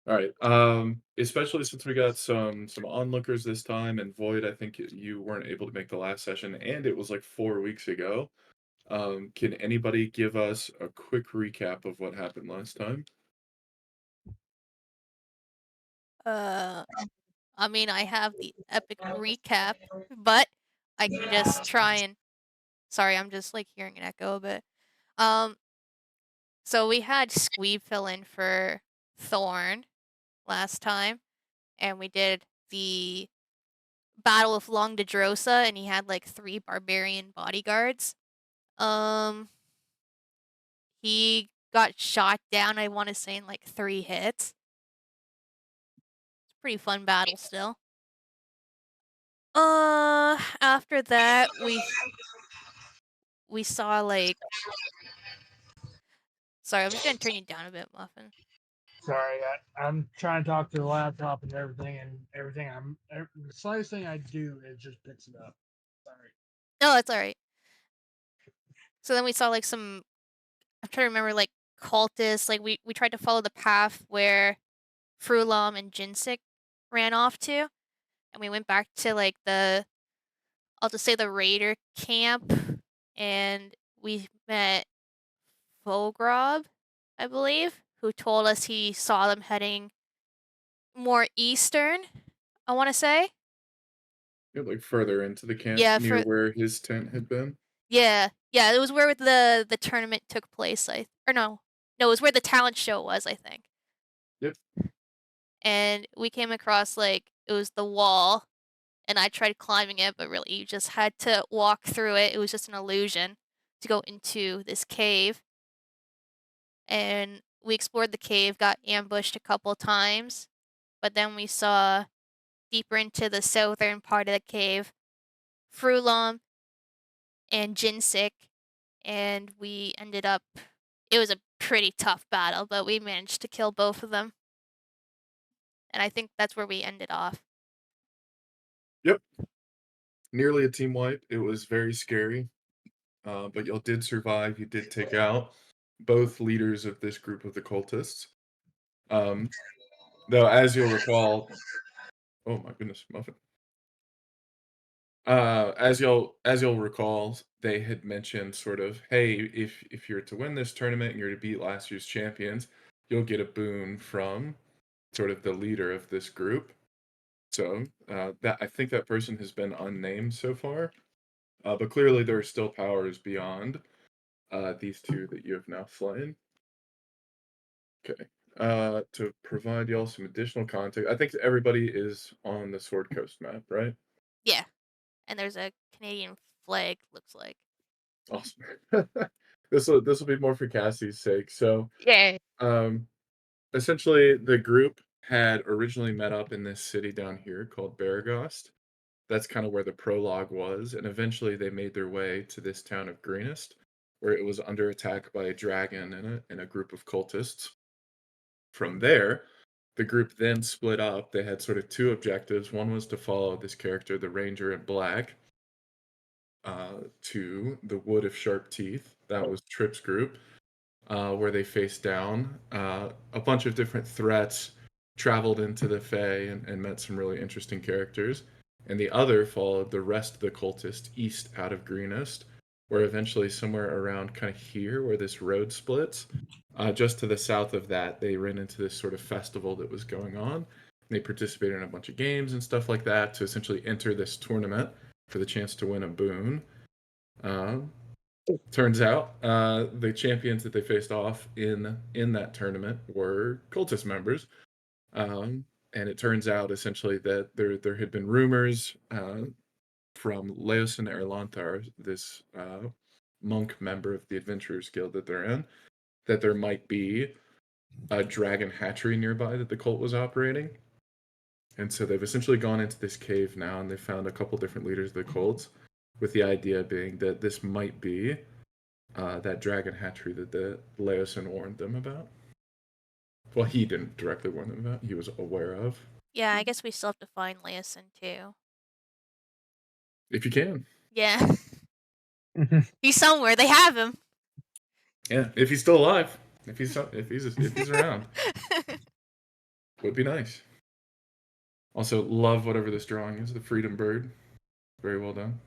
All right. Especially since we got some onlookers this time, and Void, I think you weren't able to make the last session, and it was like 4 weeks ago. Can anybody give us a quick recap of what happened last time? Uh, I mean, I have the epic recap, but I can just try and. Sorry, I'm just like hearing an echo a bit. Um, so we had Squeeb fill in for Thorn last time, and we did the Battle of Longdedrosa, and he had like 3 barbarian bodyguards. Um, he got shot down. I want to say in like 3 hits. It's a pretty fun battle still. After that, we saw like. Sorry, I'm just gonna turn you down a bit, Muffin. Sorry, I'm trying to talk to the laptop and everything. The slightest thing I do, it just picks it up. Sorry. No, that's all right. So then we saw like some. I'm trying to remember like cultists. Like we tried to follow the path where Frulam and Jinsik ran off to, and we went back to like the. I'll just say the raider camp, and we met Vogrob, I believe, who told us he saw them heading more eastern. I want to say. Yeah, like further into the camp Yeah, near for where his tent had been. yeah, it was where the tournament took place. Or no, it was where the talent show was. I think, Yep. and we came across like it was the wall, and I tried climbing it, but really you just had to walk through it. It was just an illusion to go into this cave, and we explored the cave, got ambushed a couple times, but then we saw deeper into the southern part of the cave, Frulam and Jinsik, and we ended up. It was a pretty tough battle, but we managed to kill both of them, and I think that's where we ended off. Yep. Nearly a team wipe. It was very scary, but y'all did survive. You did take out both leaders of this group of the cultists. Um, though, as you'll recall, oh my goodness, Muffin. As you'll recall, they had mentioned sort of, hey, if you're to win this tournament and you're to beat last year's champions, you'll get a boon from sort of the leader of this group. So that I think that person has been unnamed so far, but clearly there are still powers beyond these two that you have now slain. Okay. To provide y'all some additional context, I think everybody is on the Sword Coast map, right? Yeah, and there's a Canadian flag, looks like. Awesome. This will be more for Cassie's sake. So, Yeah. um, essentially, the group had originally met up in this city down here called Baragost. That's kind of where the prologue was, and eventually they made their way to this town of Greenest, where it was under attack by a dragon and a group of cultists. From there, the group then split up. They had sort of two objectives. One was to follow this character, the Ranger in Black, to the Wood of Sharp Teeth. That was Trip's group, where they faced down a bunch of different threats, traveled into the Fae, and met some really interesting characters. And the other followed the rest of the cultists east out of Greenest, where eventually somewhere around kind of here, where this road splits, just to the south of that, they ran into this sort of festival that was going on. They participated in a bunch of games and stuff like that to essentially enter this tournament for the chance to win a boon. Uh, Turns out, the champions that they faced off in that tournament were cultist members, and it turns out essentially that there had been rumors from Leosin Erlanthar, this monk member of the Adventurers Guild that they're in, that there might be a dragon hatchery nearby that the cult was operating. And so they've essentially gone into this cave now, and they've found a couple different leaders of the cults, with the idea being that this might be that dragon hatchery that the Leosin warned them about. Well, he didn't directly warn them about. He was aware of. Yeah, I guess we still have to find Leosin too. If you can, Yeah. He's somewhere. They have him. yeah. If he's still alive, if he's around. Would be nice. Also, love whatever this drawing is. The Freedom Bird. Very well done.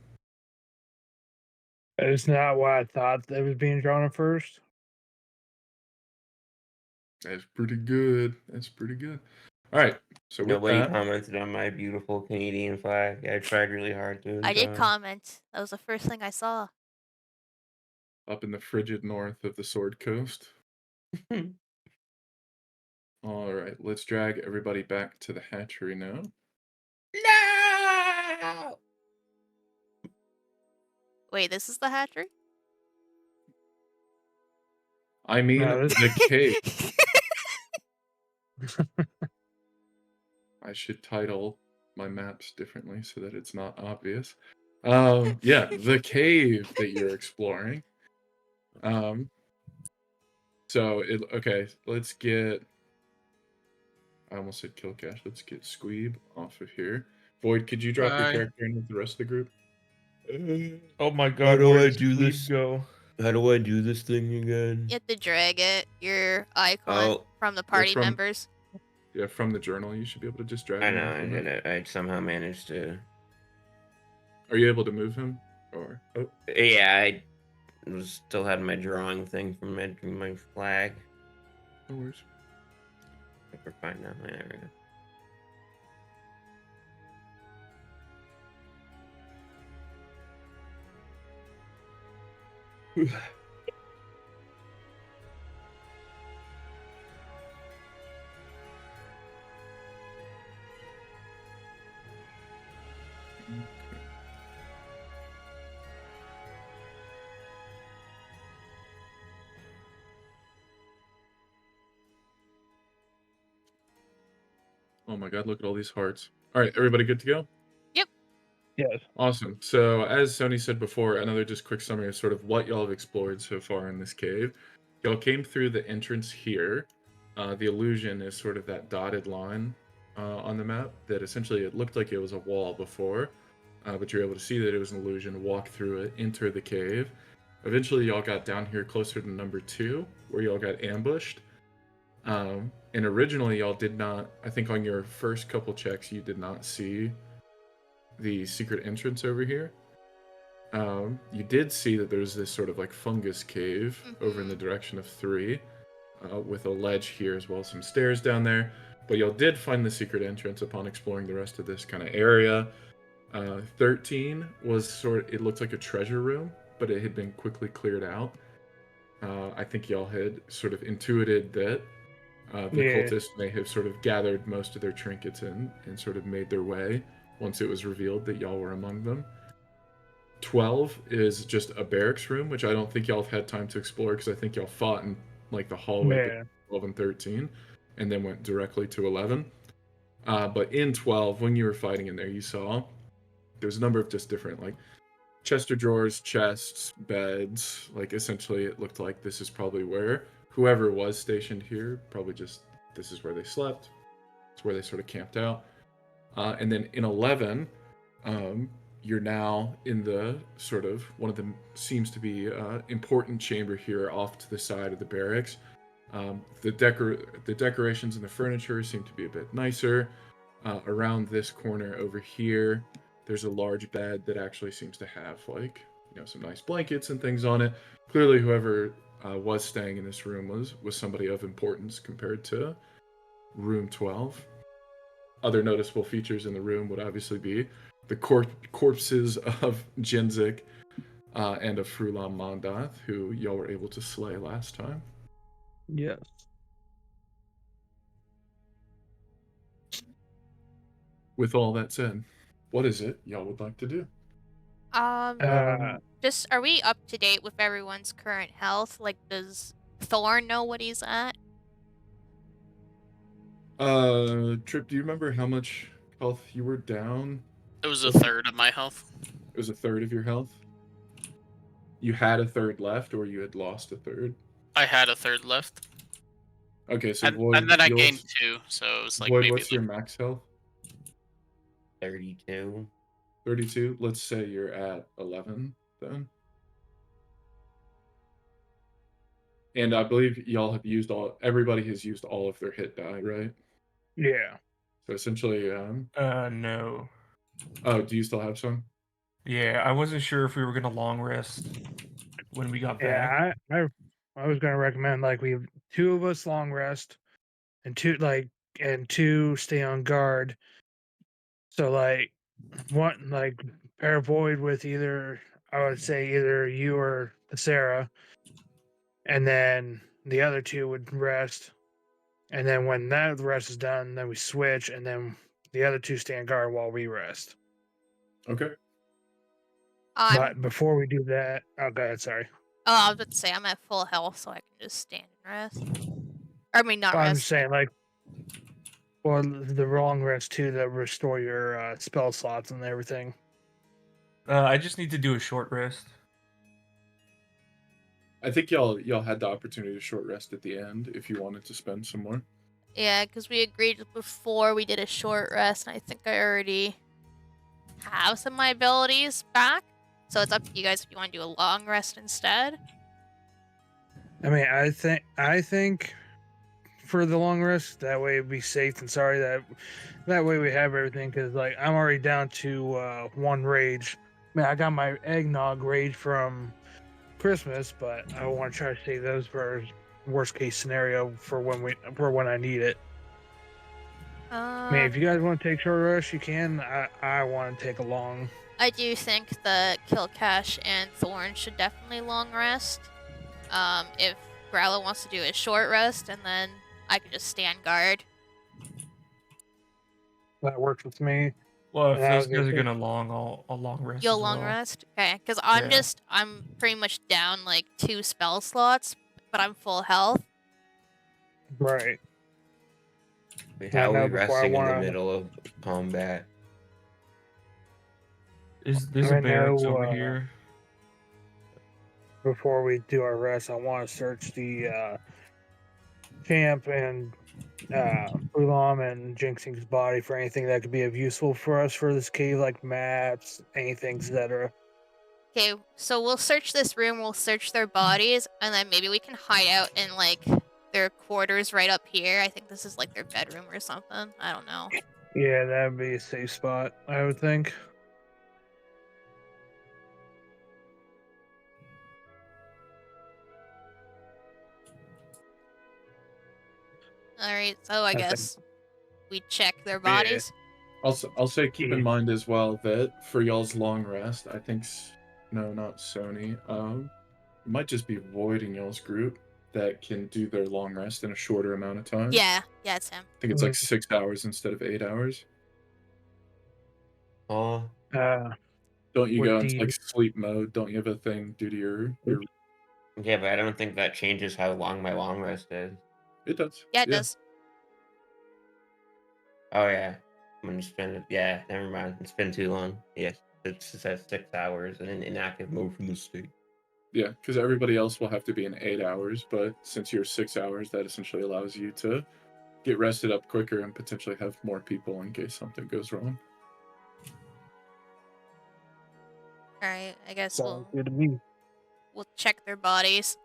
It's not what I thought that was being drawn at first. That's pretty good. That's pretty good. All right. So with Nobody that, commented on my beautiful Canadian flag. I tried really hard to. I did so- comment. That was the first thing I saw. up in the frigid north of the Sword Coast. All right. Let's drag everybody back to the hatchery now. No! Wait, this is the hatchery? I mean, No, this- the cave. I should title my maps differently so that it's not obvious. Yeah, the cave that you're exploring. Okay, let's get. I almost said Kil'Kash. Let's get Squeeb off of here. Void, could you drop your Bye. character in with the rest of the group? Oh my How god, do where I does do Squeeb this? go? How do I do this thing again? You have to drag it, your icon, Oh, from the party from- members. Yeah, from the journal, you should be able to just drag I him know. in I from did it. it. I somehow managed to. Are you able to move him? Or Yeah, I was still had my drawing thing from my flag. no worries. I think we're fine now. Yeah, there we go. Oh my god, look at all these hearts. All right, everybody good to go? Yes. Awesome. So, as Sony said before, another just quick summary of sort of what y'all have explored so far in this cave. Y'all came through the entrance here. The illusion is sort of that dotted line on the map that essentially it looked like it was a wall before, but you're able to see that it was an illusion, walk through it, enter the cave. Eventually, y'all got down here closer to number 2, where y'all got ambushed. And originally, y'all did not, I think on your first couple checks, you did not see the secret entrance over here. You did see that there's this sort of like fungus cave over in the direction of 3, with a ledge here as well as some stairs down there. But y'all did find the secret entrance upon exploring the rest of this kind of area. 13 was it looked like a treasure room, but it had been quickly cleared out. I think y'all had sort of intuited that the Yeah. cultists may have sort of gathered most of their trinkets in and sort of made their way once it was revealed that y'all were among them. 12 is just a barracks room, which I don't think y'all have had time to explore because I think y'all fought in like the hallway Yeah. between 12 and 13 and then went directly to 11. But in 12, when you were fighting in there, you saw there's a number of just different like chest of drawers, chests, beds. Like essentially it looked like this is probably where whoever was stationed here, probably just this is where they slept. It's where they sort of camped out. And then in 11, you're now in the sort of one of the seems to be important chamber here off to the side of the barracks. The decorations and the furniture seem to be a bit nicer. Around this corner over here, there's a large bed that actually seems to have like some nice blankets and things on it. Clearly, whoever was staying in this room was somebody of importance compared to room 12. Other noticeable features in the room would obviously be the corpses of Jinzik and of Frulam Mondath, who y'all were able to slay last time. Yes. With all that said, what is it y'all would like to do? Just are we up to date with everyone's current health? Like, does Thorn know what he's at? Trip, do you remember how much health you were down? It was a third of my health. It was a third of your health? You had a third left, or you had lost a third? I had a third left. Okay, so And, Void, and then I you'll- gained 2, so it was like Void, maybe what's your like, max health? 32. 32? Let's say you're at 11 then. And I believe y'all have used everybody has used all of their hit die, right? Yeah. So essentially, No. oh, do you still have some? Yeah, I wasn't sure if we were gonna long rest when we got back. Yeah, I was gonna recommend like we have two of us long rest and two stay on guard. So like one like pair void with either I would say either you or Thesera, and then the other two would rest. And then when that rest is done, then we switch, and then the other two stand guard while we rest. Okay. I'm. But before we do that, oh, go ahead. Sorry. Oh, I was about to say I'm at full health, so I can just stand and rest. Or I mean, not Well, I'm rest. just saying, like, well, the long rest too that restore your spell slots and everything. I just need to do a short rest. I think y'all had the opportunity to short rest at the end if you wanted to spend some more. Yeah, because we agreed before we did a short rest, and I think I already have some of my abilities back. So it's up to you guys if you want to do a long rest instead. I mean, I think for the long rest, that way it'd be safe and sorry that way we have everything. Because like I'm already down to one rage. I mean, I got my eggnog rage from Christmas, but I want to try to save those for worst case scenario for when I need it. I mean, if you guys want to take short rest, you can. I want to take a long. I do think the Kil'Kash and Thorn should definitely long rest. If Grallow wants to do a short rest, and then I can just stand guard. That works with me. Well, if And I those was gonna guys are say- gonna I'll long rest. You'll as long well. rest? Okay, because I'm Yeah. I'm pretty much down like 2 spell slots, but I'm full health. Right. How know are we before I resting in the wanna- middle of combat? There's I a barracks know, over here. Before we do our rest, I want to search the camp and Frulam and Jinxing's body for anything that could be of useful for us for this cave, like maps, anything, etc. Okay, so we'll search this room, we'll search their bodies, and then maybe we can hide out in like their quarters right up here. I think this is like their bedroom or something. I don't know. Yeah, that'd be a safe spot, I would think. Alright, so I think- guess we check their bodies. I'll say keep in Yeah. mind as well that for y'all's long rest, I think no, not Sony. It might just be Void in y'all's group that can do their long rest in a shorter amount of time. Yeah, it's him. I think it's like 6 hours instead of 8 hours. Oh, Don't you What go do into you- like sleep mode? Don't you have a thing due to your yeah, but I don't think that changes how long my long rest is. It does. Yeah, it does. Oh yeah, I'm gonna spend it. Yeah, never mind. It's been too long. Yes, it says 6 hours and an inactive mode from the state. Yeah, because everybody else will have to be in 8 hours, but since you're 6 hours, that essentially allows you to get rested up quicker and potentially have more people in case something goes wrong. Alright, I guess Sounds good to me. we'll check their bodies.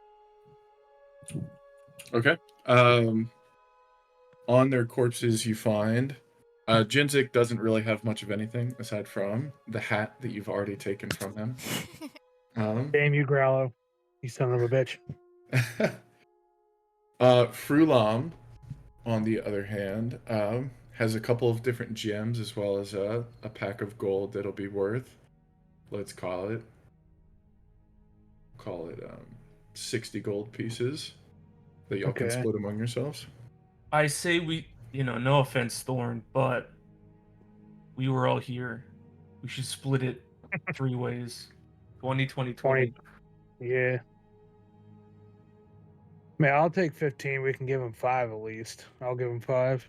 Okay. On their corpses, you find Jinzik doesn't really have much of anything aside from the hat that you've already taken from him. Damn you, Grallow. You son of a bitch. Frulam, on the other hand, has a couple of different gems as well as a pack of gold that'll be worth, let's call it 60 gold pieces that y'all can Okay. split among yourselves. I say we, no offense, Thorn, but we were all here. We should split it 3 ways. 20, 20, 20. Yeah. Man, I'll take 15. We can give him 5 at least. I'll give him 5.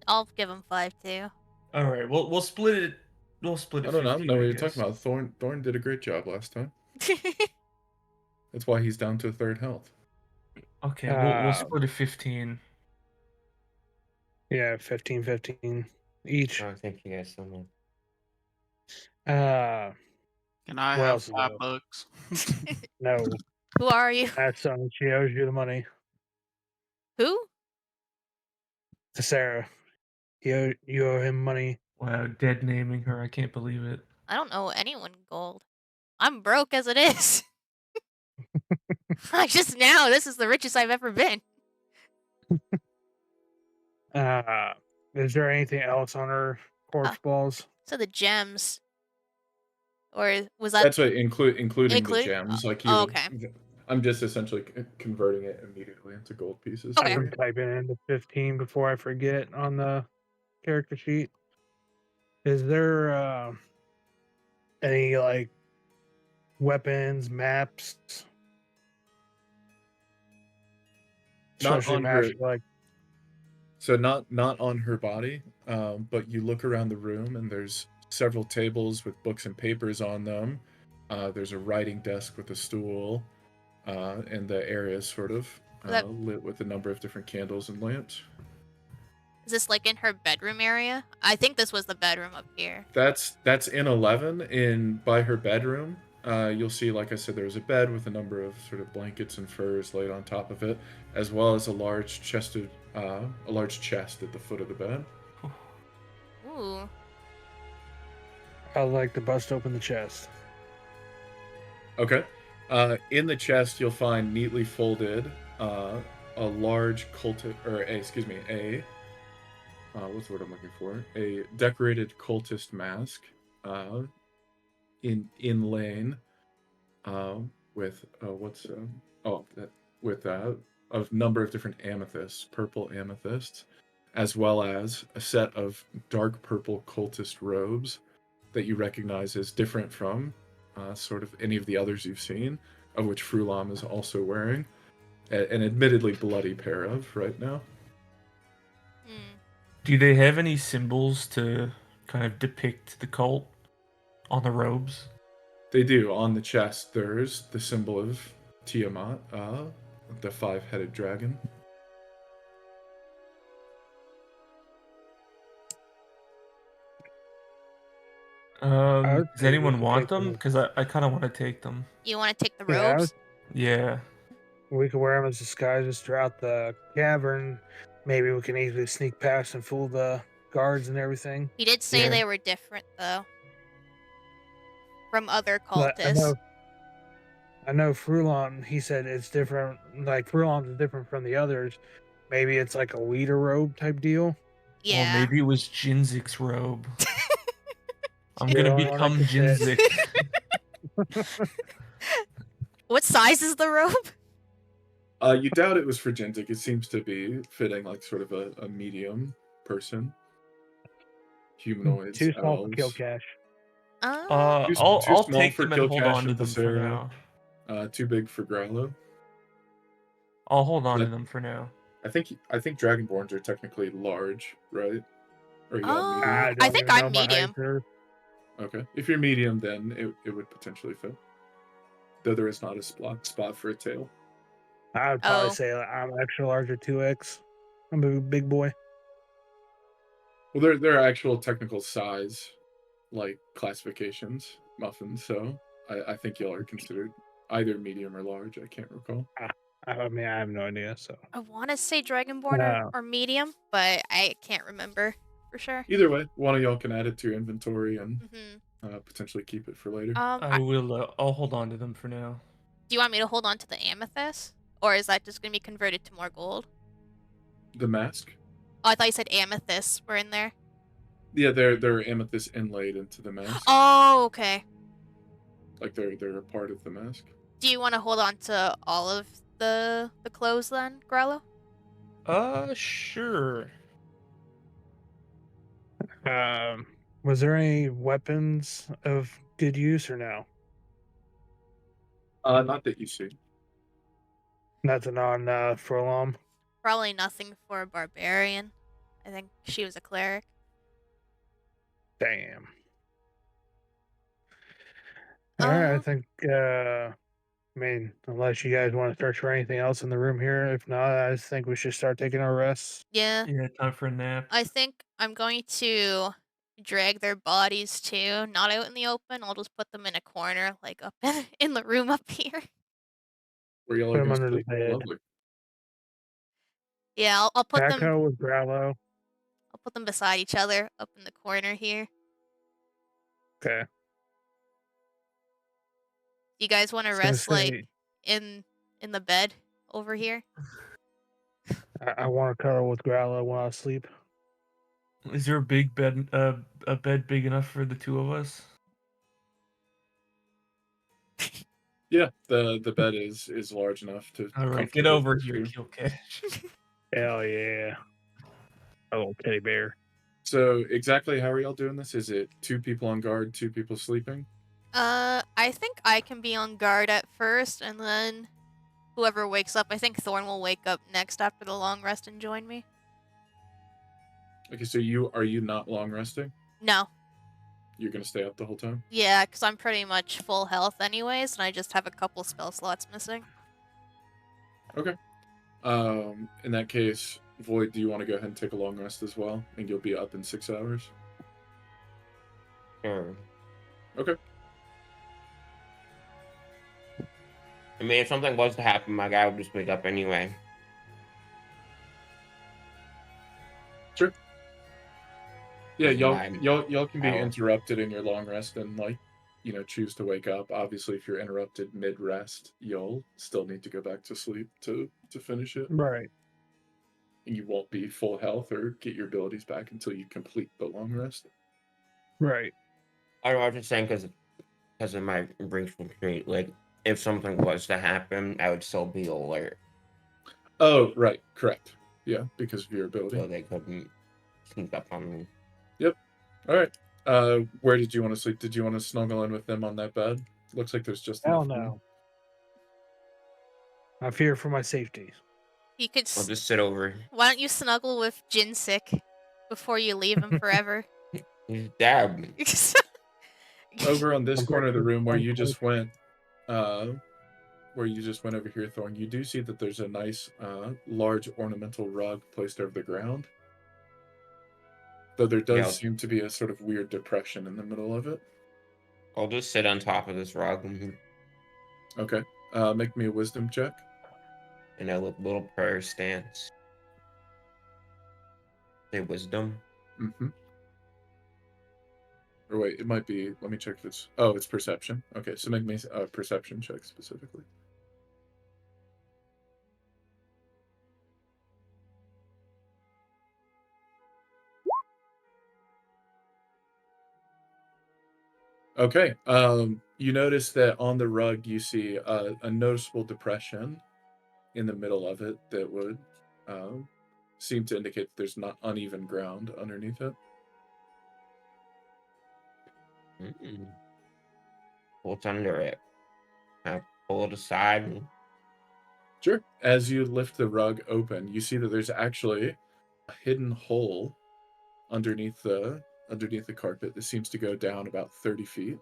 I'll give him 5 too. All right, we'll split it. We'll split it. I don't know 50, what I you're guess. talking about. Thorn did a great job last time. That's why he's down to 3rd health. Okay, we'll Uh, split it 15. Yeah, 15 each. Oh, thank you guys so much. Can I What have else is $5? No, Who are you? that's something. She owes you the money. Who? Thesera. You owe him money. Wow, dead naming her. I can't believe it. I don't owe anyone gold. I'm broke as it is. Just now, this is the richest I've ever been. Is there anything else on her corpse balls? So the gems, or was that That's what including the include? gems. Like Oh, you, okay. I'm just essentially converting it immediately into gold pieces. Okay. for I'm you. typing in the 15 before I forget on the character sheet. Is there any like weapons, maps? Not Especially on maps her. like So not on her body, but you look around the room and there's several tables with books and papers on them. There's a writing desk with a stool, and the area is sort of That- lit with a number of different candles and lamps. Is this like in her bedroom area? I think this was the bedroom up here. That's in 11. In by her bedroom, you'll see, like I said, there's a bed with a number of sort of blankets and furs laid on top of it, as well as a large chest at the foot of the bed. Ooh. I'd like to bust open the chest. Okay. In the chest, you'll find neatly folded a large what's the word I'm looking for? A decorated cultist mask, inlaid with with a number of different amethysts, purple amethysts, as well as a set of dark purple cultist robes that you recognize as different from sort of any of the others you've seen, of which Frulam is also wearing an admittedly bloody pair of right now. Hmm. Do they have any symbols to kind of depict the cult on the robes? They do. On the chest, there's the symbol of Tiamat, the five-headed dragon. would Does say we anyone can want take them? them. Because I kind of want to take them. You want to take the Yeah, I robes? Yeah. We could wear them as disguises throughout the cavern. Maybe we can easily sneak past and fool the guards and everything. He did say Yeah. they were different though from other But cultists. I know Frulam, he said it's different. Like Frulam is different from the others. Maybe it's like a leader robe type deal. Yeah. Or maybe it was Jinzik's robe. I'm You're gonna the only one that become can say Jinzik. What size is the robe? You doubt it was for Gentic. It seems to be fitting like sort of a medium person. Humanoids, Too small for elves. Kil'Kash. Too I'll small take for them and hold Kil'Kash on to and them for Thesera. now. Too big for Grallow. I'll hold on to But- them for now. I think Dragonborns are technically large, right? Or you all medium? I, I don't think even know I'm my height, medium. sir. Okay. If you're medium, then it would potentially fit. Though there is not a spot for a tail. I would probably Oh. say like, I'm extra large or 2X. I'm a big boy. Well, there are actual technical size, like classifications, muffins. So I think y'all are considered either medium or large. I can't recall. I mean, I have no idea. So I want to say Dragonborn or medium, but I can't remember for sure. Either way, one of y'all can add it to your inventory and Hmm. potentially keep it for later. I will. I'll hold on to them for now. Do you want me to hold on to the amethyst, or is that just gonna be converted to more gold? The mask? Oh, I thought you said amethysts were in there. Yeah, they're amethyst inlaid into the mask. Oh, okay. Like they're a part of the mask. Do you want to hold on to all of the clothes then, Grallow? Sure. was there any weapons of good use or no? Not that you see. Nothing on Frulam. Probably nothing for a barbarian. I think she was a cleric. Damn. All right, I think. I mean, unless you guys want to search for anything else in the room here, if not, I just think we should start taking our rests. Yeah, Yeah, time for a nap. I think I'm going to drag their bodies too, not out in the open. I'll just put them in a corner, like up in the room up here. Where y'all Put are 'em gonna under the sleep? bed. Lovely. Yeah, I'll put them. Echo with Grallow. I'll put them beside each other up in the corner here. Okay. Do you guys want to I was gonna rest like say, in the bed over here? I want to cuddle with Grallow while I sleep. Is there a big bed, a bed big enough for the two of us? Yeah, the bed is large enough to All right, get comfortably over fit here, you. Kil'Kash. Hell yeah. A little teddy bear. So exactly how are y'all doing this? Is it 2 people on guard, 2 people sleeping? I think I can be on guard at first, and then whoever wakes up, I think Thorn will wake up next after the long rest and join me. Okay, so are you not long resting? No. You're gonna stay up the whole time? Yeah, because I'm pretty much full health anyways, and I just have a couple spell slots missing. Okay. In that case, Void, do you want to go ahead and take a long rest as well? And you'll be up in 6 hours? Sure. Okay. I mean, if something was to happen, my guy would just wake up anyway. Sure. Yeah, This is my y'all can be power. interrupted in your long rest and choose to wake up. Obviously, if you're interrupted mid rest, you'll still need to go back to sleep to finish it. Right. And you won't be full health or get your abilities back until you complete the long rest. Right. I don't know, I was just saying because of my racial trait. Like, if something was to happen, I would still be alert, Oh, right, correct. Yeah, because of your ability. so they couldn't sneak up on me. Yep. All right. Where did you want to sleep? Did you want to snuggle in with them on that bed? Looks like there's just Hell enough room. no. I fear for my safety. You could. I'll just sit over. Why don't you snuggle with Jinsick before you leave him forever? He's dab. Over on this I'm corner of the going to- room where I'm you going just went, over here, Thorn, you do see that there's a nice, large ornamental rug placed over the ground. Though there does Yeah. seem to be a sort of weird depression in the middle of it. I'll just sit on top of this rug and Okay. Make me a wisdom check. in a little prayer stance. Say wisdom. Mm-hmm. Or wait, it might be. Let me check if it's. Oh, it's perception. Okay, so make me a perception check specifically. Okay. You notice that on the rug you see a noticeable depression in the middle of it that would seem to indicate that there's not uneven ground underneath it. What's under it? I pull it aside. And Sure. As you lift the rug open, you see that there's actually a hidden hole underneath the carpet that seems to go down about 30 feet.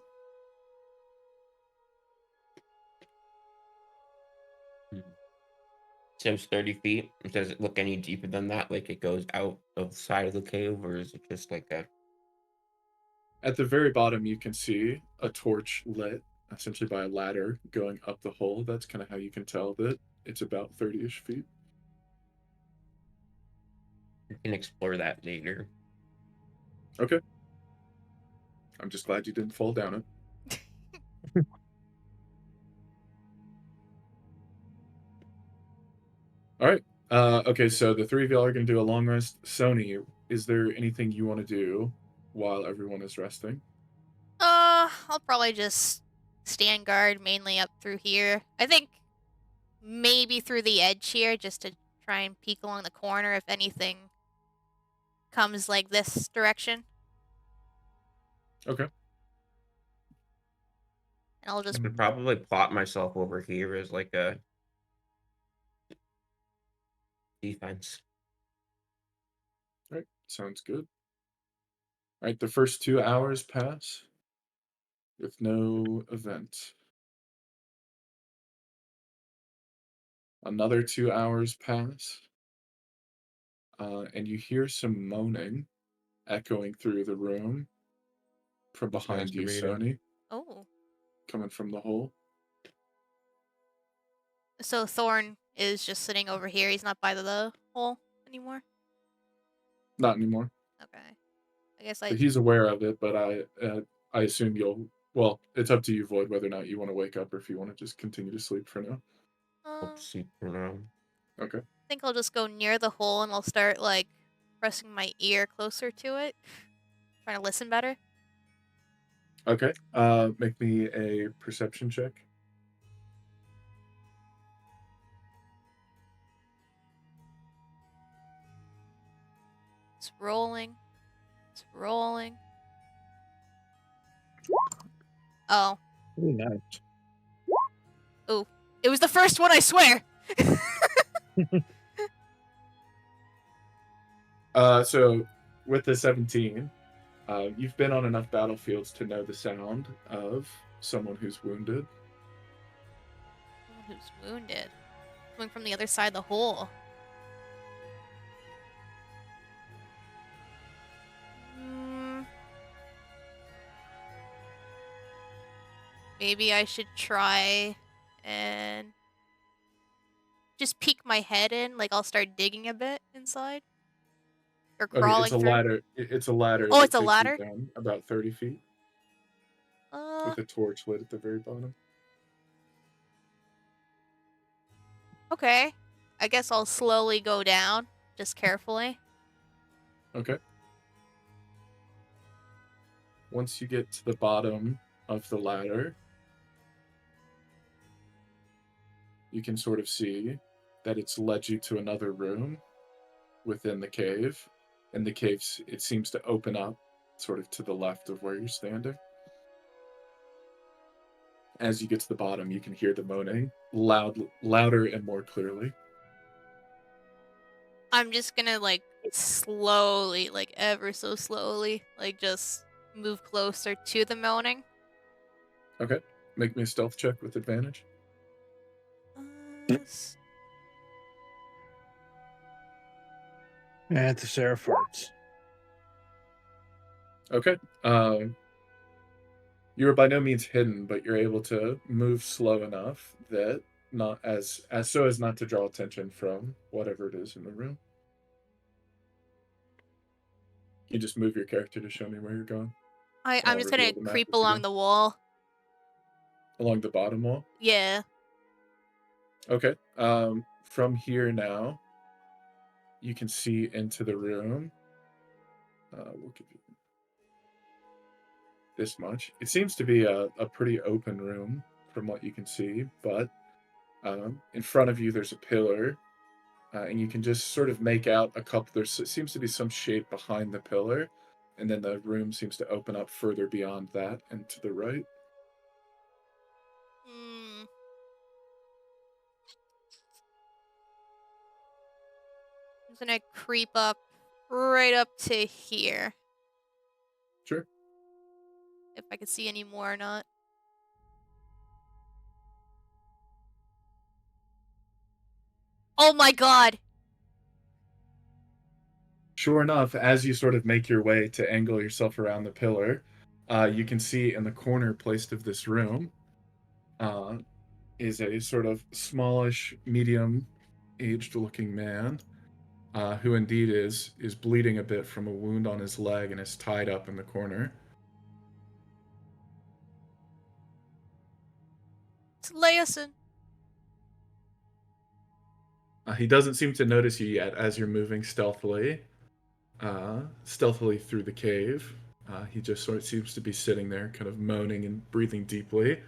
Seems 30 feet. Does it look any deeper than that? Like it goes out of the side of the cave, or is it just like a? At the very bottom, you can see a torch lit essentially by a ladder going up the hole. That's kind of how you can tell that it's about 30-ish feet. We can explore that later. Okay. I'm just glad you didn't fall down it. All right. Okay, so the three of y'all are going to do a long rest. Sony, is there anything you want to do while everyone is resting? I'll probably just stand guard mainly up through here. I think maybe through the edge here just to try and peek along the corner if anything comes like this direction. Okay. And I'll I just could probably plot myself over here as like a defense. All right. Sounds good. All right. The first 2 hours pass with no event. Another 2 hours pass. And you hear some moaning echoing through the room from behind you, Sony, oh. coming from the hole. So Thorn is just sitting over here. He's not by the hole anymore. Not anymore. Okay. I guess So he's aware of it, but I assume you'll. Well, it's up to you, Void, whether or not you want to wake up or if you want to just continue to sleep for now. Hope to sleep for now. Okay. I think I'll just go near the hole and I'll start like pressing my ear closer to it, trying to listen better. Okay. Make me a perception check. It's rolling. It's rolling. Oh, Ooh, nice. it was the first one, I swear. So with the 17, you've been on enough battlefields to know the sound of someone who's wounded. Someone who's wounded, coming from the other side of the hole. Maybe I should try and just peek my head in, like I'll start digging a bit inside. Or Okay, crawling it's a through. ladder. It's a ladder. Oh, that it's a takes you ladder? down about 30 feet with a torch lit at the very bottom. Okay. I guess I'll slowly go down, just carefully. Okay. Once you get to the bottom of the ladder, you can sort of see that it's led you to another room within the cave. And the cave, it seems to open up sort of to the left of where you're standing. As you get to the bottom, you can hear the moaning louder and more clearly. I'm just gonna like slowly, like ever so slowly, like just move closer to the moaning. Okay. Make me a stealth check with advantage. S- And Thesera farts. Okay. You are by no means hidden, but you're able to move slow enough that not as so as not to draw attention from whatever it is in the room. You just move your character to show me where you're going. I'm I'll just reveal gonna the map creep as you along go. the wall. Along the bottom wall. Yeah. Okay. From here now, you can see into the room. We'll give you this much. It seems to be a pretty open room from what you can see, but in front of you there's a pillar, and you can just sort of make out a couple. There seems to be some shape behind the pillar, and then the room seems to open up further beyond that and to the right. Hmm. I'm just gonna creep up right up to here. Sure. If I can see any more or not. Oh my god! Sure enough, as you sort of make your way to angle yourself around the pillar, you can see in the corner placed of this room is a sort of smallish, medium-aged looking man, who indeed is bleeding a bit from a wound on his leg and is tied up in the corner. It's Leosin. He doesn't seem to notice you yet as you're moving stealthily through the cave. He just sort of seems to be sitting there, kind of moaning and breathing deeply.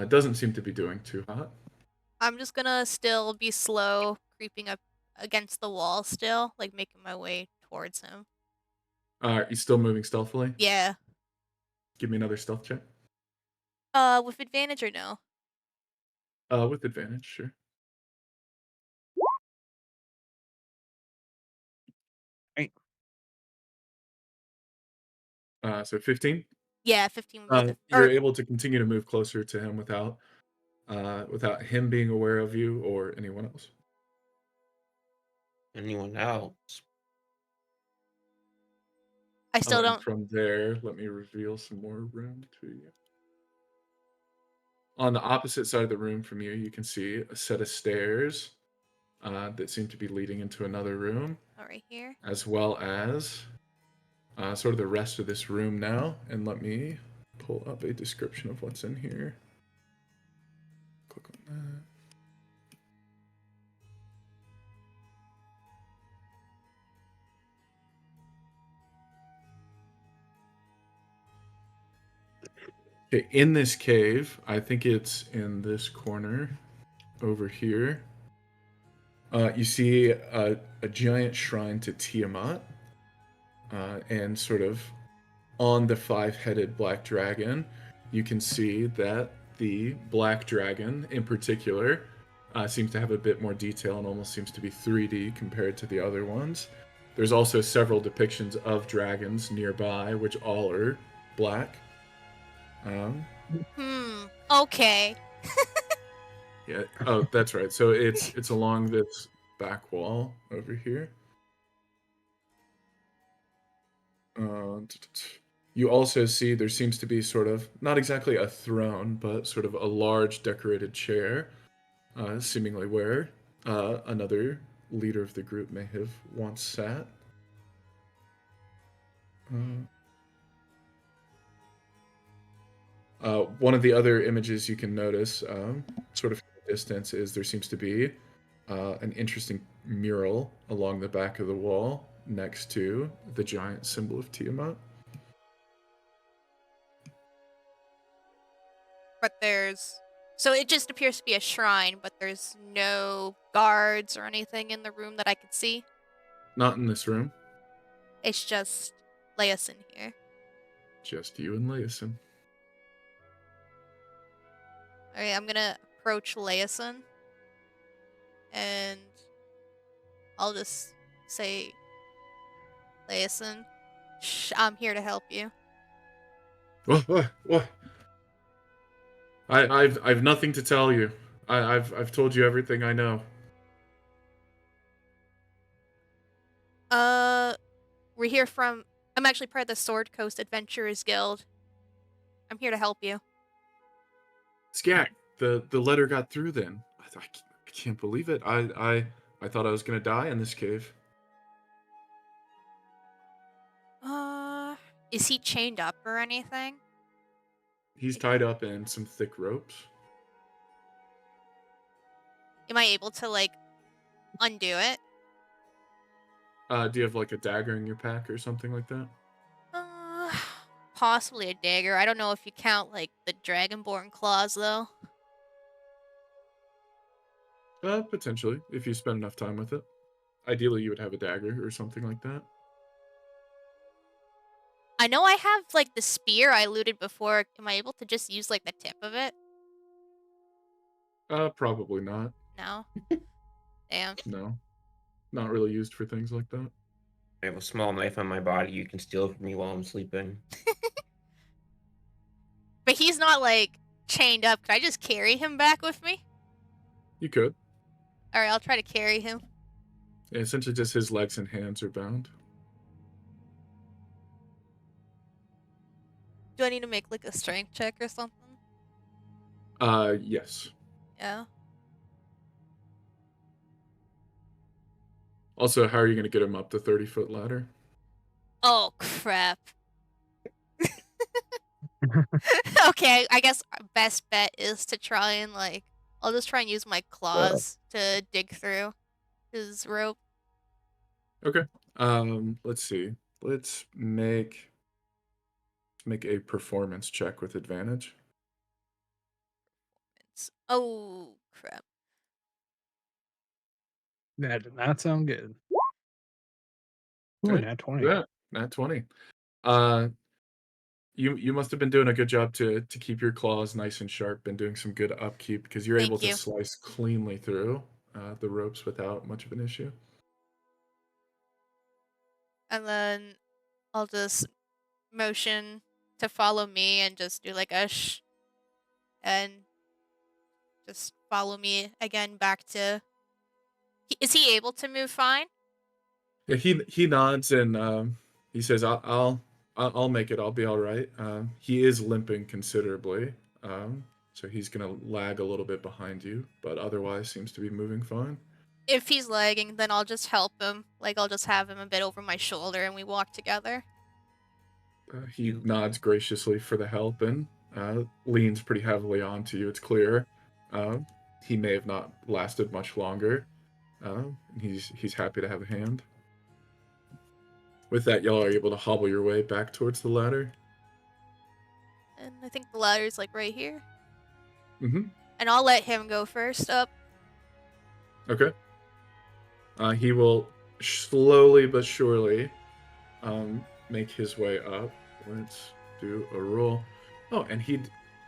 Doesn't seem to be doing too hot. I'm just gonna still be slow, creeping up against the wall still, like making my way towards him. He's still moving stealthily. Yeah. Give me another stealth check. With advantage or no? With advantage, sure. Right. So 15. Yeah, 15 would be the You're able to continue to move closer to him without him being aware of you or anyone else. Anyone else? I still And don't. from there, let me reveal some more room to you. On the opposite side of the room from you, you can see a set of stairs that seem to be leading into another room, Oh, right here. as well as sort of the rest of this room now, and let me pull up a description of what's in here. Click on that. Okay, in this cave, I think it's in this corner over here. You see a giant shrine to Tiamat, and sort of on the five-headed black dragon, you can see that the black dragon in particular seems to have a bit more detail and almost seems to be 3D compared to the other ones. There's also several depictions of dragons nearby, which all are black. Okay. Yeah. Oh, that's right. So it's along this back wall over here. You also see there seems to be sort of not exactly a throne, but sort of a large decorated chair, seemingly where another leader of the group may have once sat. One of the other images you can notice, sort of from a distance, is there seems to be an interesting mural along the back of the wall next to the giant symbol of Tiamat. But so it just appears to be a shrine, but there's no guards or anything in the room that I could see. Not in this room. It's just Leosin here. Just you and Leosin. Alright, I'm gonna approach Leosin. And I'll just say, Leosin, I'm here to help you. What? I've nothing to tell you. I've told you everything I know. We're here from. I'm actually part of the Sword Coast Adventurers Guild. I'm here to help you. Skag, the letter got through then. I can't believe it. I thought I was gonna die in this cave. Is he chained up or anything? He's tied up in some thick ropes. Am I able to, like, undo it? Do you have like a dagger in your pack or something like that? Possibly a dagger. I don't know if you count, like, the Dragonborn claws, though. Potentially, if you spend enough time with it. Ideally, you would have a dagger or something like that. I know I have, like, the spear I looted before. Am I able to just use, like, the tip of it? Probably not. No? Damn. No. Not really used for things like that. I have a small knife on my body. You can steal from me while I'm sleeping. But he's not, like, chained up. Can I just carry him back with me? You could. Alright, I'll try to carry him. Yeah, essentially just his legs and hands are bound. Do I need to make, like, a strength check or something? Yes. Yeah. Also, how are you going to get him up the 30-foot ladder? Oh, crap. Okay, I guess our best bet is to try and, like, I'll just try and use my claws to dig through his rope. Okay. Let's see. Let's make a performance check with advantage. Oh, crap. That did not sound good. Ooh, Okay. nat 20. Yeah, nat 20. You must have been doing a good job to keep your claws nice and sharp and doing some good upkeep because you're Thank able to you. slice cleanly through the ropes without much of an issue. And then I'll just motion to follow me and just do, like, a shh. And just follow me again back to... Is he able to move fine? Yeah, he nods and he says, "I'll make it. I'll be all right." He is limping considerably, so he's gonna lag a little bit behind you, but otherwise seems to be moving fine. If he's lagging, then I'll just help him. Like, I'll just have him a bit over my shoulder and we walk together. He nods graciously for the help and leans pretty heavily onto you. It's clear he may have not lasted much longer. He's happy to have a hand. With that, y'all are able to hobble your way back towards the ladder. And I think the ladder's like right here. Mm-hmm. And I'll let him go first up. Okay. He will slowly but surely make his way up. Let's do a roll. Oh, and he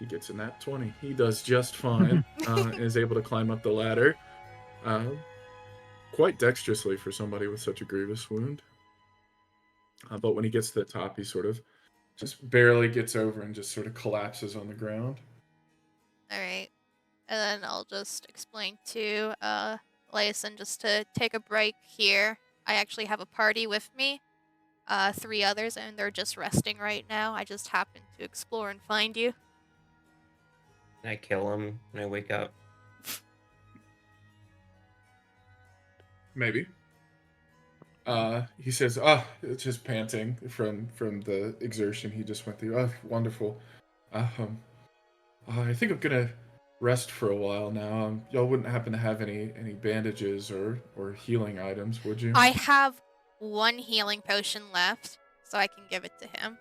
gets a nat 20. He does just fine. And is able to climb up the ladder quite dexterously for somebody with such a grievous wound. But when he gets to the top, he sort of just barely gets over and just sort of collapses on the ground. All right. And then I'll just explain to Leosin just to take a break here. I actually have a party with me. 3 others, and they're just resting right now. I just happened to explore and find you. Can I kill him when I wake up? Maybe. He says, it's just panting from the exertion he just went through. Oh, wonderful. I think I'm gonna rest for a while now. Y'all wouldn't happen to have any bandages or healing items, would you? I have 1 healing potion left, so I can give it to him.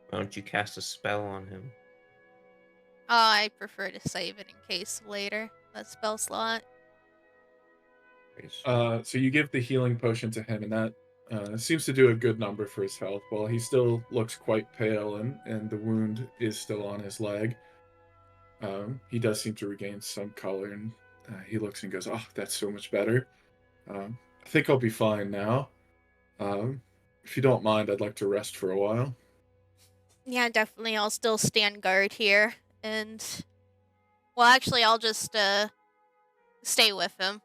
Why don't you cast a spell on him? I prefer to save it in case later. That spell slot. So you give the healing potion to him, and that seems to do a good number for his health. While he still looks quite pale, and the wound is still on his leg, he does seem to regain some color, and he looks and goes, "Oh, that's so much better. I think I'll be fine now. If you don't mind, I'd like to rest for a while." Yeah, definitely. I'll still stand guard here. And, well, actually, I'll just stay with him.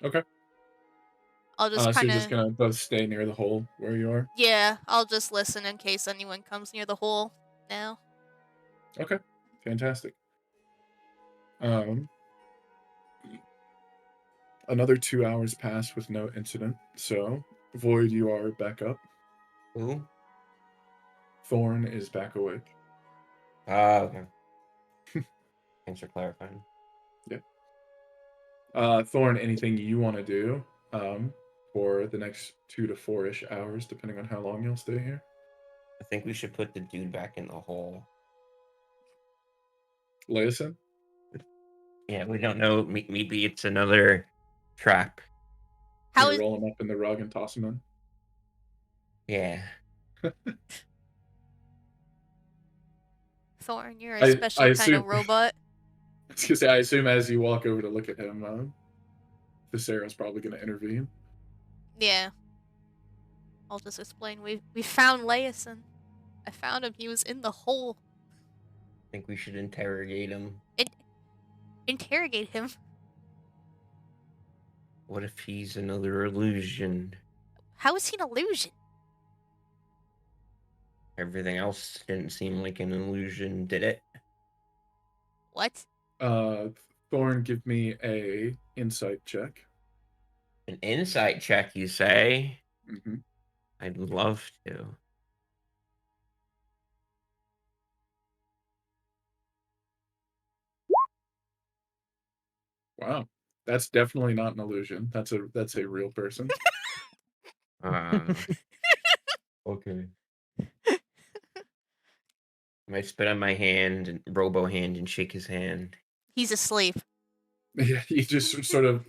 Okay. I'll just So kind you're just of... gonna both stay near the hole where you are? Yeah, I'll just listen in case anyone comes near the hole now. Okay. Fantastic. Another 2 hours pass with no incident. So, Void, you are back up. Who? Thorn is back awake. Okay. Thanks for clarifying. Thorn, anything you want to do for the next 2 to 4-ish hours, depending on how long you'll stay here? I think we should put the dude back in the hole. Leosin? Yeah, we don't know. Maybe it's another trap. How You is... roll him up in the rug and toss him in? Yeah. Thorn, you're a special kind assume- of robot. I was gonna say, I assume as you walk over to look at him, Thesera's probably going to intervene. Yeah. I'll just explain. We found Leosin. I found him. He was in the hole. I think we should interrogate him. Interrogate him. What if he's another illusion? How is he an illusion? Everything else didn't seem like an illusion, did it? What? Thorn, give me a insight check. An insight check, you say? Mm-hmm. I'd love to. Wow. That's definitely not an illusion. That's a real person. Okay. I might spit on my hand and robo hand and shake his hand. He's asleep. Yeah, he just sort of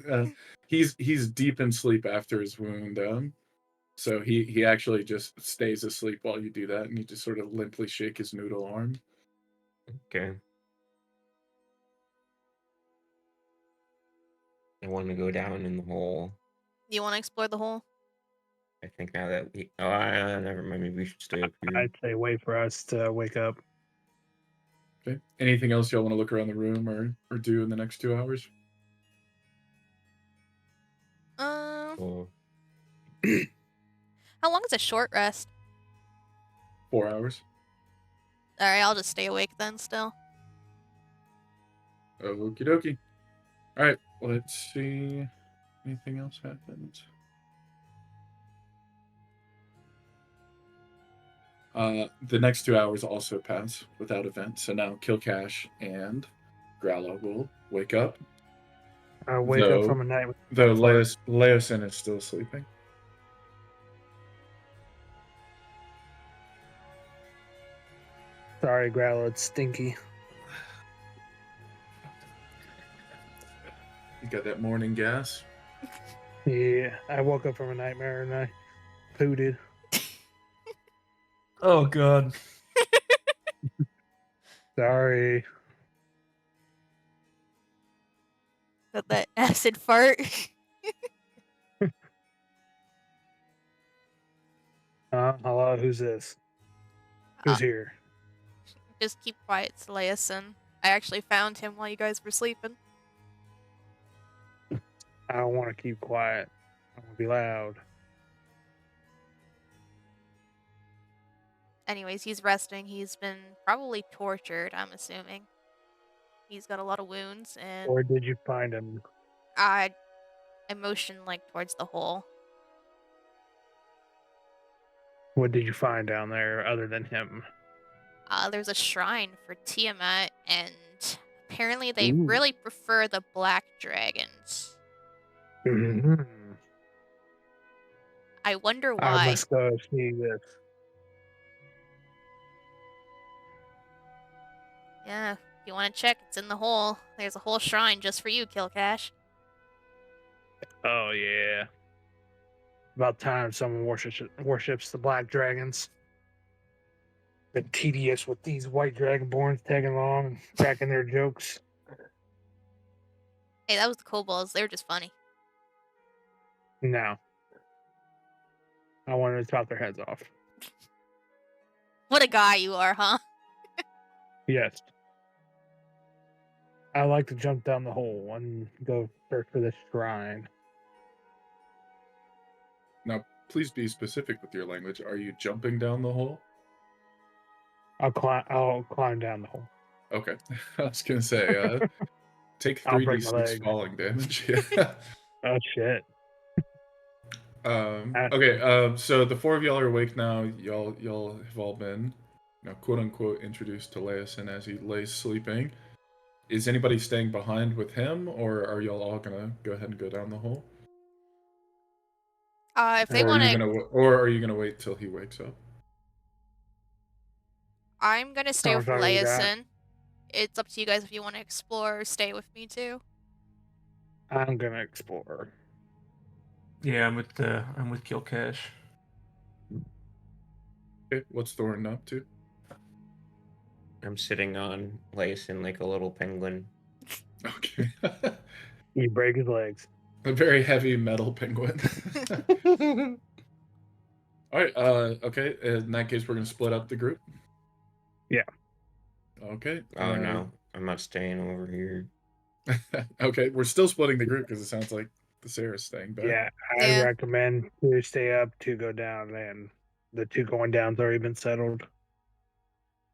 he's deep in sleep after his wound. So he actually just stays asleep while you do that, and you just sort of limply shake his noodle arm. Okay. I want to go down in the hole. Do you want to explore the hole? I think now that we... Oh, never mind. Maybe we should stay up here. I'd say wait for us to wake up. Okay. Anything else y'all want to look around the room or do in the next 2 hours? Oh. How long is a short rest? 4 hours. All right, I'll just stay awake then. Still. Okie dokie. All right. Let's see. Anything else happens? The next 2 hours also pass without event. So now Kil'Kash and Grallow will wake up. I wake up Though- from a night. with Though fart. Leosin is still sleeping. Sorry, Grallow, it's stinky. You got that morning gas. Yeah, I woke up from a nightmare and I pooted. Oh god. Sorry. Got that acid fart. Hello, who's this? Who's here? Just keep quiet, it's Leosin. I actually found him while you guys were sleeping. I don't want to keep quiet. I want to be loud. Anyways, he's resting. He's been probably tortured, I'm assuming. He's got a lot of wounds, and Where did you find him? I motioned like towards the hole. What did you find down there other than him? There's a shrine for Tiamat, and apparently they Ooh. really prefer the black dragons. Mhm. I wonder I why. must go see this. Yeah, if you want to check, it's in the hole. There's a whole shrine just for you, Kil'Kash. Oh yeah. About time someone worships the black dragons. Been tedious with these white dragonborns tagging along and cracking their jokes. Hey, that was the kobolds. They were just funny. No. I wanted to chop their heads off. What a guy you are, huh? Yes. I like to jump down the hole and go search for this shrine. Now, please be specific with your language. Are you jumping down the hole? I'll climb down the hole. Okay. I was gonna say, take I'll break my 3d6 leg. falling damage. Yeah. Oh shit. Okay. So the four of y'all are awake now. Y'all have all been, quote unquote, introduced to Leosin as he lays sleeping. Is anybody staying behind with him, or are y'all all gonna go ahead and go down the hole? If they Or want to, are you gonna wait till he wakes up? I'm gonna stay with Sounds like we got- Leosin. It's up to you guys if you want to explore or stay with me too. I'm gonna explore. Yeah, I'm with Kil'Kash. Okay. What's Thorn up to? I'm sitting on Leosin like a little penguin. Okay. You break his legs. A very heavy metal penguin. All right. Okay. In that case, we're gonna split up the group. Yeah. Okay. Oh no, I'm not staying over here. Okay, we're still splitting the group because it sounds like Thesera's staying back. Yeah, I Yeah. recommend 2 stay up, 2 go down, and the 2 going down's already been settled.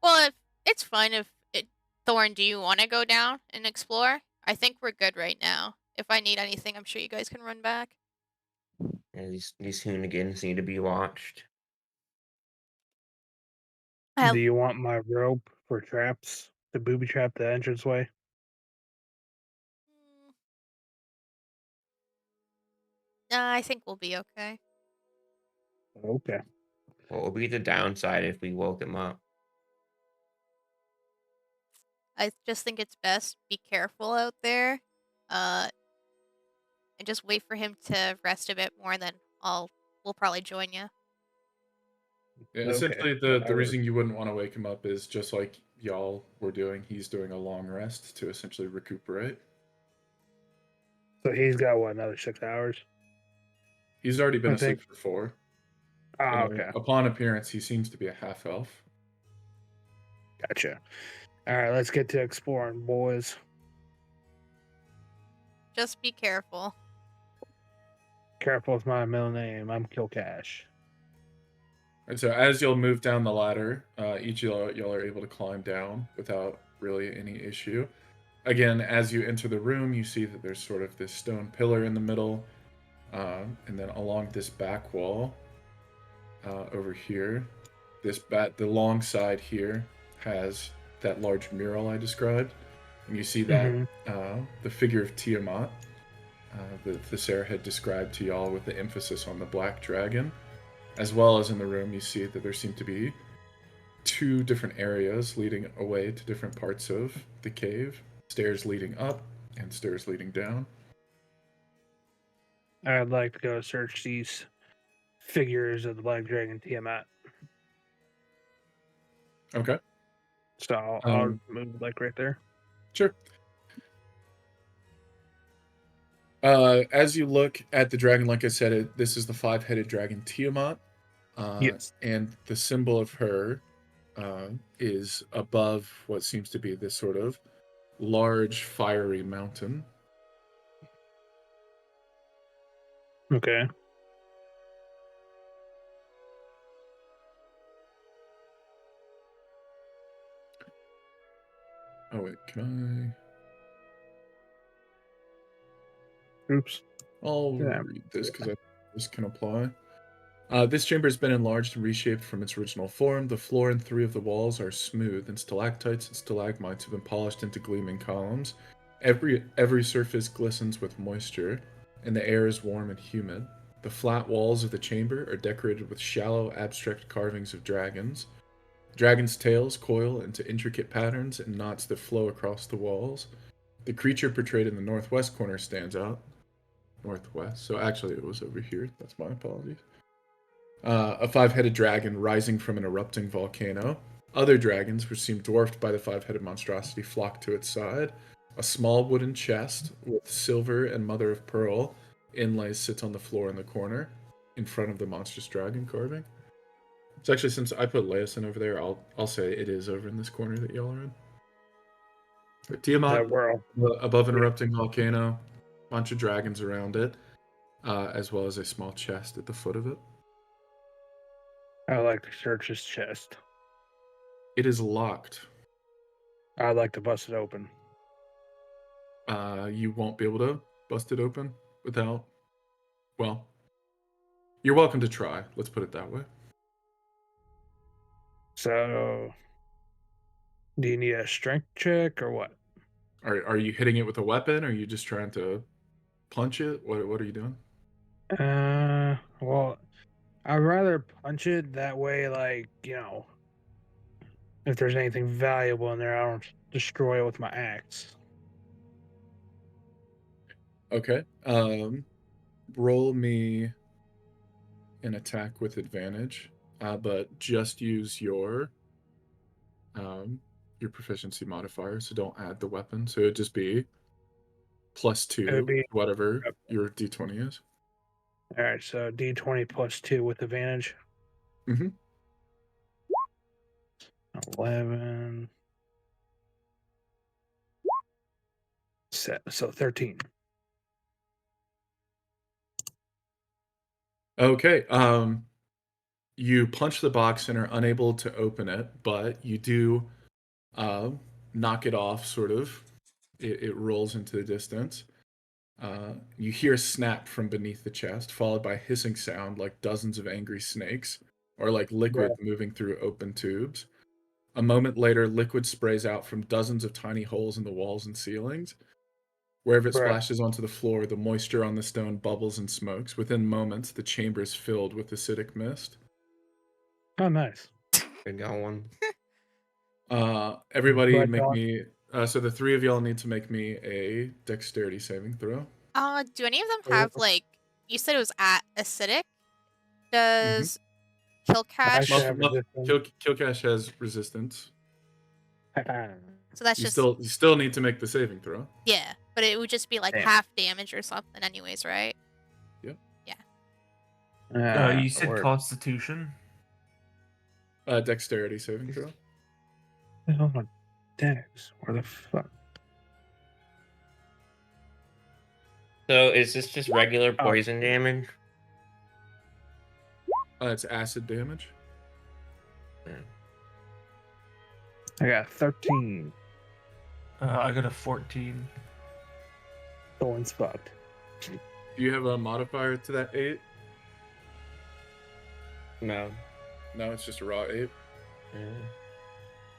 Well, it's fine if Thorn, do you want to go down and explore? I think we're good right now. If I need anything, I'm sure you guys can run back. Yeah, these hoonigans need to be watched. Do you want my rope for traps to booby trap the entranceway? Mm. Nah, I think we'll be okay. Okay. What would be the downside if we woke him up? I just think it's best be careful out there, and just wait for him to rest a bit more. Then we'll probably join you. Yeah, Okay. essentially, the Alright. reason you wouldn't want to wake him up is just like y'all were doing. He's doing a long rest to essentially recuperate. So he's got what, another 6 hours? He's already been I asleep think- for 4. Ah, So okay. Upon appearance, he seems to be a half elf. Gotcha. Alright, let's get to exploring, boys. Just be careful. Careful is my middle name. I'm Kil'Kash. And so as you'll move down the ladder, each of y'all are able to climb down without really any issue. Again, as you enter the room, you see that there's sort of this stone pillar in the middle, and then along this back wall over here, the long side here has that large mural I described, and you see that the figure of Tiamat that Thesera had described to y'all with the emphasis on the black dragon, as well as in the room you see that there seem to be 2 different areas leading away to different parts of the cave, stairs leading up and stairs leading down. I'd like to go search these figures of the Black Dragon Tiamat. Okay. So I'll move like right there. Sure. As you look at the dragon, like I said, this is the 5-headed dragon Tiamat. Yes. And the symbol of her is above what seems to be this sort of large fiery mountain. Okay. Oh wait, can Oops. I'll Yeah. read this because this can apply. This chamber has been enlarged and reshaped from its original form. The floor and 3 of the walls are smooth, and stalactites and stalagmites have been polished into gleaming columns. Every surface glistens with moisture, and the air is warm and humid. The flat walls of the chamber are decorated with shallow, abstract carvings of dragons. Dragons' tails coil into intricate patterns and knots that flow across the walls. The creature portrayed in the northwest corner stands out. Northwest. So actually, it was over here. That's my apologies. A 5-headed dragon rising from an erupting volcano. Other dragons, which seem dwarfed by the 5-headed monstrosity, flock to its side. A small wooden chest with silver and mother of pearl inlays sits on the floor in the corner, in front of the monstrous dragon carving. It's actually, since I put Leosin over there, I'll say it is over in this corner that y'all are in. But Tiamat, above an erupting volcano, bunch of dragons around it, as well as a small chest at the foot of it. I'd like to search his chest. It is locked. I'd like to bust it open. You won't be able to bust it open without... Well, you're welcome to try. Let's put it that way. So, do you need a strength check or what? Are you hitting it with a weapon? Or are you just trying to punch it? What are you doing? Well, I'd rather punch it that way, like, if there's anything valuable in there, I don't destroy it with my axe. Okay. Roll me an attack with advantage, but just use your proficiency modifier, so don't add the weapon. So it'd just be +2, It would be whatever your d20 is. all right. So D20 +2 with advantage. Mm-hmm. 11. So 13. Okay. You punch the box and are unable to open it, but you do knock it off, sort of. It rolls into the distance. You hear a snap from beneath the chest, followed by a hissing sound like dozens of angry snakes, or like liquid moving through open tubes. A moment later, liquid sprays out from dozens of tiny holes in the walls and ceilings. Wherever it splashes onto the floor, the moisture on the stone bubbles and smokes. Within moments, the chamber is filled with acidic mist. Oh, nice. Good going. Everybody make me... so the 3 of y'all need to make me a dexterity saving throw. Do any of them have, like... You said it was acidic? Does Kil'Kash... Kil'Kash has resistance. So that's You just... You still need to make the saving throw. Yeah, but it would just be like half damage or something anyways, right? Yep. Yeah. You said Constitution? Dexterity saving throw. Oh my dex. Where the fuck? So is this just regular poison damage? It's acid damage. I got 13. I got a 14. Thorn's fucked. Do you have a modifier to that 8? No. No, it's just a raw 8.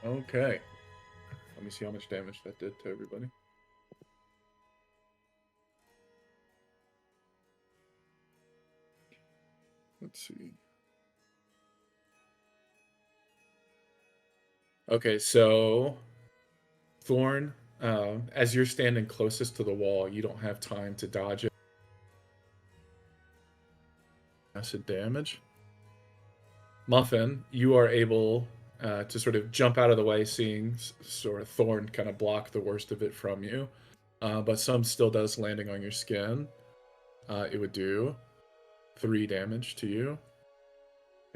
Okay. Let me see how much damage that did to everybody. Let's see. Okay, so Thorn, as you're standing closest to the wall, you don't have time to dodge it. Acid damage. Muffin, you are able to sort of jump out of the way, seeing sort of Thorn kind of block the worst of it from you. But some still does landing on your skin. It would do 3 damage to you.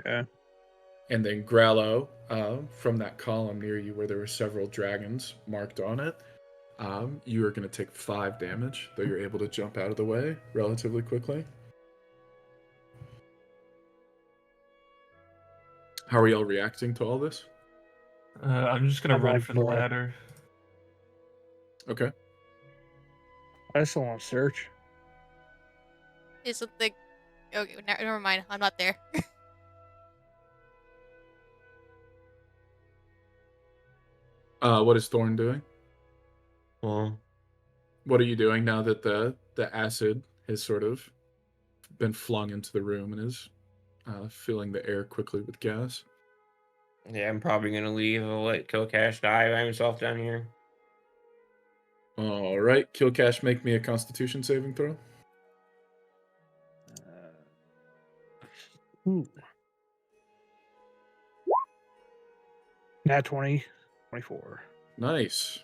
Okay. And then Grallow, from that column near you where there were several dragons marked on it, you are going to take 5 damage, though you're able to jump out of the way relatively quickly. How are y'all reacting to all this? I'm just gonna I'm run on for the board. ladder. Okay. I still want to search. Is something. Okay, never mind. I'm not there. What is Thorn doing? Well, What are you doing now that the acid has sort of been flung into the room and is filling the air quickly with gas? yeah, I'm probably gonna leave. I'll let Kil'Kash die by himself down here. All right, Kil'Kash, make me a Constitution saving throw. Ooh. Nat 20, 24. Nice.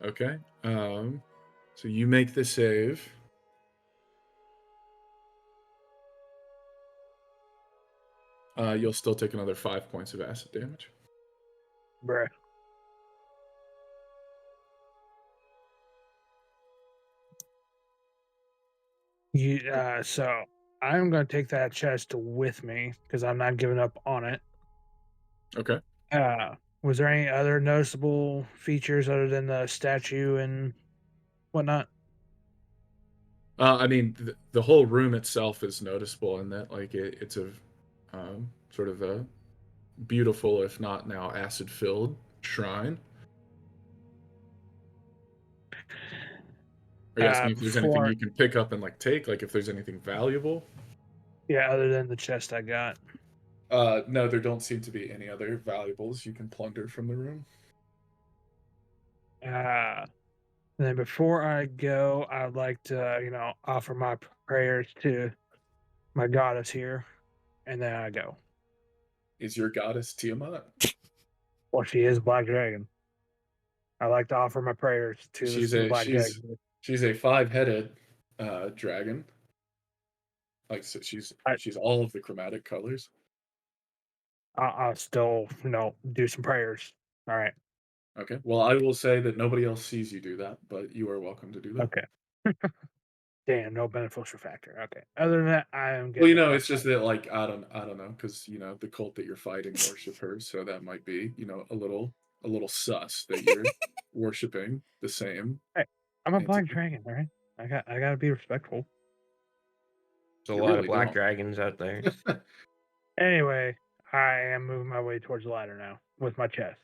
Okay. So you make the save. You'll still take another 5 points of acid damage. Bruh. So I'm going to take that chest with me because I'm not giving up on it. Okay. Was there any other noticeable features other than the statue and whatnot? I mean, the whole room itself is noticeable in that, like, it's a sort of a beautiful, if not now acid-filled shrine. Are you asking if there's anything Before, you can pick up and like take, like if there's anything valuable? yeah, other than the chest I got. No, there don't seem to be any other valuables you can plunder from the room. And then before I go, I'd like to, offer my prayers to my goddess here, and then I go. Is your goddess Tiamat? Well, she is Black Dragon. I like to offer my prayers to She's the a Black she's Dragon. she's a 5-headed dragon. Like, so she's all of the chromatic colors. I'll still, do some prayers. All right. Okay. Well, I will say that nobody else sees you do that, but you are welcome to do that. Okay. Damn, no beneficial factor. Okay. Other than that, I am Well, getting. it's just that, like, I don't know, because the cult that you're fighting worship her, so that might be a little sus that you're worshiping the same Hey, I'm a Black entity. Dragon. All right. I gotta be respectful. There's a You lot of really black don't. dragons out there. Anyway, I am moving my way towards the ladder now with my chest.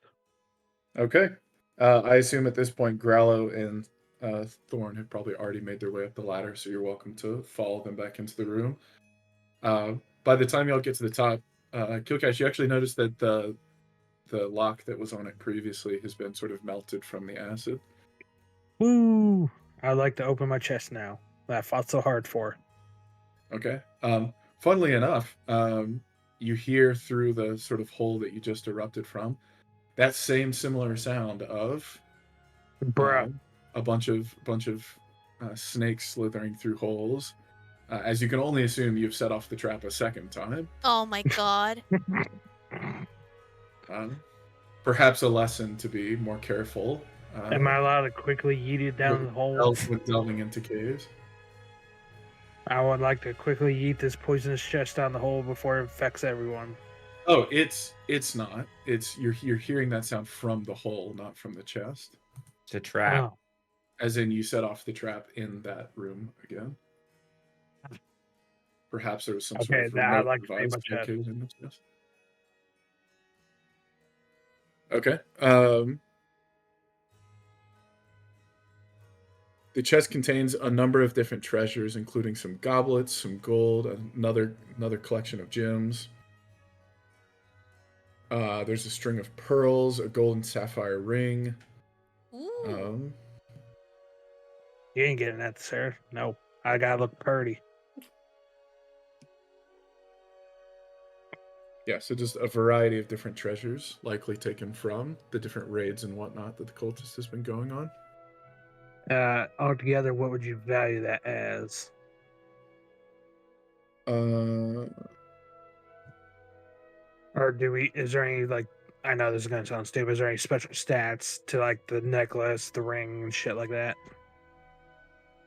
Okay. I assume at this point, Grallow and Thorn have probably already made their way up the ladder, so you're welcome to follow them back into the room. By the time y'all get to the top, Kil'Kash, you actually notice that the lock that was on it previously has been sort of melted from the acid. Woo! I'd like to open my chest now that I fought so hard for. Okay. Funnily enough, you hear through the sort of hole that you just erupted from that same similar sound of Bruh. a bunch of snakes slithering through holes. As you can only assume, you've set off the trap a second time. Oh my god. Perhaps a lesson to be more careful. Am I allowed to quickly yeet it down the hole? With delving into caves. I would like to quickly yeet this poisonous chest down the hole before it infects everyone. Oh, it's not. It's you're hearing that sound from the hole, not from the chest. It's a trap. Oh, As in, you set off the trap in that room again. Perhaps there was some sort Okay, of now I'd remote like to see device my chest. located in this chest. Okay. The chest contains a number of different treasures, including some goblets, some gold, another collection of gems. There's a string of pearls, a gold and sapphire ring. Ooh. You ain't getting that, sir. No, I gotta look pretty. Yeah, so just a variety of different treasures, likely taken from the different raids and whatnot that the cultist has been going on. Altogether, what would you value that as? Or do we? Is there any like? I know this is gonna sound stupid. Is there any special stats to like the necklace, the ring, and shit like that?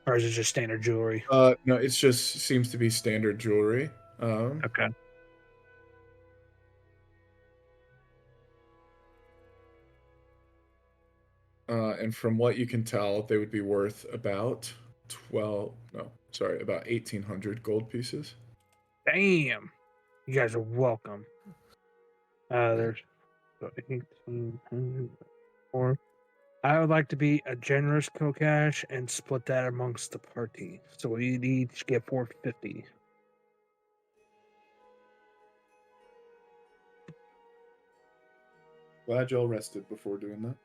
Or is it just standard jewelry? No, it just seems to be standard jewelry. Okay. And from what you can tell, they would be worth about about 1,800 gold pieces. Damn. You guys are welcome. There's 1,800. I would like to be a generous Kil'Kash and split that amongst the party. So we each get 450. Glad y'all rested before doing that.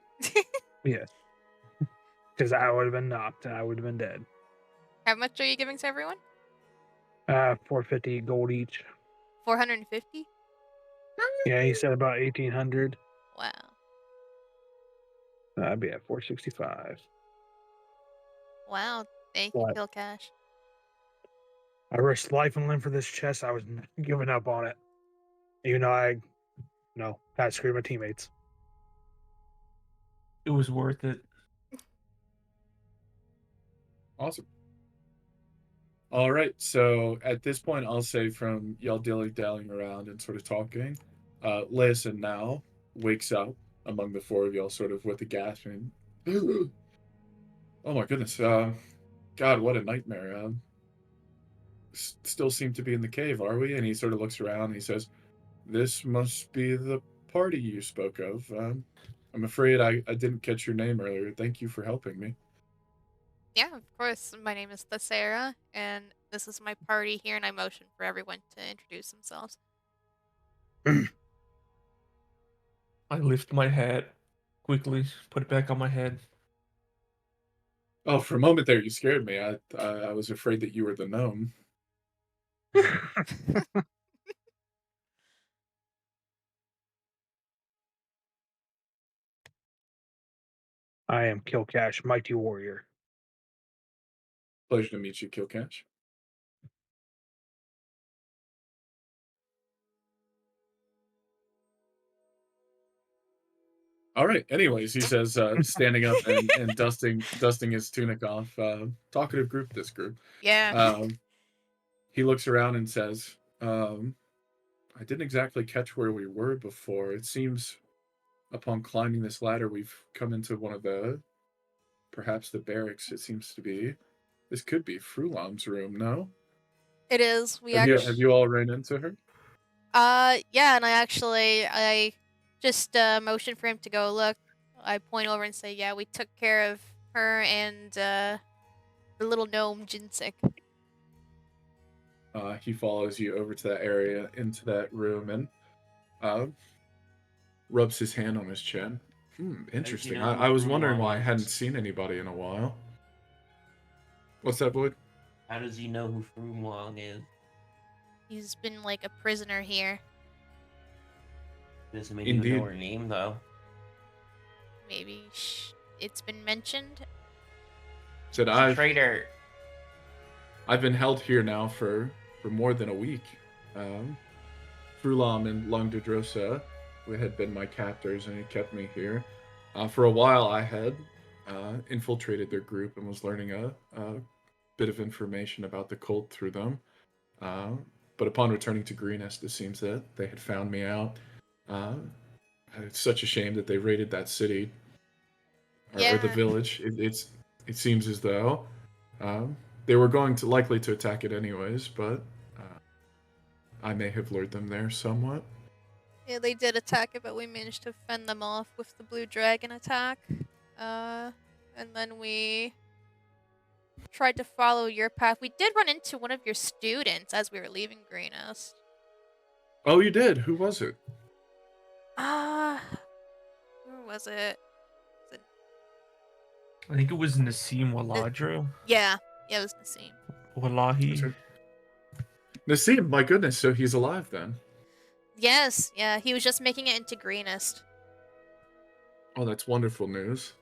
Yes. Because I would have been knocked and I would have been dead. How much are you giving to everyone? 450 gold each. 450? Yeah, he said about 1,800. Wow. I'd be at 465. Wow. Thank What? you, Kil'Kash. I risked life and limb for this chest. I was not giving up on it. Even though I had to screw my teammates. It was worth it. Awesome. All right, so at this point, I'll say from y'all dilly-dallying around and sort of talking, Leosin now wakes up among the four of y'all, sort of with a gasp and, oh my goodness, God, what a nightmare. Still seem to be in the cave, are we? And he sort of looks around and he says, this must be the party you spoke of. I'm afraid I didn't catch your name earlier. Thank you for helping me. Yeah, of course. My name is Thesera, and this is my party here, and I motion for everyone to introduce themselves. I lift my hat quickly, put it back on my head. Oh, for a moment there, you scared me. I was afraid that you were the gnome. I am Kil'Kash, mighty warrior. Pleasure to meet you, Kil'Kash. All right. Anyways, he says, standing up and dusting his tunic off. Talkative group, this group. Yeah. He looks around and says, I didn't exactly catch where we were before. It seems upon climbing this ladder, we've come into one of perhaps the barracks, it seems to be. This could be Frulam's room, no? It is. We Have actually. you all ran into her? Yeah, and I just motion for him to go look. I point over and say, yeah, we took care of her and the little gnome Jinsik. He follows you over to that area, into that room, and rubs his hand on his chin. Interesting. know who I was wondering Frulam why I hadn't is? seen anybody in a while. What's that, Boyd? How does he know who Frulam is? He's been like a prisoner here. Doesn't mean you Indeed. know her name, though. Maybe it's been mentioned. Said He's a I've traitor. been held here now for more than a week. Frulam and Longdedrosa, who had been my captors, and he kept me here. For a while, I had infiltrated their group and was learning a bit of information about the cult through them. But upon returning to Greenest, it seems that they had found me out. It's such a shame that they raided that city or the Yeah. village. It seems as though They were going to likely to attack it anyways, but I may have lured them there somewhat. Yeah, they did attack it, but we managed to fend them off with the blue dragon attack. And then we tried to follow your path. We did run into one of your students as we were leaving Greenest. Oh, you did? Who was it? Where was it? I think it was Nassim Waladro. Yeah, it was Nassim. Wallahi. Nassim, my goodness, so he's alive then. Yes, yeah, he was just making it into Greenest. Oh, that's wonderful news.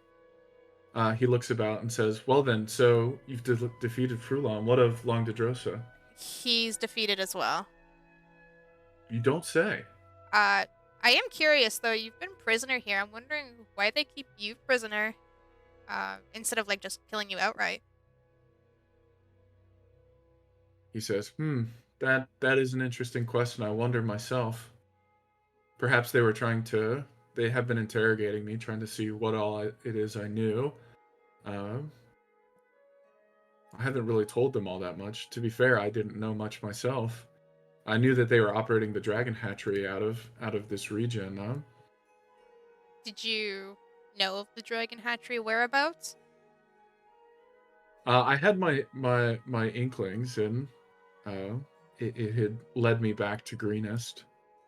He looks about and says, well then, so you've defeated Frulam. What of Longdedrosa? He's defeated as well. You don't say. I am curious though. You've been prisoner here. I'm wondering why they keep you prisoner, instead of like just killing you outright. He says, that is an interesting question. I wonder myself. Perhaps they have been interrogating me, trying to see what all it is I knew. I haven't really told them all that much. To be fair, I didn't know much myself. I knew that they were operating the dragon hatchery out of this region. Did you know of the dragon hatchery whereabouts? I had my inklings, and it had led me back to Greenest.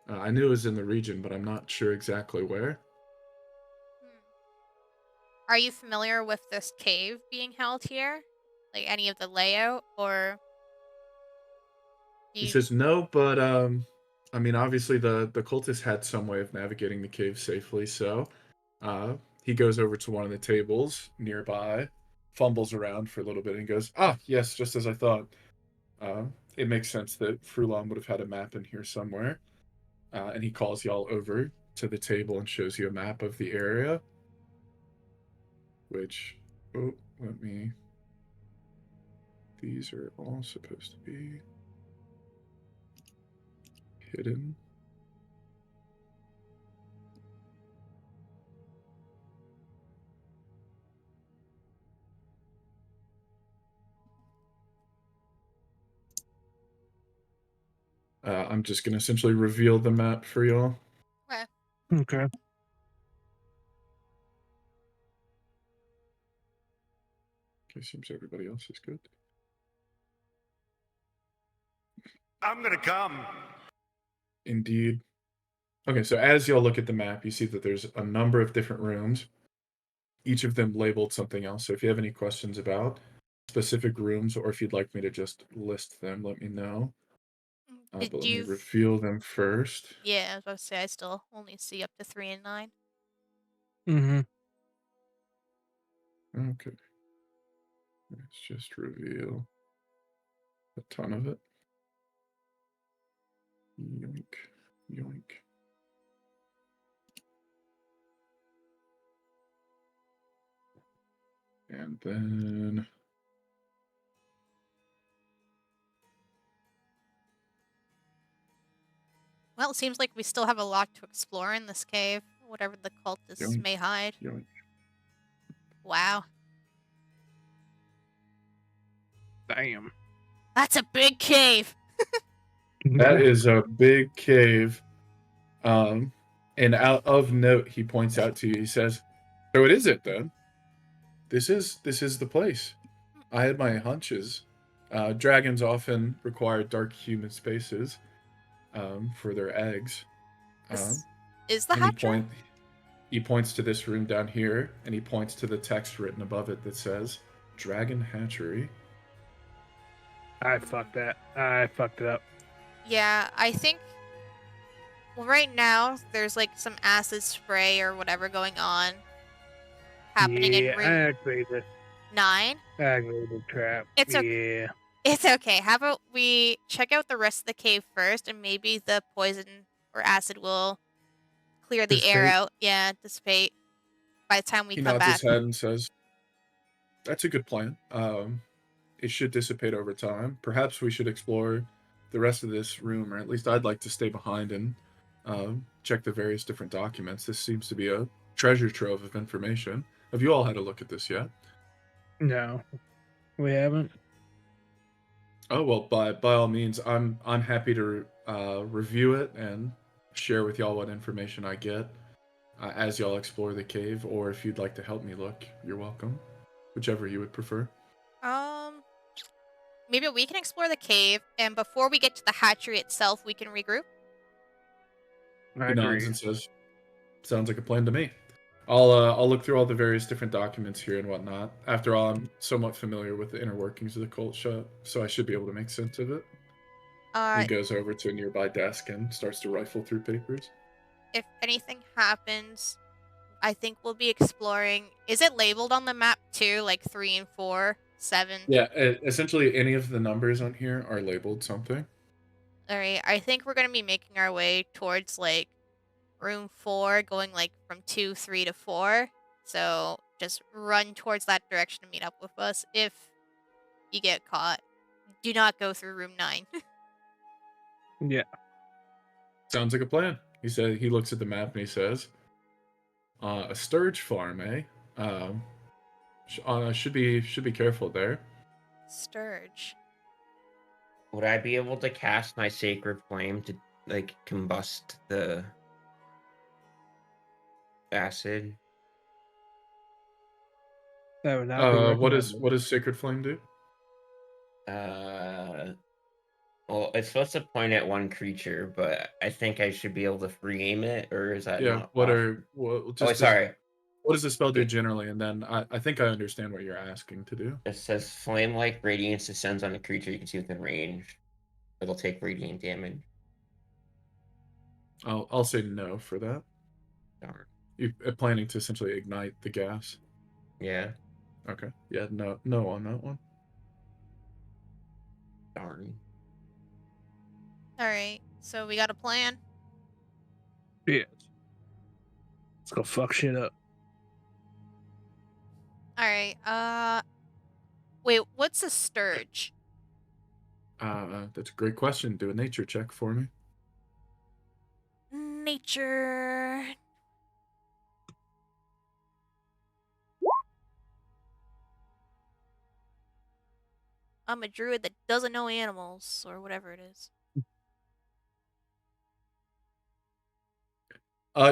I knew it was in the region, but I'm not sure exactly where. Are you familiar with this cave being held here? Like any of the layout, or? He says no, but I mean, obviously the cultists had some way of navigating the cave safely, so he goes over to one of the tables nearby, fumbles around for a little bit, and goes, yes, just as I thought. It makes sense that Frulam would have had a map in here somewhere. And he calls y'all over to the table and shows you a map of the area. Which, these are all supposed to be hidden. I'm just going to essentially reveal the map for y'all. Okay. Okay, seems everybody else is good. I'm gonna come. Indeed. Okay, so as y'all look at the map, you see that there's a number of different rooms, each of them labeled something else. So if you have any questions about specific rooms, or if you'd like me to just list them, let me know. But let me reveal them first. Yeah, I was about to say I still only see up to 3 and 9. Mm-hmm. Okay. Let's just reveal a ton of it. Yoink. Yoink. And then Well, it seems like we still have a lot to explore in this cave, whatever the cultists may hide. yoink. Wow. Damn. That's a big cave! That is a big cave. And out of note, he points out to you. He says, "So it is it then? This is the place. I had my hunches. Dragons often require dark humid spaces for their eggs. Is the And hatchery? he points to this room down here, and he points to the text written above it that says, Dragon Hatchery. I fucked that. I fucked it up. Yeah, I think... Well, right now, there's like some acid spray or whatever going on. Happening in I room activated 9. I activated the trap. It's okay. Yeah. It's okay. How about we check out the rest of the cave first, and maybe the poison or acid will clear the air Dissipate. out. Yeah, dissipate by the time we He come nods back. his head and says, that's a good plan. It should dissipate over time. Perhaps we should explore the rest of this room, or at least I'd like to stay behind and check the various different documents. This seems to be a treasure trove of information. Have you all had a look at this yet? No. We haven't. Oh well, by all means, I'm happy to review it and share with y'all what information I get as y'all explore the cave. Or if you'd like to help me look, you're welcome. Whichever you would prefer. Maybe we can explore the cave, and before we get to the hatchery itself, we can regroup. I He nods agree. and says, "Sounds like a plan to me." I'll look through all the various different documents here and whatnot. After all, I'm somewhat familiar with the inner workings of the cult shop, so I should be able to make sense of it. He goes over to a nearby desk and starts to rifle through papers. If anything happens, I think we'll be exploring. Is it labeled on the map too, like 3 and 4, 7? Yeah, essentially any of the numbers on here are labeled something. All right, I think we're gonna be making our way towards like room 4, going like from 2, 3 to 4. So just run towards that direction to meet up with us if you get caught. Do not go through room 9. Yeah. Sounds like a plan. He looks at the map and he says, "A sturge farm, eh? Should be careful there." Sturge. Would I be able to cast my sacred flame to like combust the acid? That would not be recommended. What does Sacred Flame do? Well, it's supposed to point at one creature, but I think I should be able to free aim it, or is that Yeah, not what possible? are well, Oh, just sorry. what does the spell do It, generally? And then I think I understand what you're asking to do. it says flame-like radiance descends on a creature you can see within range. It'll take radiant damage. I'll say no for that. Darn. You planning to essentially ignite the gas? Yeah. Okay. Yeah, no on that one. Darn. All right, so we got a plan. Yes. Let's go fuck shit up. All right. Wait, what's a sturge? That's a great question. Do a nature check for me. Nature. I'm a druid that doesn't know animals, or whatever it is.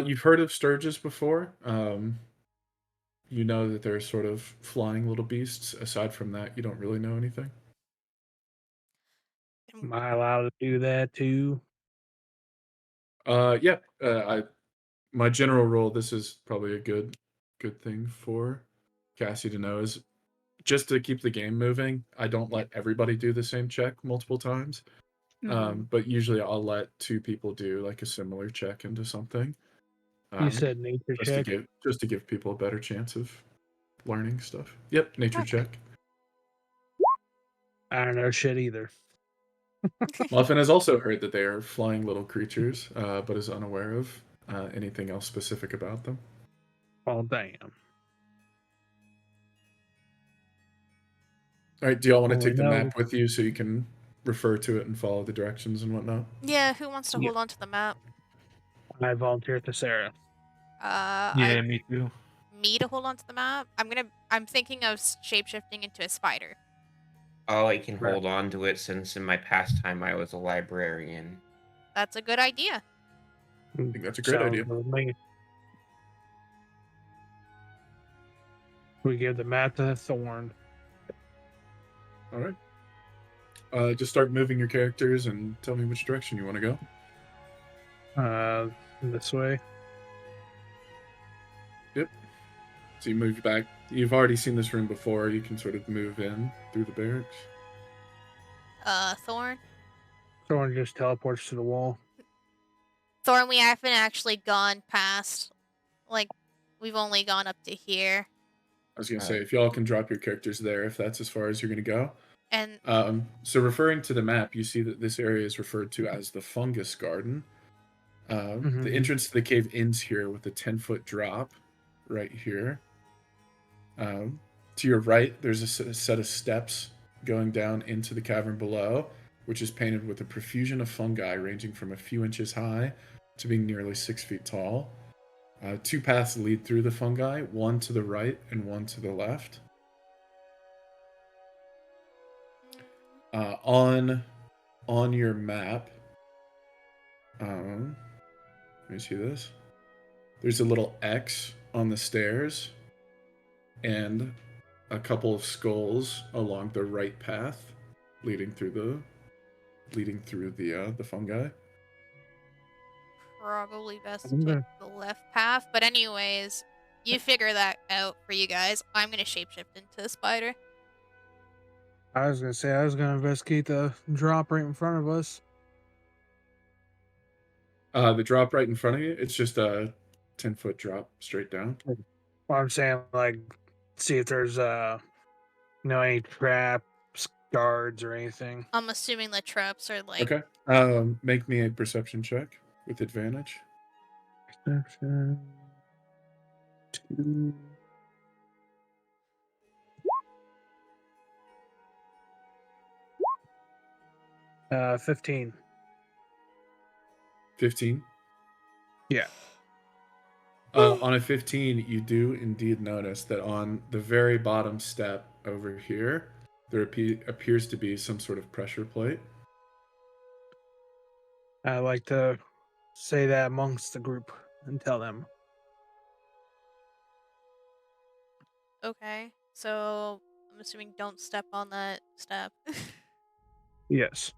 You've heard of sturges before. You know that they're sort of flying little beasts. Aside from that, you don't really know anything. Am I allowed to do that too? Yeah. My general rule. This is probably a good thing for Cassie to know is just to keep the game moving. I don't let everybody do the same check multiple times. But usually I'll let two people do like a similar check into something. You said nature check. Just to give people a better chance of learning stuff. Yep, nature Okay. check. I don't know shit either. Muffin has also heard that they are flying little creatures, but is unaware of anything else specific about them. Oh damn. All right, do y'all want to Well, take the no. map with you so you can refer to it and follow the directions and whatnot? Yeah, who wants to Yeah. hold on to the map? I volunteer Thesera. Yeah, me too. Me to hold on to the map? I'm thinking of shapeshifting into a spider. Oh, I can Right. hold on to it since in my pastime I was a librarian. That's a good idea. I think that's a great idea. We give the map to Thorn. All right. Just start moving your characters and tell me which direction you want to go. This way. Yep. So you move back. You've already seen this room before. You can sort of move in through the barracks. Thorn? Thorn just teleports to the wall. Thorn, we haven't actually gone past. Like, we've only gone up to here. I was going to say, if y'all can drop your characters there, if that's as far as you're going to go. And So referring to the map, you see that this area is referred to as the Fungus Garden. The entrance to the cave ends here with a 10-foot drop right here. To your right, there's a set of steps going down into the cavern below, which is painted with a profusion of fungi ranging from a few inches high to being nearly 6 feet tall. Two paths lead through the fungi, one to the right and one to the left. On your map, let me see this. There's a little X on the stairs, and a couple of skulls along the right path, leading through the fungi. Probably best to I'm take gonna- the left path. But anyways, you figure that out for you guys. I'm gonna shapeshift into a spider. I was gonna say I was gonna investigate the drop right in front of us. The drop right in front of you, it's just a 10-foot drop straight down. Well, I'm saying like see if there's any traps, guards, or anything. I'm assuming the traps are like Okay. Make me a perception check with advantage. Perception 2. Uh, 15. 15. Yeah. On a 15, you do indeed notice that on the very bottom step over here, there appears to be some sort of pressure plate. I like to say that amongst the group and tell them. okay. So I'm assuming don't step on that step. Yes.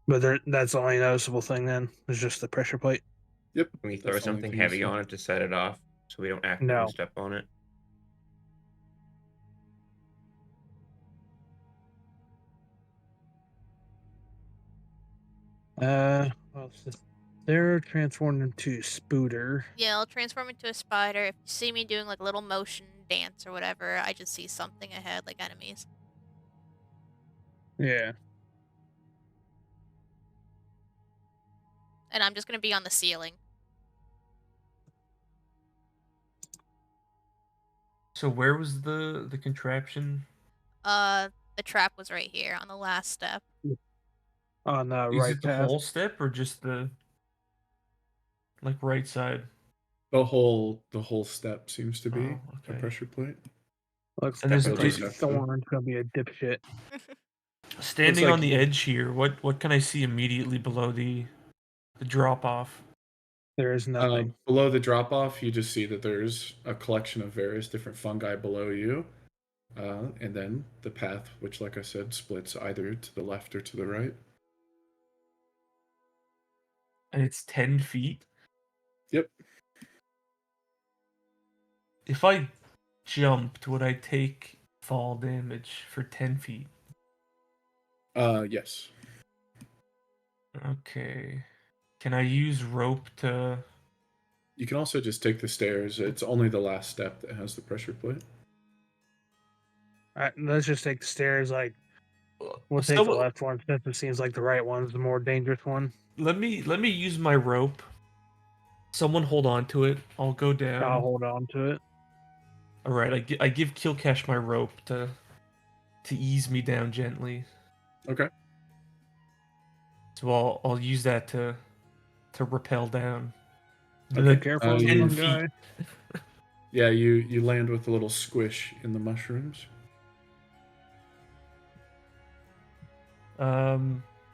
But that's the only noticeable thing then. It's just the pressure plate. Yep. Can we throw That's the only something thing you heavy see. on it to set it off so we don't actively No. step on it? Well, they're transformed into Spooter. Yeah, I'll transform into a spider. If you see me doing like a little motion dance or whatever, I just see something ahead, like enemies. Yeah. And I'm just gonna be on the ceiling. So where was the contraption? The trap was right here on the last step. On the Is right it the path. whole step or just the right side? The whole step seems to be Oh, a okay. pressure plate. Looks And there's like a big- Thorn's gonna be a dipshit. Standing like on the you- edge here, what can I see immediately below the drop off? There is nothing. Below the drop off, you just see that there's a collection of various different fungi below you. And then the path, which, like I said, splits either to the left or to the right. And it's 10 feet. Yep. If I jumped, would I take fall damage for 10 feet? Yes. Okay. Can I use rope to... You can also just take the stairs. It's only the last step that has the pressure plate. Let's just take the stairs. Like we'll take the Someone- left one since it seems like the right one's the more dangerous one. Let me use my rope. Someone hold on to it. I'll go down. I'll hold on to it. All right, I give Kil'Kash my rope to ease me down gently. Okay. So I'll use that to rappel down. Be Like, careful, you- little 10 guy. feet. Yeah, you land with a little squish in the mushrooms.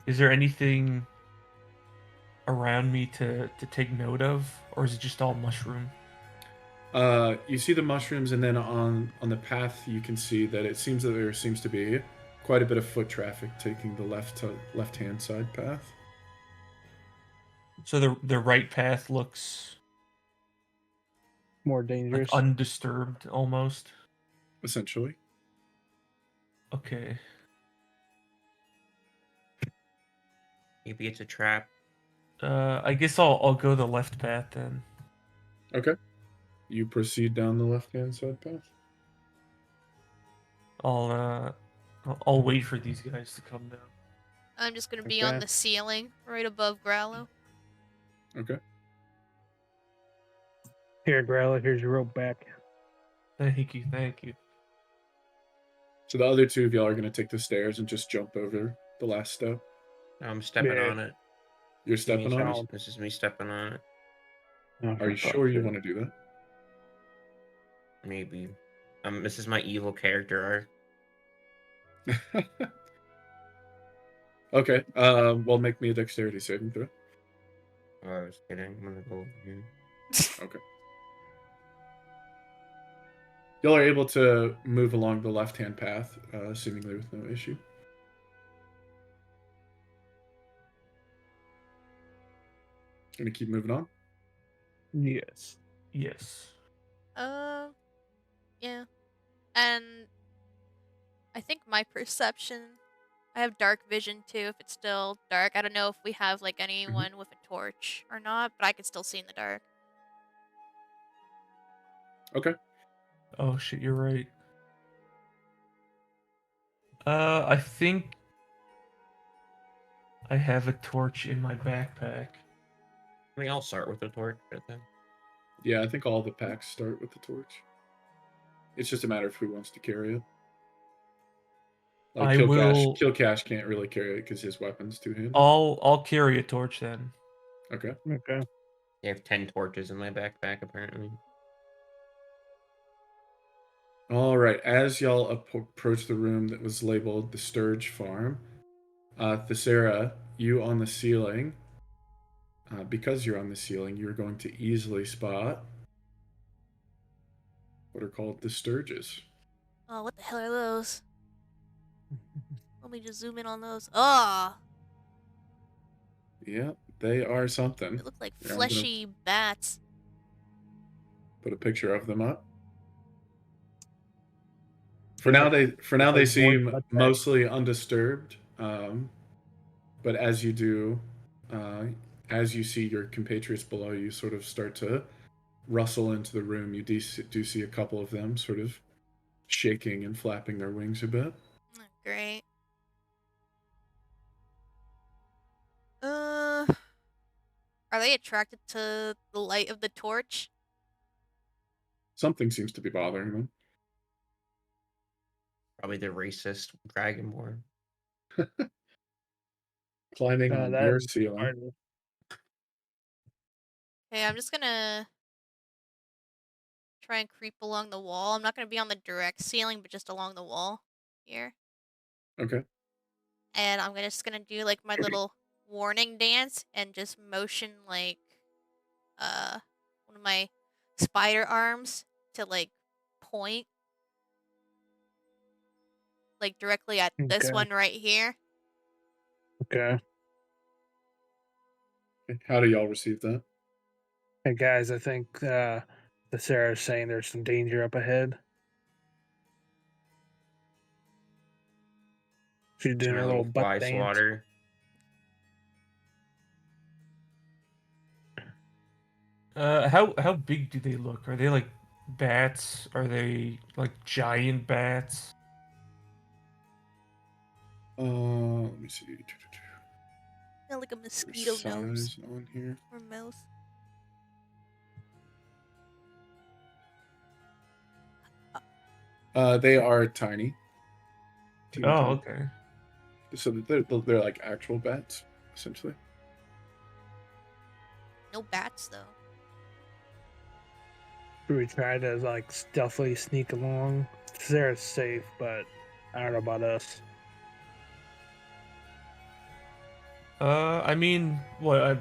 Is there anything around me to take note of, or is it just all mushroom? You see the mushrooms, and then on the path, you can see that it seems that there seems to be quite a bit of foot traffic taking the left-hand side path. So the right path looks More like dangerous. undisturbed almost. Essentially. Okay. Maybe it's a trap. I guess I'll go the left path then. Okay. You proceed down the left-hand side path. I'll wait for these guys to come down. I'm just gonna be on Okay. the ceiling right above Grallow. Okay. Here, Grallow, here's your rope back. Thank you, thank you. So the other two of y'all are going to take the stairs and just jump over the last step. I'm stepping Yeah. on it. You're stepping on sound. it? This is me stepping on it. Are you sure you want to do Maybe. This is my evil character arc. that? Okay. Well, make me a dexterity saving throw. Oh, I was kidding. I'm gonna go over here. Okay. Y'all are able to move along the left-hand path, seemingly with no issue. Gonna keep moving on. Yes. Yes. Yeah. And I think my perception, I have dark vision too if it's still dark. I don't know if we have like anyone with a torch or not, but I can still see in the dark. Okay. Oh shit, you're right. I think I have a torch in my backpack. I think I'll start with the torch then. Yeah, I think all the packs start with the torch. It's just a matter of who wants to carry it. Like I will. Kil'Kash can't really carry it because his weapon's two-handed. I'll carry a torch then. Okay. Okay. I have 10 torches in my backpack apparently. All right. As y'all approach the room that was labeled the Sturge Farm, Thesera, you on the ceiling. Because you're on the ceiling, you're going to easily spot what are called the Sturges. Oh, what the hell are those? Let me just zoom in on those. Oh, Yeah, they are something. they look like Here, I'm gonna fleshy bats. put a picture of them up. For now, they like seem void cutback. mostly undisturbed. But as you do, as you see your compatriots below you sort of start to rustle into the room, you do see a couple of them sort of shaking and flapping their wings a bit. Oh, great. Are they attracted to the light of the torch? Something seems to be bothering them. Probably the racist dragonborn. Climbing on That your is ceiling. hard. Okay, I'm just gonna try and creep along the wall. I'm not gonna be on the direct ceiling, but just along the wall here. Okay. And I'm just gonna do like my little warning dance and just motion like one of my spider arms to like point like directly at this Okay. one right here. Okay. How do y'all receive that? Hey guys, I think Thesera is saying there's some danger up ahead. She's doing Doing her a little little butt fly dance. swatter. How big do they look? Are they like bats? Are they like giant bats? Let me see. Yeah, like a mosquito nose Size on here. or mouse. They are tiny. Teeny Oh, tiny. okay. So they're like actual bats, essentially. No bats though. Should we try to like stealthily sneak along? Thesera's safe, but I don't know about us. I mean, what?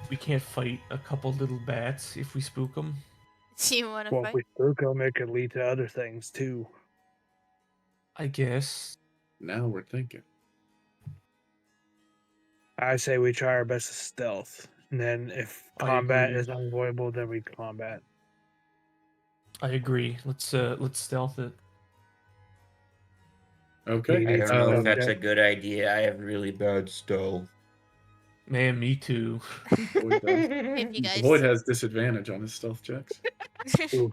We can't fight a couple little bats if we spook them. Do you want to Well, if fight? we spook them, it could lead to other things too. I guess. Now we're thinking. I say we try our best to stealth, and then if I combat agree. is unavoidable, then we combat. I agree. Let's stealth it. Okay. I don't know if that's Okay. a good idea. I have really bad stealth. Man, me too. Void does. If you guys. Void has disadvantage on his stealth checks. Ooh.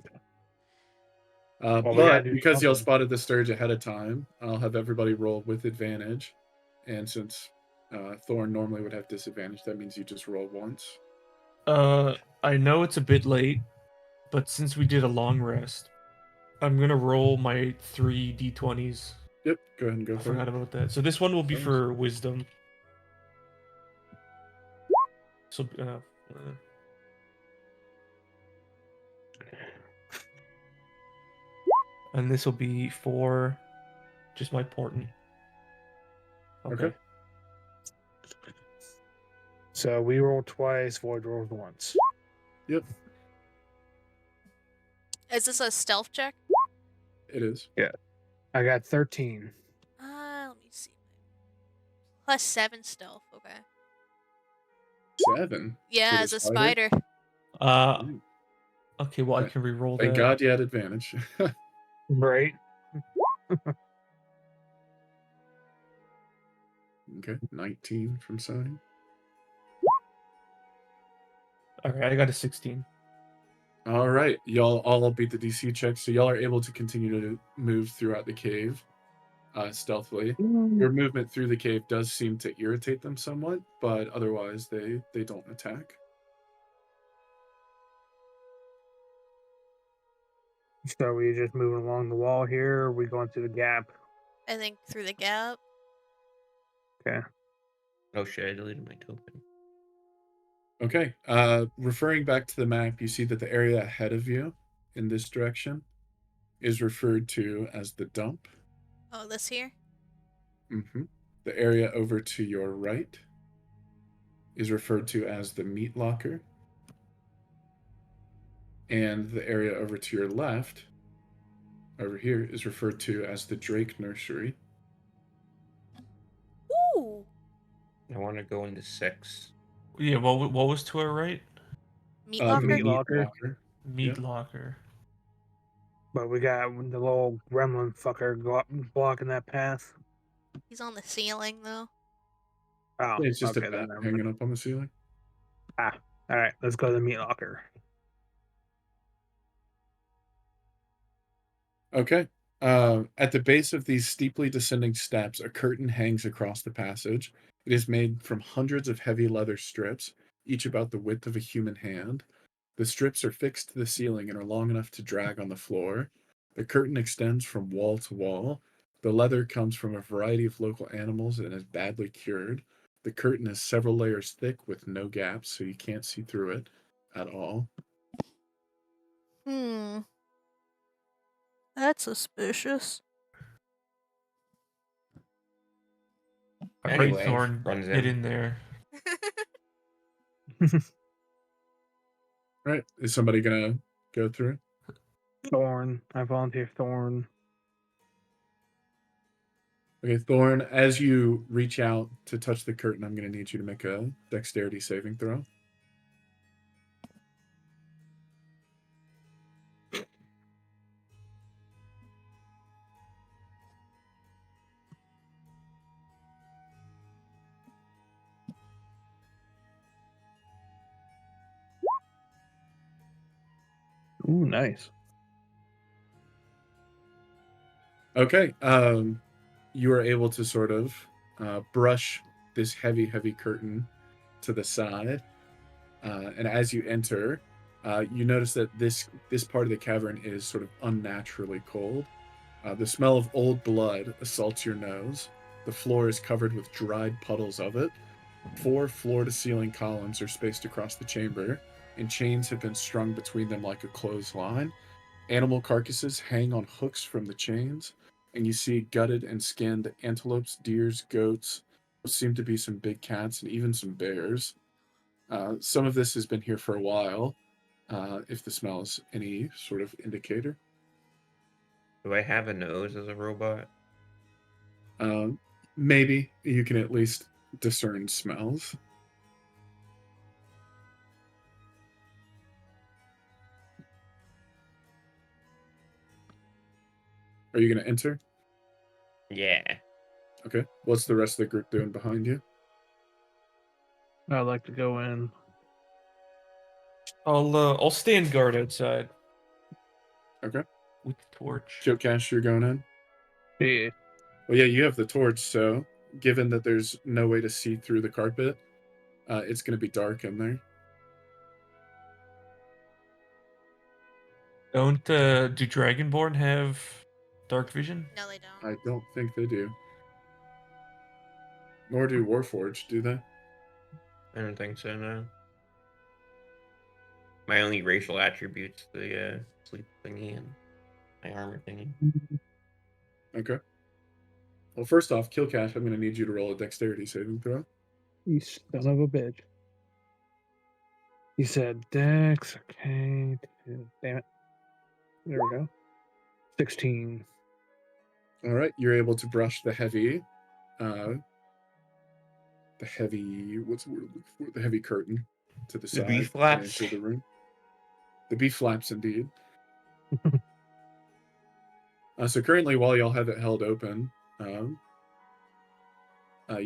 Well, we gotta But do because y'all something. spotted the Sturge ahead of time, I'll have everybody roll with advantage. And since Thorn normally would have disadvantage, that means you just roll once. I know it's a bit late, but since we did a long rest, I'm gonna roll my 3 d20s. Yep, go ahead and go I for forgot it. about that. So this one will be Nice. for wisdom. So and this will be for just my portent. Okay. So we roll twice, Void rolls once. Yep, Is this a stealth check? it is. I got 13. Let me see. +7 stealth. Okay. 7. Yeah, For as the a spider. Ooh, Okay, well, I Thank- can re-roll Thank that. God you had advantage. Right. Okay, 19 from Sony. All right, I got a 16. All right, y'all all beat the DC check, so y'all are able to continue to move throughout the cave stealthily. Your movement through the cave does seem to irritate them somewhat, but otherwise they don't attack. So we just moving along the wall here, or are we going through the gap? I think through the gap. Okay. Oh shit! I deleted my token. Okay, referring back to the map, you see that the area ahead of you in this direction is referred to as the dump. Oh, this here? Mm-hmm. The area over to your right is referred to as the meat locker. And the area over to your left, over here, is referred to as the Drake Nursery. Ooh. I want to go into 6. Yeah, what was to our right? Meat The locker? meat locker. Meat Yep. locker. But we got the little gremlin fucker blocking that path. He's on the ceiling though. Oh, It's just okay, a then bat never mind. hanging up on the ceiling. All right, let's go to the meat locker. Okay. At the base of these steeply descending steps, a curtain hangs across the passage. It is made from hundreds of heavy leather strips, each about the width of a human hand. The strips are fixed to the ceiling and are long enough to drag on the floor. The curtain extends from wall to wall. The leather comes from a variety of local animals and is badly cured. The curtain is several layers thick with no gaps, so you can't see through it at all. That's suspicious. All Anyway, right, Thorn, runs get in. in there. All right, is somebody gonna go through? Thorn. I volunteer Thorn. Okay, Thorn, as you reach out to touch the curtain, I'm going to need you to make a dexterity saving throw. Ooh, nice. Okay, you are able to sort of brush this heavy, heavy curtain to the side, and as you enter, you notice that this part of the cavern is sort of unnaturally cold. The smell of old blood assaults your nose. The floor is covered with dried puddles of it. 4 floor-to-ceiling columns are spaced across the chamber, and chains have been strung between them like a clothesline. Animal carcasses hang on hooks from the chains, and you see gutted and skinned antelopes, deers, goats, what seem to be some big cats, and even some bears. Some of this has been here for a while, if the smell is any sort of indicator. Do I have a nose as a robot? Maybe you can at least discern smells. Are you going to enter? Yeah. Okay. What's the rest of the group doing behind you? I'd like to go in. I'll stand guard outside Okay. with the torch. Kil'Kash, you're going in? Yeah. Well, yeah, you have the torch, so given that there's no way to see through the carpet, it's going to be dark in there. Don't do Dragonborn have dark vision? No, they don't. I don't think they do. Nor do Warforged, do they? I don't think so, no. My only racial attributes, the sleep thingy and my armor thingy. Okay. Well, first off, Kil'Kash, I'm going to need you to roll a dexterity saving throw. You son of a bitch. You said Dex. Okay. Damn it. There we go. 16. All right, you're able to brush the heavy, what's the word I'm looking for? The heavy curtain to the The side bee and flaps. enter the room. The bee flaps, indeed. So currently, while y'all have it held open, you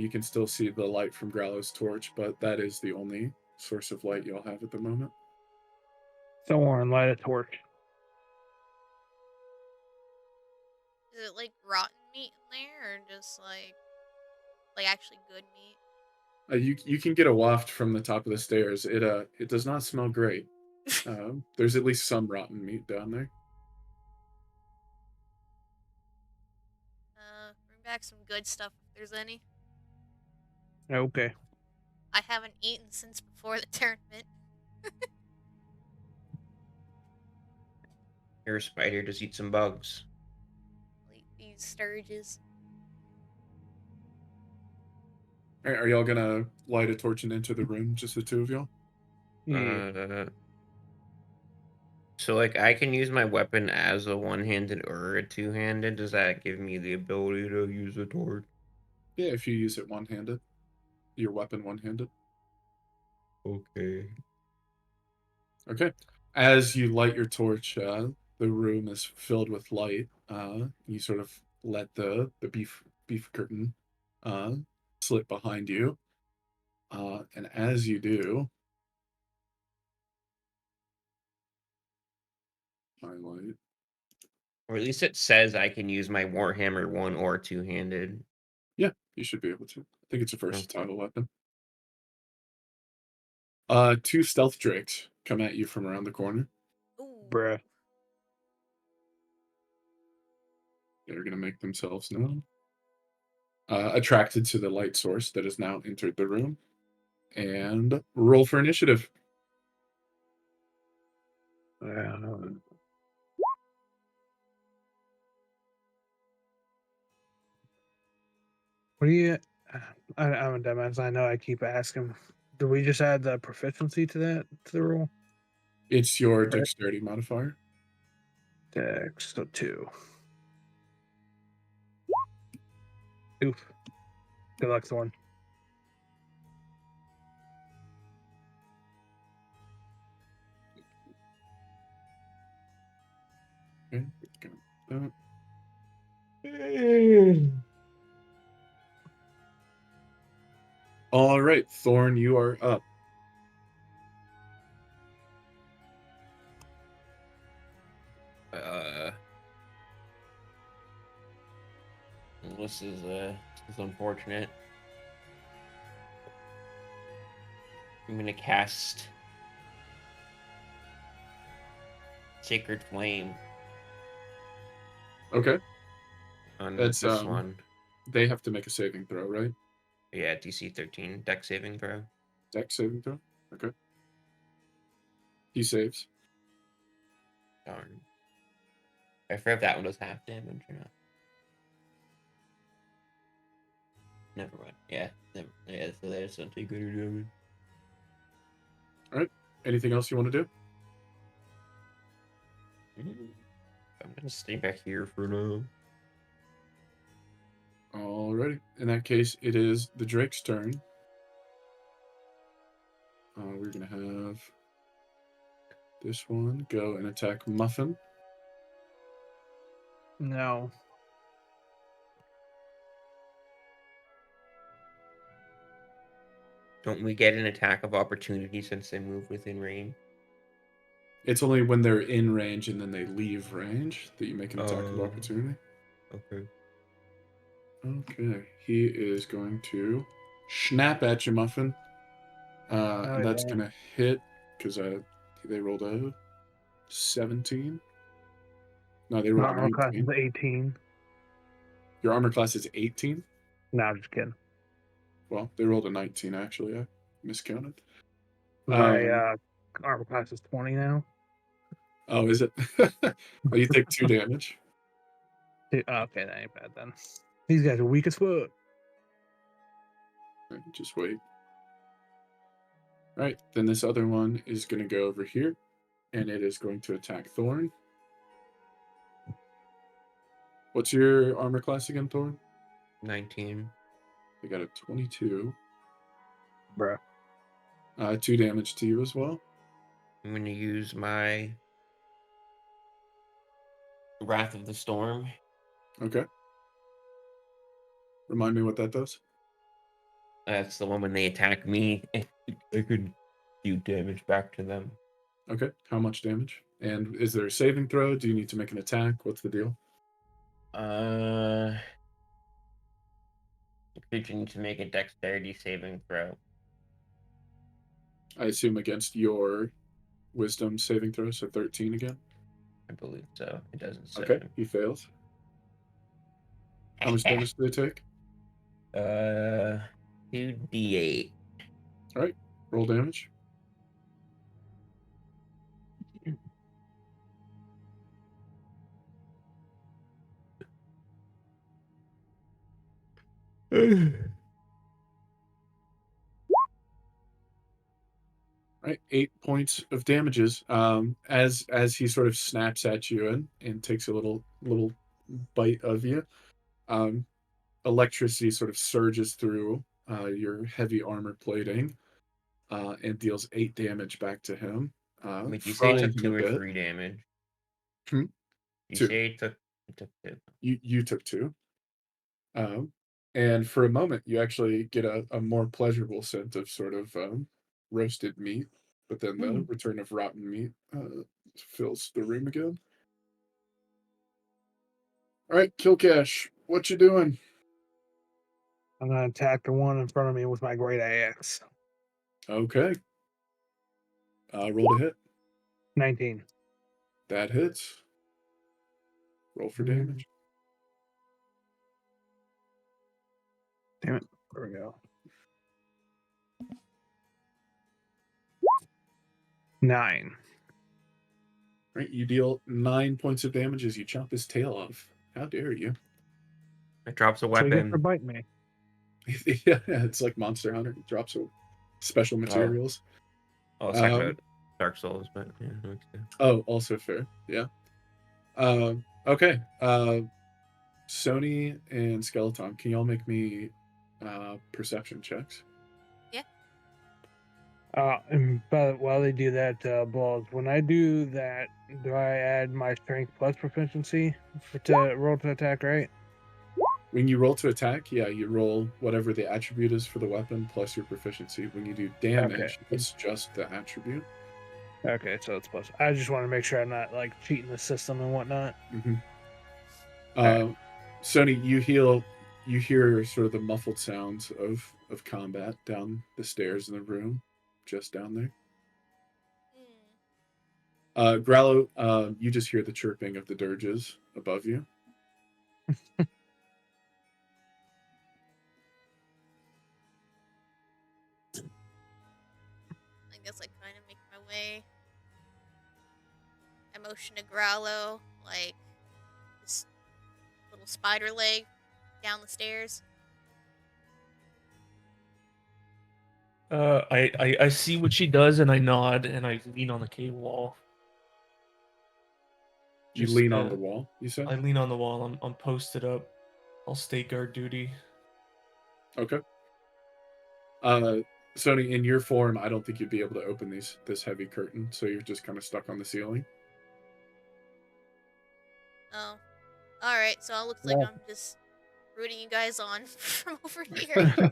can still see the light from Grallow's torch, but that is the only source of light y'all have at the moment. Thorn, light a torch. Is it like rotten meat in there, or just like actually good meat? You can get a waft from the top of the stairs. It does not smell great. There's at least some rotten meat down there. Bring back some good stuff if there's any. Okay. I haven't eaten since before the tournament. You're a spider, just eat some bugs. I'll eat these sturges. Are y'all gonna light a torch and enter the room, just the two of y'all? Yeah. So like I can use my weapon as a one-handed or a two-handed. Does that give me the ability to use a torch? Yeah, if you use it one-handed. Your weapon one-handed. Okay. Okay. As you light your torch, the room is filled with light. You sort of let the beef curtain slip behind you. And as you do, highlight. Or at least it says I can use my Warhammer one or two-handed. Yeah, you should be able to. I think it's a Okay. versatile weapon. Two stealth drakes come at you from around the corner. Ooh. Bruh. They're gonna make themselves known. Attracted to the light source that has now entered the room. And roll for initiative. What do you? I'm a dumbass. I know. I keep asking. Do we just add the proficiency to the roll? It's your Right. dexterity modifier. Dex, so 2. Oof. Good luck, Thorn. Okay, got that. All right, Thorn, you are up. This is unfortunate. I'm gonna cast Sacred Flame Okay, on that's this one. They have to make a saving throw, right? Yeah, DC 13 deck saving throw. Dex saving throw. Okay. He saves. Darn. I forgot if that one does half damage or not. Never mind. Yeah, yeah. So there's don't take any damage. All right. Anything else you want to do? I'm gonna stay back here for now. Alrighty. In that case, it is the Drake's turn. We're gonna have this one go and attack Muffin. No. Don't we get an attack of opportunity since they move within range? It's only when they're in range and then they leave range that you make an attack of Oh. opportunity. Okay. Okay. He is going to snap at you, Muffin. And that's yeah. gonna hit because they rolled a 17. No, they My rolled a armor class 19. is 18. Your armor class is 18. No, I'm just kidding. Well, they rolled a 19 actually. I miscounted. My armor class is 20 now. Oh, is it? Well, you take 2 damage. Okay, that ain't bad then. These guys are weak as fuck. Just wait. All right, then this other one is going to go over here, and it is going to attack Thorn. What's your armor class again, Thorn? 19. I got a 22. Bruh. 2 damage to you as well. I'm going to use my Wrath of the Storm. Okay. Remind me what that does. That's the one when they attack me. I could do damage back to them. Okay. How much damage? And is there a saving throw? Do you need to make an attack? What's the deal? The creature needs to make a dexterity saving throw. I assume against your wisdom saving throw, so 13 again. I believe so. It doesn't say. Okay, he fails. How much damage did it take? 2d8. All right, roll damage. All right, 8 points of damages. As he sort of snaps at you and takes a little bite of you, electricity sort of surges through your heavy armor plating and deals 8 damage back to him. Wait, you say it frying took him 2 a or bit. 3 damage? Hmm? You 2. say it took 2. You took 2. And for a moment, you actually get a more pleasurable scent of sort of roasted meat, but then the return of rotten meat fills the room again. All right, Kil'Kash, what you doing? I'm gonna attack the one in front of me with my great axe. Okay. Roll to hit. 19. That hits. Roll for damage. Damn it. There we go. 9. Right, you deal 9 points of damage as you chop his tail off. How dare you? It drops a So you get for weapon. biting me. Yeah, it's like Monster Hunter. It drops special materials. Oh, it's talking about Dark Souls, but yeah. Okay. Oh, also fair. Yeah. Okay. Sony and Skeleton, can y'all make me perception checks? But while they do that, balls, when I do that, do I add my strength plus proficiency to roll to attack, right? When you roll to attack, yeah, you roll whatever the attribute is for the weapon plus your proficiency. When you do damage, it's just the attribute. Okay, so it's plus. I just want to make sure I'm not like cheating the system and whatnot. Mm-hmm. Alright. Sony, you hear sort of the muffled sounds of combat down the stairs in the room, just down there. Grallow, you just hear the chirping of the dirges above you. I guess I kind of make my way. I motion to Grallow, like this little spider leg down the stairs. I see what she does and I nod and I lean on the cave wall. You lean on the wall, you said? I lean on the wall. I'm posted up. I'll stay guard duty. Okay. Sony, in your form, I don't think you'd be able to open this heavy curtain, so you're just kind of stuck on the ceiling. Oh. Alright, so it looks like I'm just rooting you guys on from over here.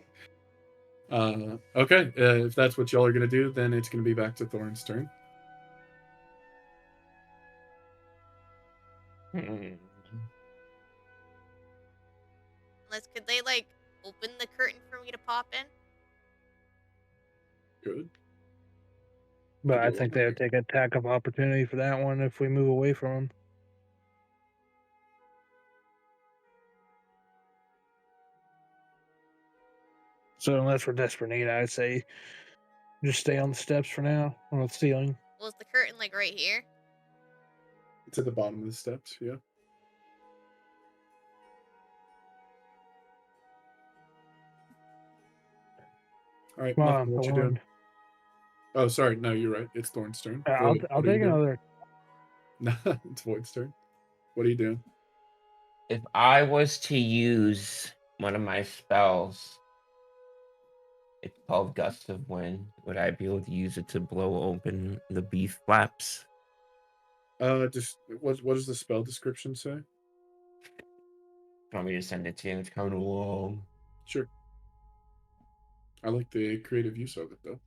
Okay, if that's what y'all are going to do, then it's going to be back to Thorn's turn. Unless, could they, like, open the curtain for me to pop in? Good. But I think they would take attack of opportunity for that one if we move away from them. So unless we're desperate need, I'd say just stay on the steps for now, on the ceiling. Well, is the curtain, like, right here? It's at the bottom of the steps, yeah. All right, Muffin, what you doing? Oh, sorry. No, you're right. It's Thorn's turn. I'll Void, I'll what are you take doing? another. No, it's Void's turn. What are you doing? If I was to use one of my spells, it's called Gust of Wind. Would I be able to use it to blow open the beef flaps? Just what does the spell description say? Want me to send it to you? It's kind of long. Sure. I like the creative use of it though.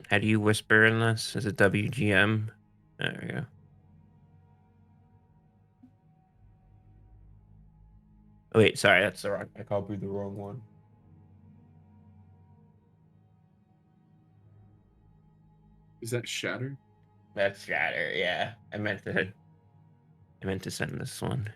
How do you whisper in this? Is it WGM? There we go. Oh, wait, sorry, that's the wrong. I copied the wrong one. Is that Shatter? That's Shatter. Yeah, I meant to send this one.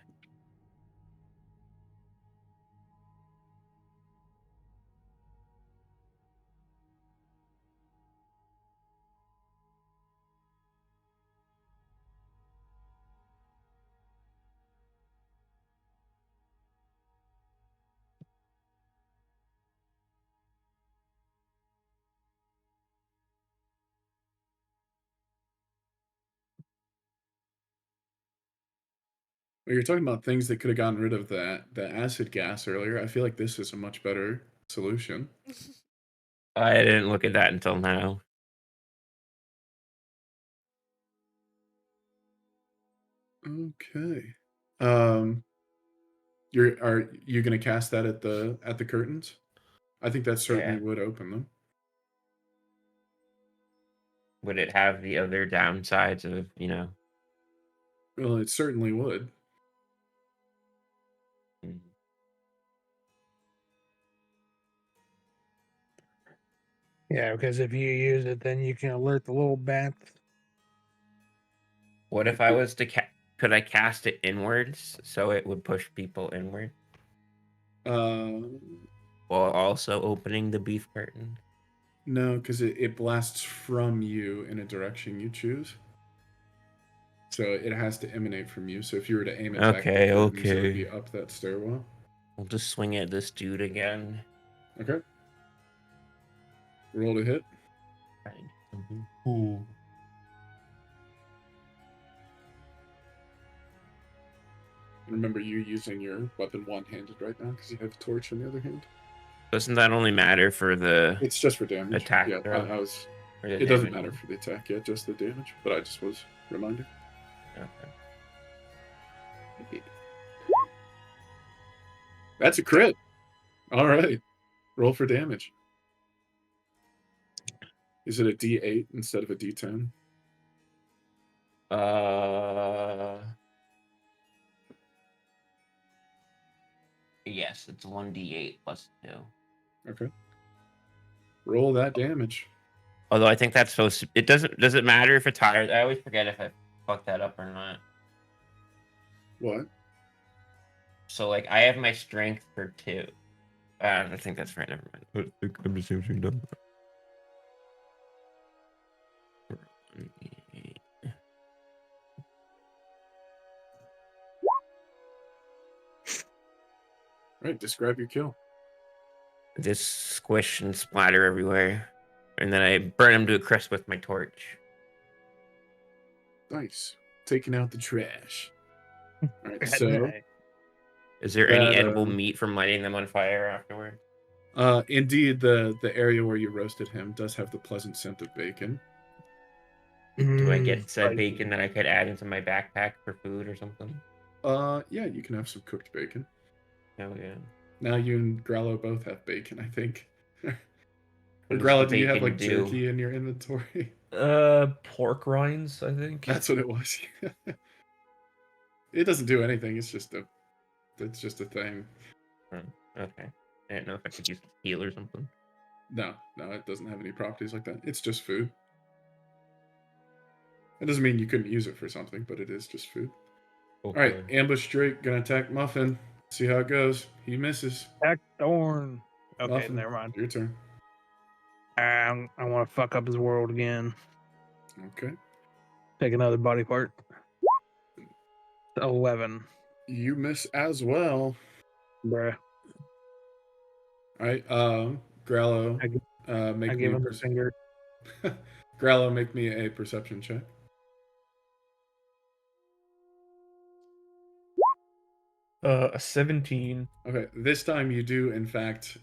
Well, you're talking about things that could have gotten rid of the acid gas earlier. I feel like this is a much better solution. I didn't look at that until now. Okay. Are you gonna cast that at the curtains? I think that certainly Yeah. would open them. Would it have the other downsides of, Well, it certainly would. mm, Yeah, because if you use it, then you can alert the little bats. what if I was to could I cast it inwards so it would push people inward Uh, while also opening the beef curtain? no, because it blasts from you in a direction you choose. So it has to emanate from you. So if you were to aim it back at the curtains, it would be up that stairwell. We'll just swing at this dude again. Okay. Roll to hit. Find something cool. Remember, you're using your weapon one-handed right now because you have a torch in the other hand. Doesn't that only matter for the It's just for damage. attack Yeah, throw? I was. Or the It doesn't damage? matter for the attack yet, just the damage. But I just was reminded. Okay. That's a crit. All right. Roll for damage. Is it a D8 instead of a D10? Yes, it's 1d8 plus 2. Okay. Roll that damage. Although I think that's supposed to. It doesn't. Does it matter if it's higher? I always forget if I fuck that up or not. What? So like, I have my strength for 2. I think that's right. Never mind. I'm just assuming done. Right. Describe your kill. Just squish and splatter everywhere, and then I burn him to a crisp with my torch. Nice. Taking out the trash. All right. God So, dang. Is there any That, edible meat from lighting them on fire afterward? indeed, the area where you roasted him does have the pleasant scent of bacon. Do I get said spicy. bacon that I could add into my backpack for food or something? Yeah, you can have some cooked bacon. Oh yeah. Now you and Grallow both have bacon, I think. Or What does Grallow, the do you have bacon like do? jerky in your inventory? Pork rinds, I think. That's what it was. It doesn't do anything. It's just a thing. Okay. I didn't know if I could use heal or something. No, it doesn't have any properties like that. It's just food. It doesn't mean you couldn't use it for something, but it is just food. Okay. All right, ambush Drake gonna attack Muffin. See how it goes. He misses. Attack Thorn. Okay, Muffin, never mind. your turn. I want to fuck up his world again. Okay. Take another body part. 11. You miss as well. Bruh. All right. Grallow, I, gi- make I me give a him the finger. Grallow, make me a perception check. A 17. Okay, this time you do, in fact,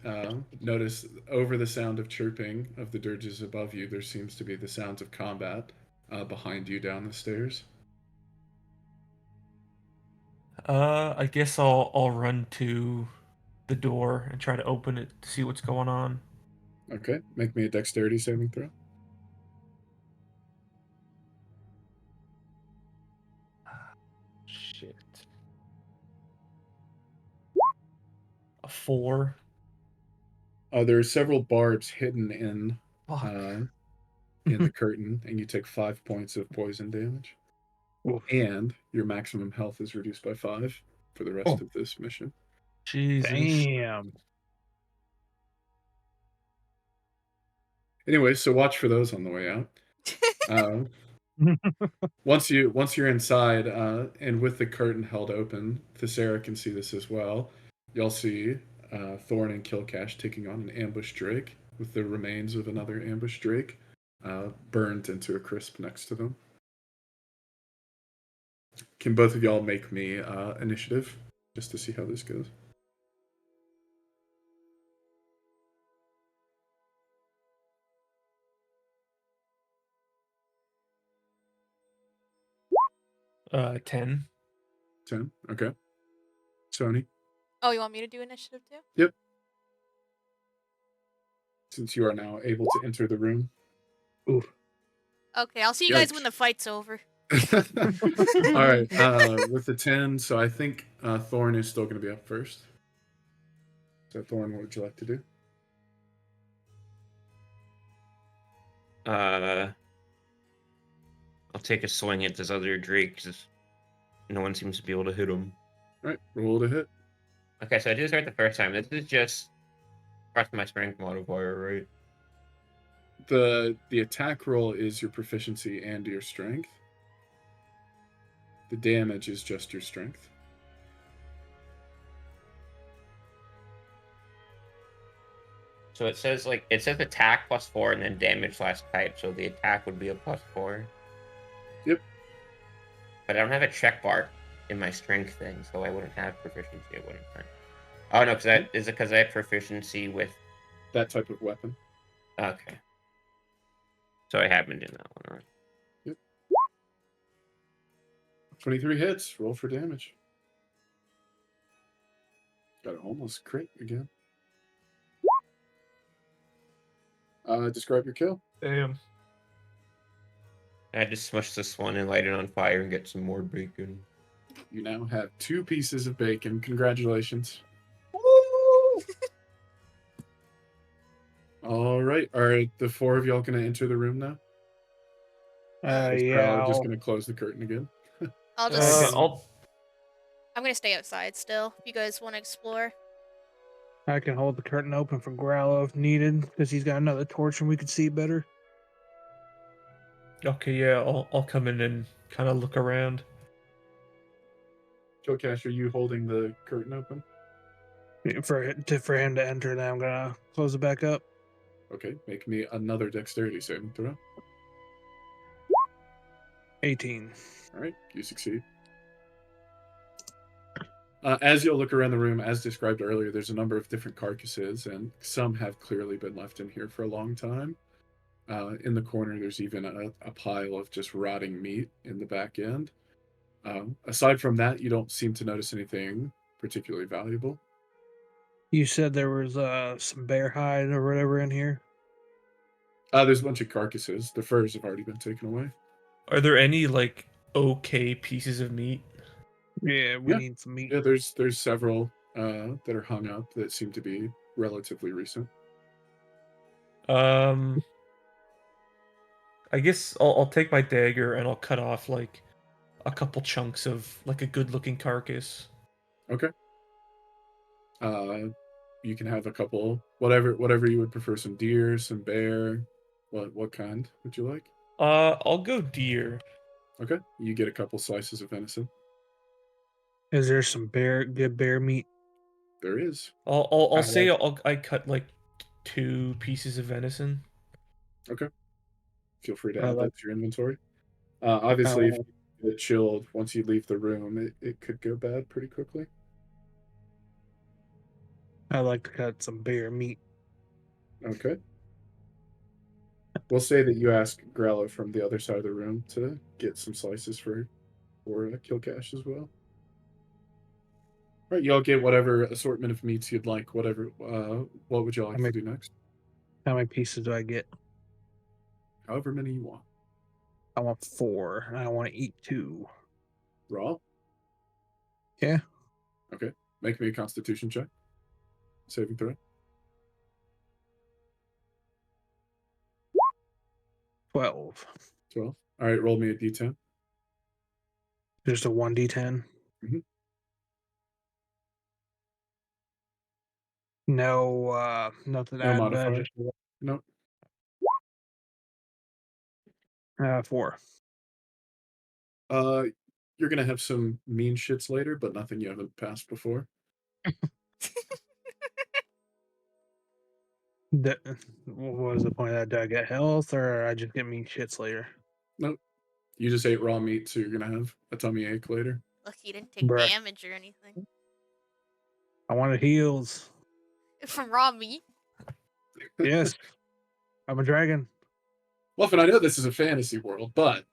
notice over the sound of chirping of the dirges above you, there seems to be the sounds of combat behind you down the stairs. I guess I'll run to the door and try to open it to see what's going on. Okay, make me a dexterity saving throw. Shit. A 4. There are several barbs hidden Fuck. in the curtain, and you take 5 points of poison damage. Oof. And your maximum health is reduced by 5 for the rest of this mission. Jesus. Damn. Anyway, so watch for those on the way out. Once you're inside, and with the curtain held open, Thesera can see this as well. You'll see Thorn and Kil'Kash taking on an ambush drake with the remains of another ambush drake burned into a crisp next to them. Can both of y'all make me initiative just to see how this goes? Uh, 10. 10. Okay. Sony, Oh, you want me to do initiative too? since you are now able to enter the room. Oof. Okay, I'll see you guys Yikes. when the fight's over. All right. With the 10, so I think Thorn is still going to be up first. So Thorn, what would you like to do? I'll take a swing at this other Drake because no one seems to be able to hit him. All right, roll to hit. Okay, so I did this right the first time. This is just across my strength modifier, right? The attack roll is your proficiency and your strength. The damage is just your strength. So it says attack +4 and then damage / type. So the attack would be a +4. Yep. But I don't have a check bar in my strength thing, so I wouldn't have proficiency. I wouldn't. Oh no, is it because I have proficiency with that type of weapon? Okay. So I have been doing that one, right? Yep. 23 hits. Roll for damage. Got an almost crit again. Describe your kill. Damn. I just smush this one and light it on fire and get some more bacon. You now have 2 pieces of bacon. Congratulations. All right. Are the 4 of y'all going to enter the room now? Yeah. Just going to close the curtain again. I'll just. I'll I'm gonna stay outside still. If you guys want to explore. I can hold the curtain open for Grallow if needed, because he's got another torch and we could see better. Okay, yeah, I'll come in and kind of look around. Kil'Kash, are you holding the curtain open? For him to enter, then I'm gonna close it back up. Okay, make me another dexterity saving throw. 18. All right, you succeed. As you'll look around the room, as described earlier, there's a number of different carcasses, and some have clearly been left in here for a long time. In the corner, there's even a pile of just rotting meat in the back end. Aside from that, you don't seem to notice anything particularly valuable. You said there was some bear hide or whatever in here? There's a bunch of carcasses. The furs have already been taken away. Are there any okay pieces of meat? Yeah, we need some meat. Yeah, there's several that are hung up that seem to be relatively recent. I guess I'll take my dagger and I'll cut off a couple chunks of a good-looking carcass. Okay. You can have a couple, whatever you would prefer. Some deer, some bear. What kind would you like? I'll go deer. Okay, you get a couple slices of venison. Is there some good bear meat? There is. I'll I say like- I cut like 2 pieces of venison. Okay. Feel free to I add like- that to your inventory. Obviously, if like- you get chilled once you leave the room, it could go bad pretty quickly. I like to cut some bear meat. Okay. We'll say that you ask Grallow from the other side of the room to get some slices for Kil'Kash as well. All right, y'all get whatever assortment of meats you'd like. Whatever. What would you like to do next? How many pieces do I get? However many you want. I want 4, and I want to eat 2. Raw. Yeah. Okay. Make me a Constitution check. Saving throw. 12. 12. All right. Roll me a d10. Just a 1d10. Mhm. No, nothing. No modifier. Just Nope. 4. You're gonna have some mean shits later, but nothing you haven't passed before. What was the point of that? Do I get health, or I just get mean shits later? Nope. You just ate raw meat, so you're gonna have a tummy ache later. Look, you didn't take Bruh. damage or anything I wanted heals. from raw meat. Yes. I'm a dragon. Luffin, I know this is a fantasy world, but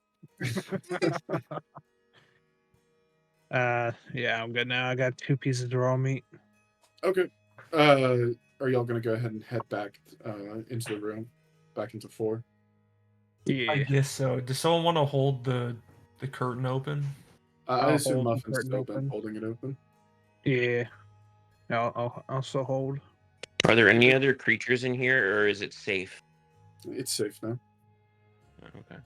Yeah, I'm good now. I got 2 pieces of raw meat. okay. Are y'all gonna go ahead and head back into the room, back into 4? I Yeah. guess so. Does someone want to hold the curtain open? I I'll assume hold the Muffin's curtain still been open. holding it open. Yeah. I'll also hold. Are there any other creatures in here, or is it safe? It's safe now. Oh, okay.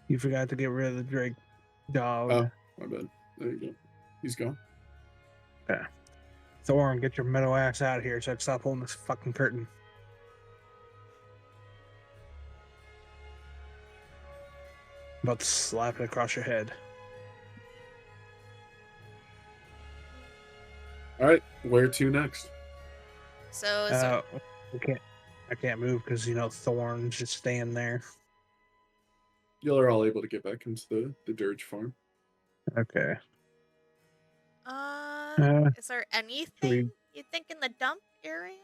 You forgot to get rid of the Drake dog. Oh, my bad. There you go. He's gone. Thorn, get your metal ass out of here so I can stop holding this fucking curtain. About to slap it across your head. All right, where to next? So is there, I can't move because Thorn's just staying there. Y'all are all able to get back into the dirge farm. Okay. is there anything you think in the dump area?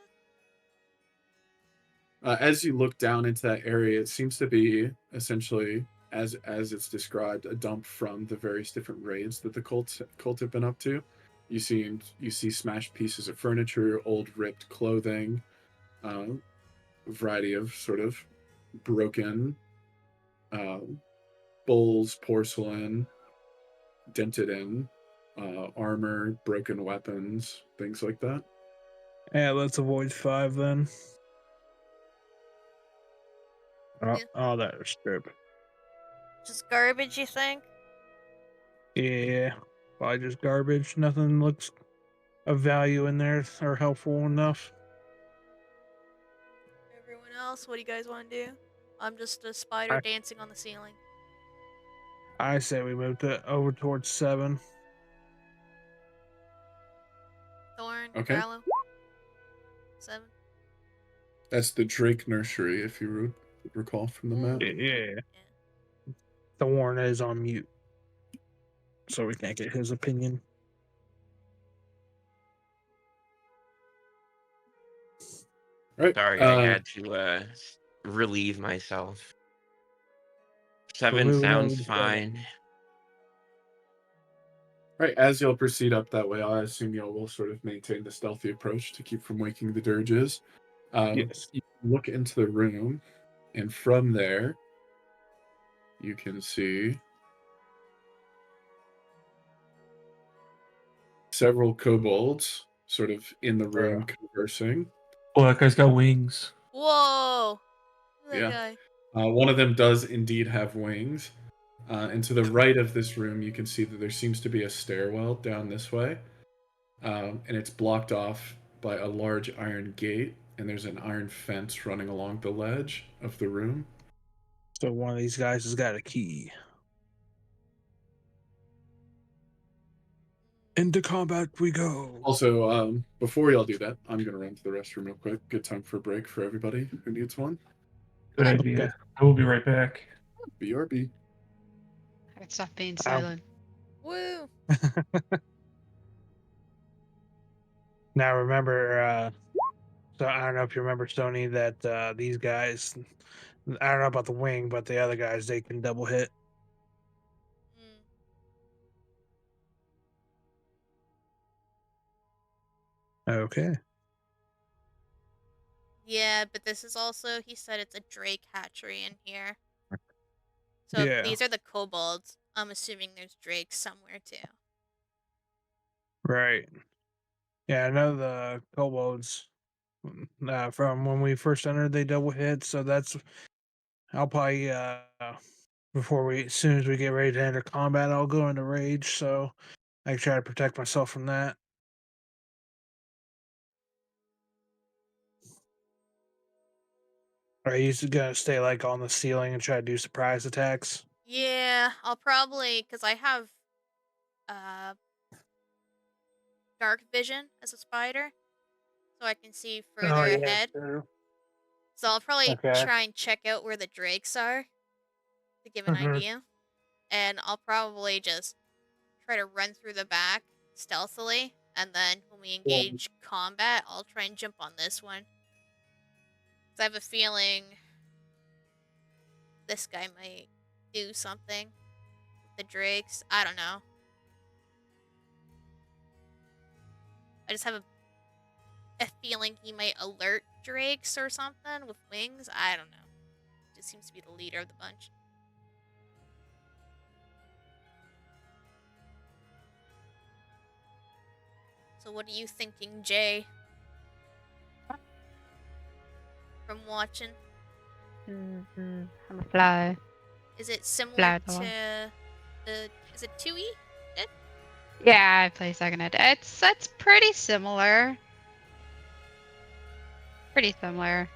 As you look down into that area, it seems to be essentially, as it's described, a dump from the various different raids that the cult have been up to. You see smashed pieces of furniture, old ripped clothing, a variety of sort of broken bowls, porcelain, dented in armor, broken weapons, things like that. Yeah, let's avoid 5 then. Oh, Yeah. oh, that was strip. Just garbage, you think? Yeah, probably just garbage. Nothing looks of value in there or helpful enough. Everyone else, what do you guys want to do? I'm just a spider dancing on the ceiling. I say we moved it over towards 7. Thorn, Okay. Grallow. 7. That's the Drake Nursery, if you recall from the map. Yeah. Thorn is on mute, so we can't get his opinion. Right. Sorry, I had to relieve myself. 7 moving sounds over to 7. fine. Right, as you'll proceed up that way, I assume y'all will sort of maintain the stealthy approach to keep from waking the dirges. Yes. You look into the room, and from there, you can see several kobolds sort of in the room conversing. Oh, that guy's got wings. Whoa! Look at Yeah. that guy. One of them does indeed have wings. And to the right of this room, you can see that there seems to be a stairwell down this way. And it's blocked off by a large iron gate, and there's an iron fence running along the ledge of the room. So one of these guys has got a key. Into combat we go. Also, before y'all do that, I'm gonna run to the restroom real quick. Good time for a break for everybody who needs one. Good idea. I will be right back. BRB. I'd stop being Ow. silent. Woo! Now remember, so I don't know if you remember, Sony, that these guys, I don't know about the wing, but the other guys, they can double hit. Mm. Okay. Yeah, but this is also, he said it's a drake hatchery in here. So if Yeah. these are the kobolds, I'm assuming there's drakes somewhere too. Right. Yeah, I know the kobolds from when we first entered, they double hit. So I'll probably, as soon as we get ready to enter combat, I'll go into rage. So I try to protect myself from that. Are you gonna stay like on the ceiling and try to do surprise attacks? Yeah, I'll probably, because I have dark vision as a spider, so I can see further ahead. True. So I'll probably Okay. try and check out where the drakes are to give an idea. And I'll probably just try to run through the back stealthily, and then when we engage combat, I'll try and jump on this one. 'Cause I have a feeling this guy might do something with the drakes. I don't know. I just have a feeling he might alert drakes or something with wings. I don't know. Just seems to be the leader of the bunch. So what are you thinking, Jay? From watching? I'm a fly. Is it similar Fly the to the... Is it 2E? Yeah, I play second ed. It's pretty similar. Pretty similar.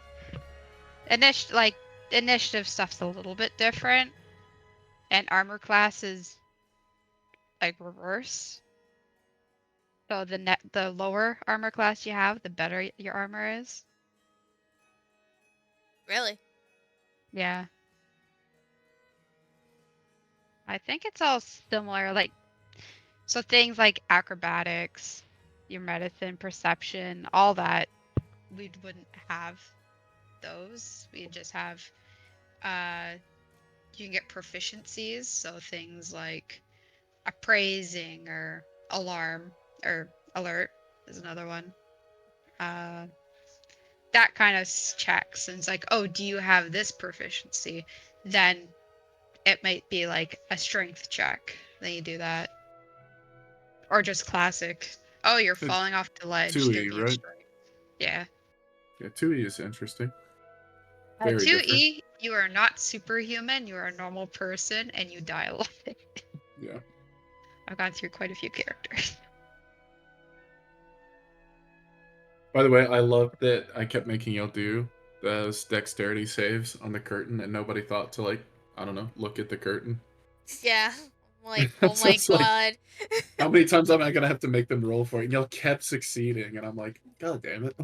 Initiative stuff's a little bit different, and armor class is like reverse. So the lower armor class you have, the better your armor is. Really? Yeah. I think it's all similar. Like, so things like acrobatics, your medicine, perception, all that, we wouldn't have those. We just have, you can get proficiencies. So things like appraising or alarm or alert is another one. That kind of checks, and it's like, oh, do you have this proficiency? Then it might be like a strength check. Then you do that. Or just classic. Oh, you're So falling off the ledge. 2E, Give me a right? strength. Yeah. Yeah, 2E is interesting. At Very 2E, different. you are not superhuman. You are a normal person, and you die a lot. Yeah. I've gone through quite a few characters. By the way, I love that I kept making y'all do those dexterity saves on the curtain, and nobody thought to, like, I don't know, look at the curtain. Yeah. I'm like, oh So my it's like, god. how many times am I gonna have to make them roll for it? And y'all kept succeeding, and I'm like, God damn it.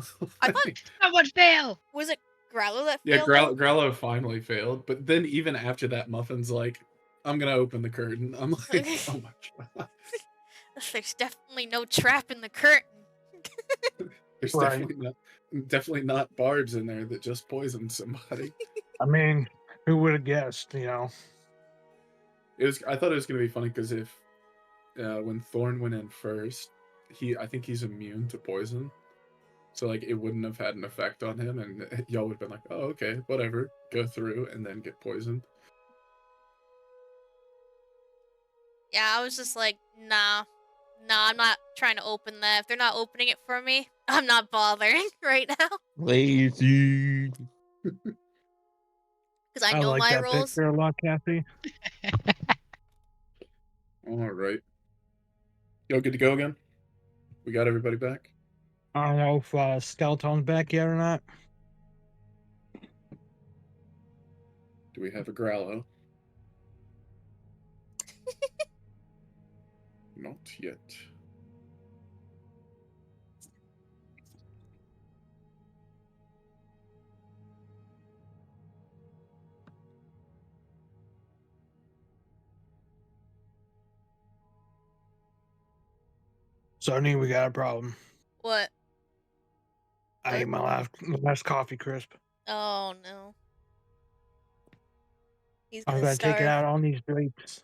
I thought... Someone fail! Was it Grallow that Yeah, failed? though? Grallow finally failed, but then even after that, Muffin's like, I'm gonna open the curtain. I'm like, oh my god. There's definitely no trap in the curtain. There's Right. definitely not barbs in there that just poisoned somebody. I mean, who would have guessed? I thought it was gonna be funny because if when Thorn went in first, I think he's immune to poison. So like it wouldn't have had an effect on him, and y'all would have been like, "Oh, okay, whatever." Go through and then get poisoned. Yeah, I was just like, nah, I'm not trying to open that. If they're not opening it for me, I'm not bothering right now. Lazy. Because I I know like my that rules. picture a lot, Kathy. All right, y'all good to go again? We got everybody back. I don't know if Skeleton's back yet or not. Do we have a Grallow? Not yet. Sony, we got a problem. What? I ate my last coffee crisp. Oh no. He's I'm gonna gonna take it starve. out on these drapes.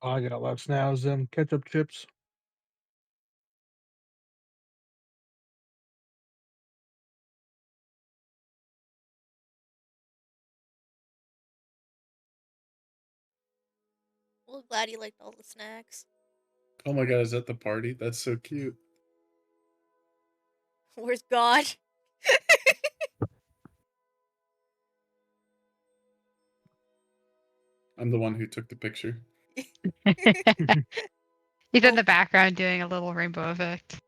All I got left now is them ketchup chips. Well, glad you liked all the snacks. Oh my god, is that the party? That's so cute. Where's God? I'm the one who took the picture. He's Oh. in the background doing a little rainbow effect.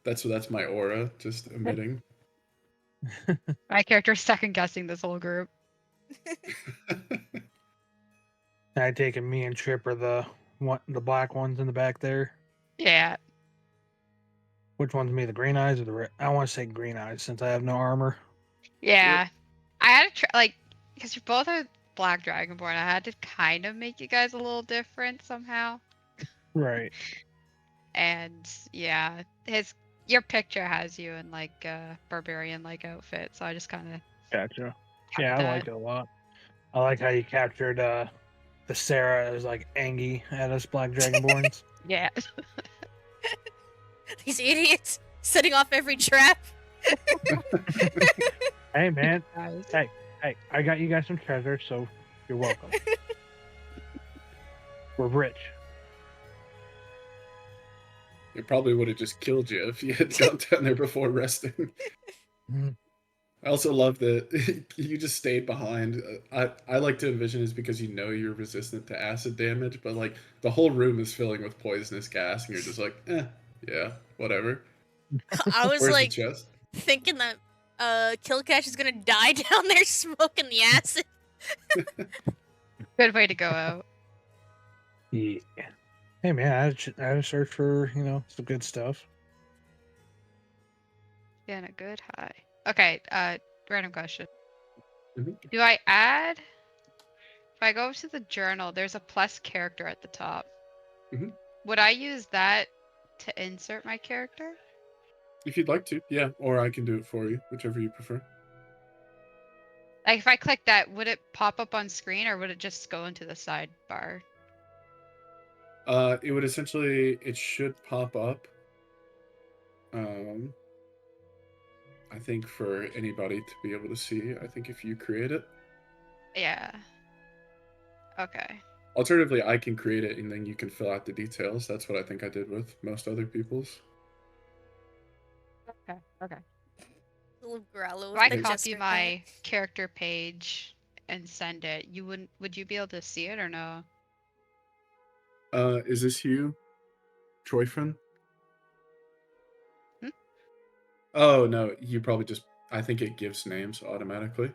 That's my aura just emitting. My character's second guessing this whole group. I taken me and Trip are the black ones in the back there. Yeah. Which one's me, the green eyes or the red? I want to say green eyes since I have no armor. Yeah. I had to try, like, because you both are Black Dragonborn, I had to kind of make you guys a little different somehow. Right. And yeah, your picture has you in like a barbarian like outfit, so I just kind of Gotcha. kept Yeah, I that. liked it a lot. I like how you captured Thesera as like Angie at us Black Dragonborns. Yeah. These idiots setting off every trap. Hey man, Guys. hey, I got you guys some treasure, so you're welcome. We're rich. It probably would have just killed you if you had gone down there before resting. Mhm. I also love that you just stayed behind. I like to envision is because you know you're resistant to acid damage, but like the whole room is filling with poisonous gas, and you're just like, yeah, whatever. I was Where's like the chest? thinking that Kil'Kash is gonna die down there smoking the acid. Good way to go out. Yeah. Hey man, I had to search for some good stuff. Getting a good high. Okay, random question. Mhm. Do I add if I go to the journal, there's a plus character at the top. Mhm. Would I use that to insert my character? If you'd like to, yeah, or I can do it for you, whichever you prefer. Like if I click that, would it pop up on screen or would it just go into the sidebar? It would essentially, it should pop up. I think for anybody to be able to see, I think if you create it. Yeah. Okay. Alternatively, I can create it and then you can fill out the details. That's what I think I did with most other people's. Okay. Okay. Little Grallow If I with the copy jester my hat. character page and send it, would you be able to see it or no? Is this you, Troyfin? Hmm? Oh no, you probably just. I think it gives names automatically.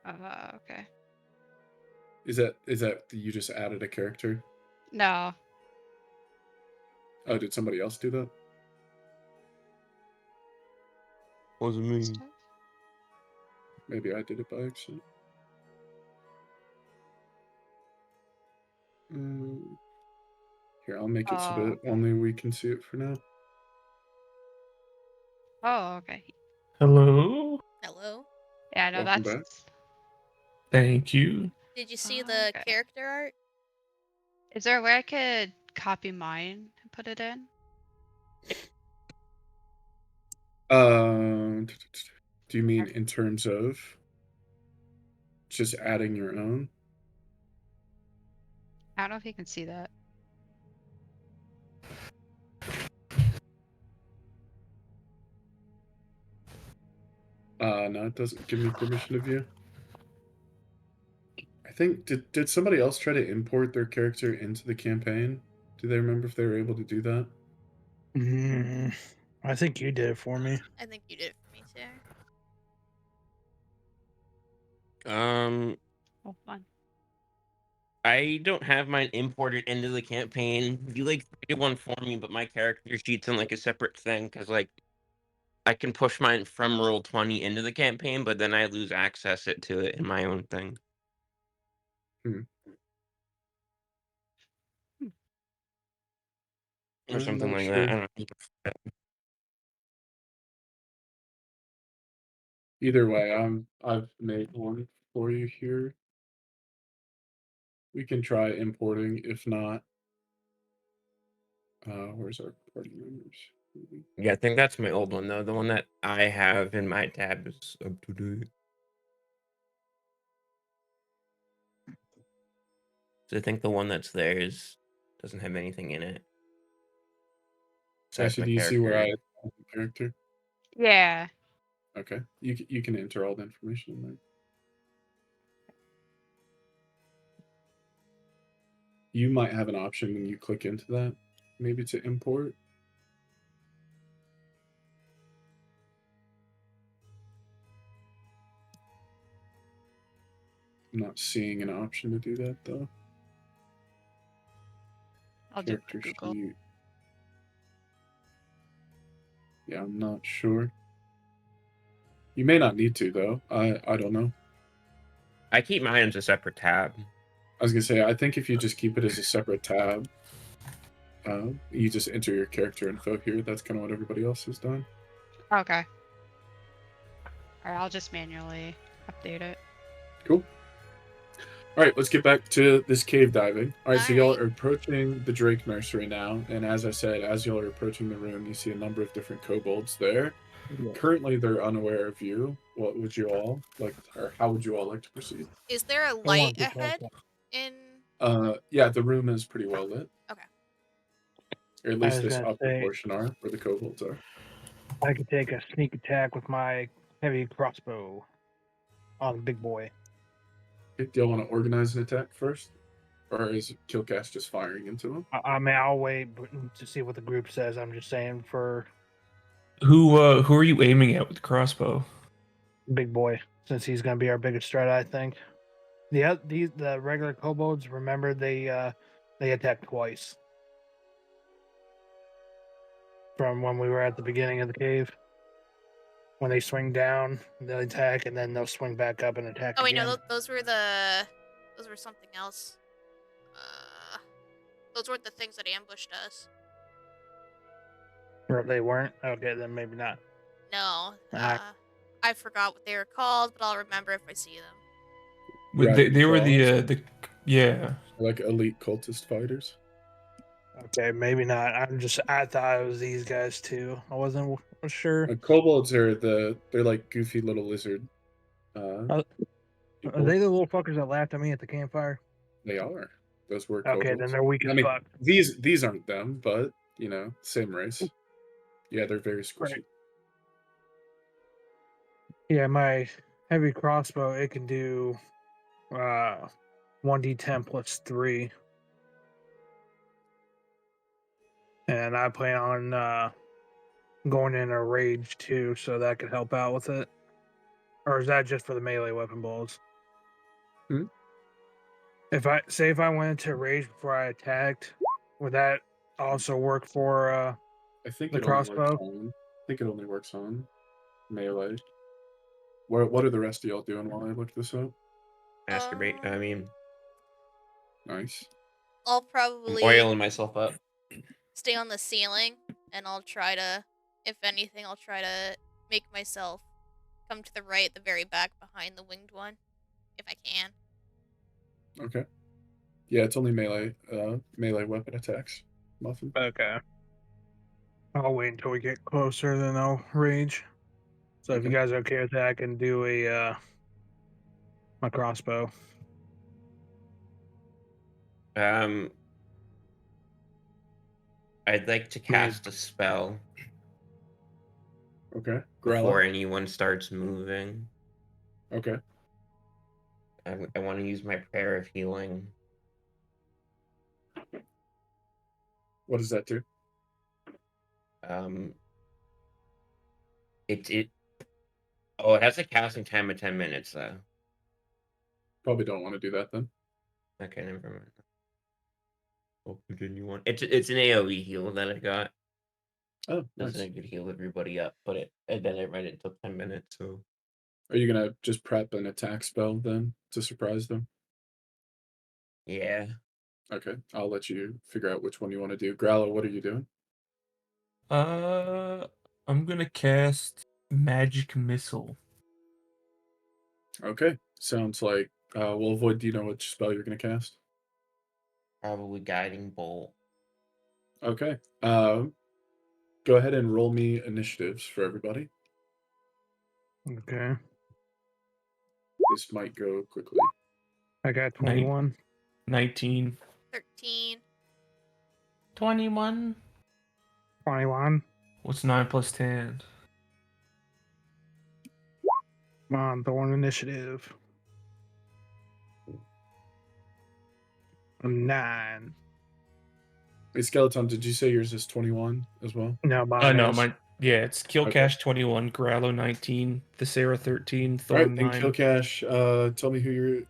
Okay. Is that you just added a character? No. Oh, did somebody else do that? Wasn't me. Maybe I did it by accident. Here, I'll make it so that okay. only we can see it for now. Oh, okay. Hello. Hello. Yeah, no, Welcome that's back. Thank you. Did you see the Okay. character art? Is there a way I could copy mine and put it in? Do you mean in terms of just adding your own? I don't know if you can see that. No, it doesn't give me permission to view. I think did somebody else try to import their character into the campaign? Do they remember if they were able to do that? I think you did it for me. I think you did it for me too. Oh, fun. I don't have mine imported into the campaign. You like created one for me, but my character sheet's in like a separate thing because like I can push mine from roll 20 into the campaign, but then I lose access to it in my own thing. Or I'm something not like sure. that. I don't know. Either way, I've made one for you here. We can try importing. If not, where's our party members? Yeah, I think that's my old one though. The one that I have in my tab is up to date. So I think the one that's there doesn't have anything in it. Besides So my do you see where I character. add the character? Yeah. Okay, you can enter all the information in there. You might have an option when you click into that, maybe to import. I'm not seeing an option to do that though. I'll do it Character with Google. sheet. Yeah, I'm not sure. You may not need to though. I don't know. I keep mine as a separate tab. I was gonna say, I think if you just keep it as a separate tab, you just enter your character info here. That's kind of what everybody else has done. Okay. All right, I'll just manually update it. Cool. All right, let's get back to this cave diving. All right, so y'all Alright. are approaching the Drake Nursery now, and as I said, as y'all are approaching the room, you see a number of different kobolds there. Currently, they're unaware of you. What would you all like, or how would you all like to proceed? Is there a want light to talk ahead about- in? Yeah, the room is pretty well lit. Okay. Or at I least was this gonna upper say- portion are, where the kobolds are. I could take a sneak attack with my heavy crossbow on the big boy. Do y'all want to organize an attack first? Or is Kil'Kash just firing into him? I mean, I'll wait to see what the group says. I'm just saying for Who are you aiming at with the crossbow? big boy, since he's going to be our biggest threat, I think. The regular kobolds, remember they attack twice from when we were at the beginning of the cave. When they swing down, they'll attack, and then they'll swing back up and attack Oh wait, again. no, those were something else. Those weren't the things that ambushed us. Or if they weren't, okay, then maybe not. No. Alright. I forgot what they were called, but I'll remember if I see them. They were Dragon the yeah. like elite cultist fighters. Okay, maybe not. I thought it was these guys too. I wasn't sure. Kobolds are they're like goofy little lizard. Are People. they the little fuckers that laughed at me at the campfire? They are. Those were Okay, kobolds. then they're weak I as mean, fuck. these aren't them, but you know, same race. Yeah, they're very squishy. Right. Yeah, my heavy crossbow, it can do 1d10 plus 3. And I plan on going in a rage too, so that could help out with it. Or is that just for the melee weapon balls? Hmm? If I went into rage before I attacked, would that also work for I think the it only works crossbow? on. I think it only works on melee. What are the rest of y'all doing while I look this up? Masturbate. I mean, Nice. I'll I'm probably oiling myself up. stay on the ceiling, and I'll try to, if anything, I'll try to make myself come to the right at the very back behind the winged one, if I can. Okay. Yeah, it's only melee weapon attacks. Muffin. Okay. I'll wait until we get closer, then I'll rage. So if you Okay. guys are okay with that, I can do a my crossbow. I'd like to cast a spell Okay. before Grallow. anyone starts moving. Okay. I want to use my prayer of healing. What does that do? It has a casting time of 10 minutes though. Probably don't want to do that then. Okay, never mind. I'll continue on. It's an AoE heal that I got. Oh, Doesn't nice. it could heal everybody up, but and then it read it took 10 minutes, so Are you gonna just prep an attack spell then to surprise them? yeah. Okay, I'll let you figure out which one you want to do. Grallow, what are you doing? I'm gonna cast Magic Missile. Okay, sounds like we'll avoid. Do you know which spell you're gonna cast? Probably Guiding Bolt. Okay. Go ahead and roll me initiatives for everybody. Okay. This might go quickly. I got Nine. 21. 19. 13. 21. 21. What's 9 plus 10? Come on, Thorn initiative. 9. Hey, Skeleton, did you say yours is 21 as well? No, mine No, is. it's Kil'Kash 21, Grallow 19, Thesera 13, All right, Thorn then 9. Kil'Kash, tell me who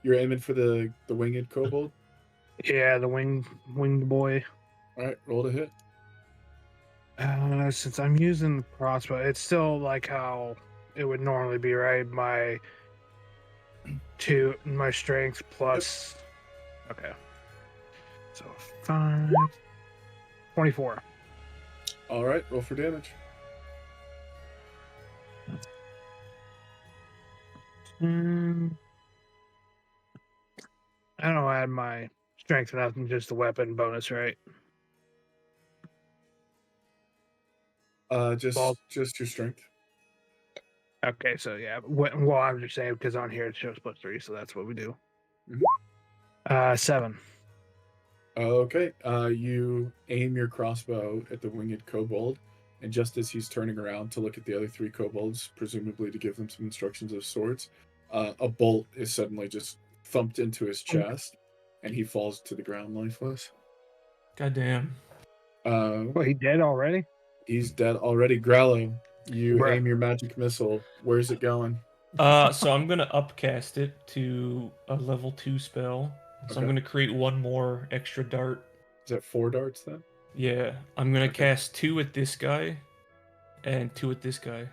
you're aiming for the winged kobold. Yeah, the winged boy. All right, roll to hit. Since I'm using the crossbow, it's still like how it would normally be, right? My strength plus. Okay. So 5. 24. All right, roll for damage. I don't add my strength to nothing, just the weapon bonus, right? Just Well- just your strength. Okay, so yeah. Well, I'm just saying because on here it shows +3, so that's what we do. Mhm. 7. Okay. You aim your crossbow at the winged kobold, and just as he's turning around to look at the other 3 kobolds, presumably to give them some instructions of swords, a bolt is suddenly just thumped into his chest, and he falls to the ground lifeless. Goddamn. Well, he dead already? He's dead already. Grallow, you Bruh. aim your magic missile. Where's it going? So I'm gonna upcast it to a level 2 spell. So I'm Okay. gonna create one more extra dart. Is that 4 darts then? Yeah, I'm gonna Okay. cast 2 at this guy, and 2 at this guy.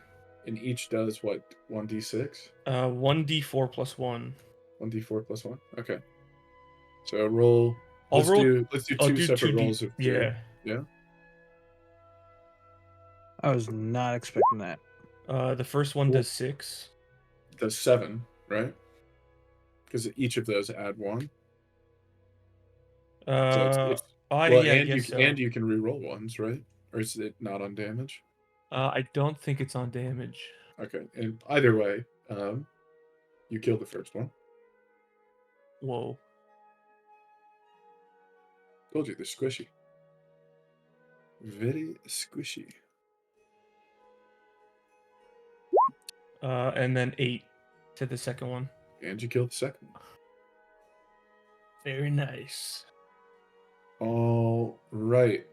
And each does what? 1d6? 1d4 plus 1. 1d4 plus 1? Okay. So roll. I'll Let's roll. do I'll 2 do separate 2d. rolls of 2. Yeah. Yeah. I was not expecting that. The first one does 6. Does 7, right? Because each of those add 1. So it's well, Yeah, I and guess so. you can re-roll ones, right? Or is it not on damage? I don't think it's on damage. Okay. And either way, you kill the first one. Whoa. Told you they're squishy. Very squishy. And then 8 to the second one. And you kill the second one. Very nice. All right.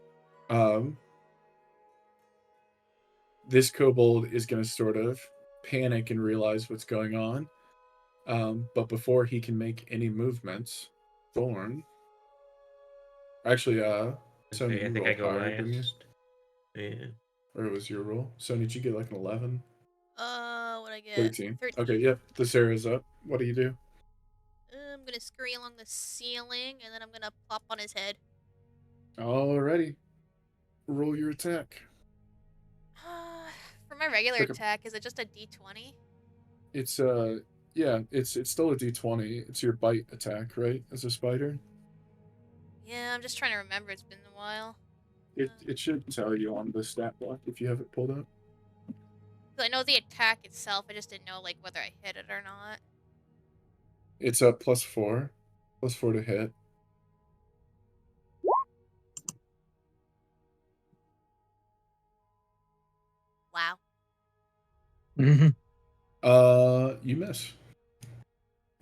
This kobold is going to sort of panic and realize what's going on. But before he can make any movements, Thorn. Actually, Sony, Okay, I you think I rolled go higher, didn't you? last. Yeah. Or it was your roll? Sony, did you get like an 11? What I get? 13. 13. Okay, yep. Thesera's up. What do you do? I'm gonna scurry along the ceiling, and then I'm gonna plop on his head. Alrighty. Roll your attack. For my regular Pick a- attack, is it just a d20? It's yeah, it's still a d20. It's your bite attack, right? As a spider. Yeah, I'm just trying to remember. It's been a while. It should tell you on the stat block if you have it pulled up. 'Cause I know the attack itself. I just didn't know like whether I hit it or not. It's a +4. +4 to hit. Wow. You miss.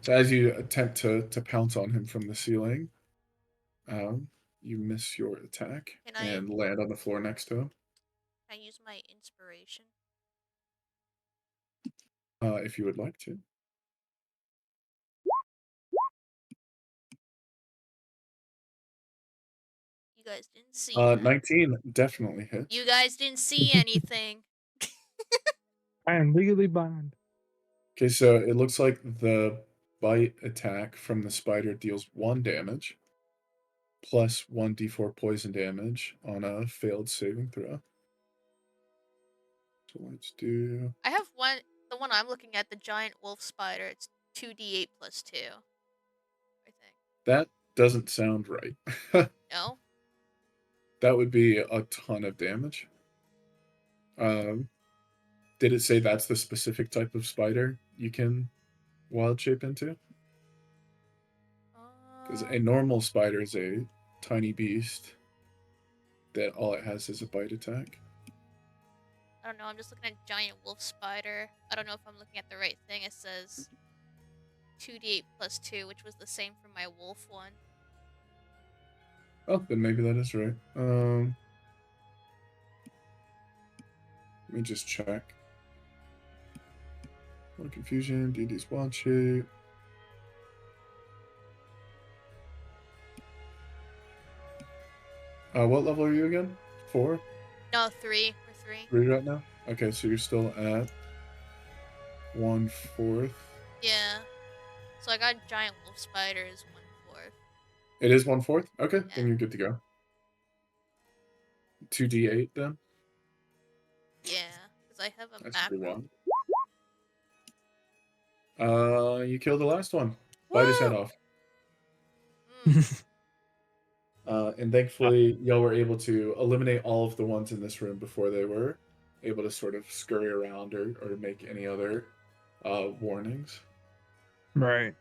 So as you attempt to pounce on him from the ceiling, you miss your attack Can I- and land on the floor next to him. Can I use my inspiration? If you would like to. You guys didn't see that. 19 definitely hits. You guys didn't see anything. I am legally blind. Okay, so it looks like the bite attack from the spider deals 1 damage, plus 1d4 poison damage on a failed saving throw. So let's do. I have one. The one I'm looking at, the giant wolf spider. It's 2d8 plus 2. I think. That doesn't sound right. No. That would be a ton of damage. Did it say that's the specific type of spider you can wild shape into? Because a normal spider is a tiny beast that all it has is a bite attack. I don't know. I'm just looking at giant wolf spider. I don't know if I'm looking at the right thing. It says 2d8 plus 2, which was the same for my wolf one. Oh, then maybe that is right. Let me just check. No confusion. DD's wild shape. What level are you again? 4? No, 3. We're 3. 3 right now? Okay, so you're still at 1/4. Yeah. So I got giant wolf spider is 1/4. It is 1/4? Okay, Yeah. then you're good to go. 2d8 then? Yeah, because I have a That's pretty macro. wild. You killed the last one. Bite his head Woo! off. Mm. And thankfully, y'all were able to eliminate all of the ones in this room before they were able to sort of scurry around or make any other warnings. Right.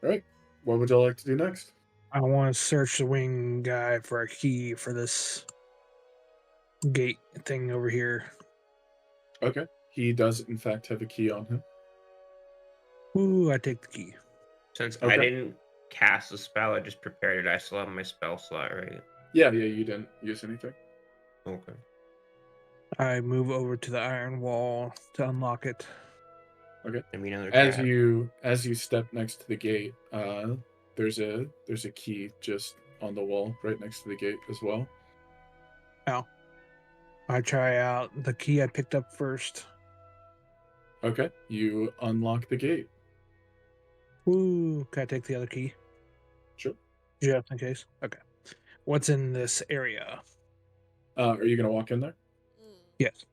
All right. What would y'all like to do next? I want to search the wing guy for a key for this gate thing over here. Okay. He does, in fact, have a key on him. Ooh, I take the key. Since Okay. I didn't cast a spell, I just prepared it. I still have my spell slot, right? Yeah, you didn't use anything. Okay. I move over to the iron wall to unlock it. Okay. Give me another As cat. you step next to the gate, there's a key just on the wall right next to the gate as well. I try out the key I picked up first. Okay. You unlock the gate. Ooh, can I take the other key? Sure. Just in case. Okay. What's in this area? Are you gonna walk in there? Ooh. Yes.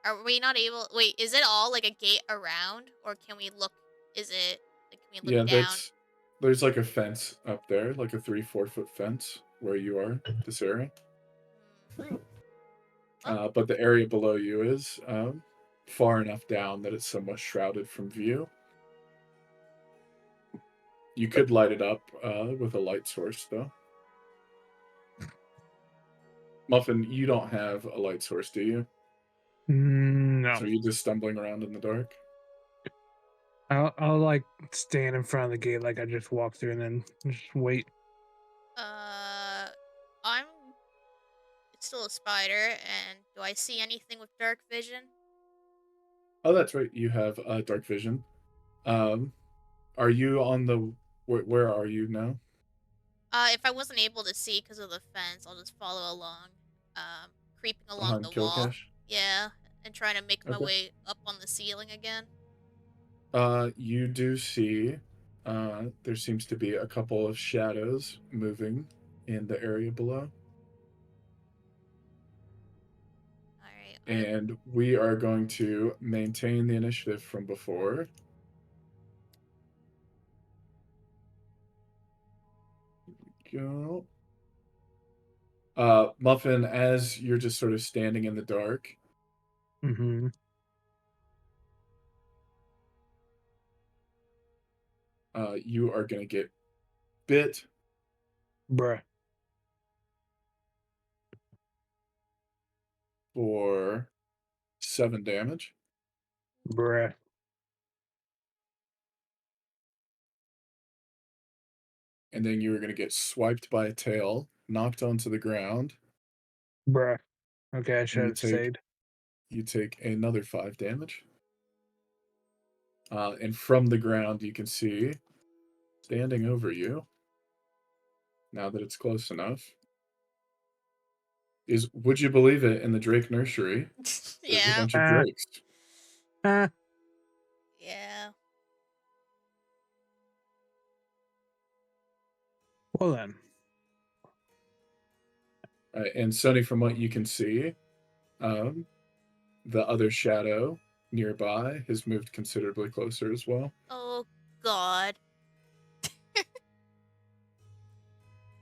Are we not able? Wait, is it all like a gate around, or can we look? Is it like can we look down? There's like a fence up there, like a 3-4 foot fence where you are, Thesera. But the area below you is far enough down that it's somewhat shrouded from view. You could light it up with a light source, though. Muffin, you don't have a light source, do you? No. So you're just stumbling around in the dark? I'll like stand in front of the gate like I just walked through and then just wait. I'm. It's still a spider, and do I see anything with dark vision? Oh, that's right. You have dark vision. Are you on the... Where are you now? If I wasn't able to see because of the fence, I'll just follow along, creeping along Behind the wall. Kil'Kash? Yeah, and trying to make my Okay. way up on the ceiling again. You do see there seems to be a couple of shadows moving in the area below. Alright. And we are going to maintain the initiative from before. Here we go. Muffin, as you're just sort of standing in the dark, Mm-hmm. you are going to get bit Bruh. for 7 damage. Bruh. And then you are going to get swiped by a tail, knocked onto the ground. Bruh. Okay, I should you have stayed. You take another 5 damage. And from the ground, you can see, standing over you, now that it's close enough, is, would you believe it, in the Drake nursery, there's a Yeah. bunch of Ah. drakes. Ah, Yeah. well then. And Sonny, from what you can see, um, the other shadow nearby has moved considerably closer as well. Oh God.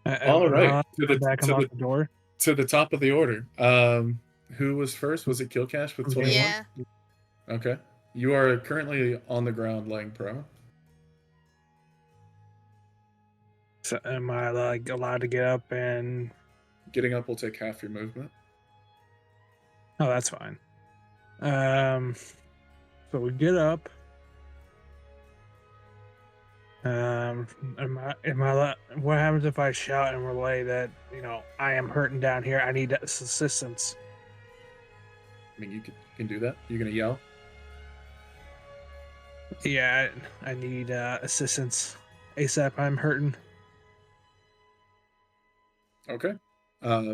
All Am I right, allowed to come back and lock the door? to the top of the order. Who was first? Was it Kil'Kash with 21? Yeah. Okay. You are currently on the ground laying prone. So am I like allowed to get up and? Getting up will take half your movement. Oh, that's fine. So we get up. What happens if I shout and relay that I am hurting down here? I need assistance. I mean, you can do that. You're gonna yell. Yeah, I need assistance ASAP. I'm hurting. Okay.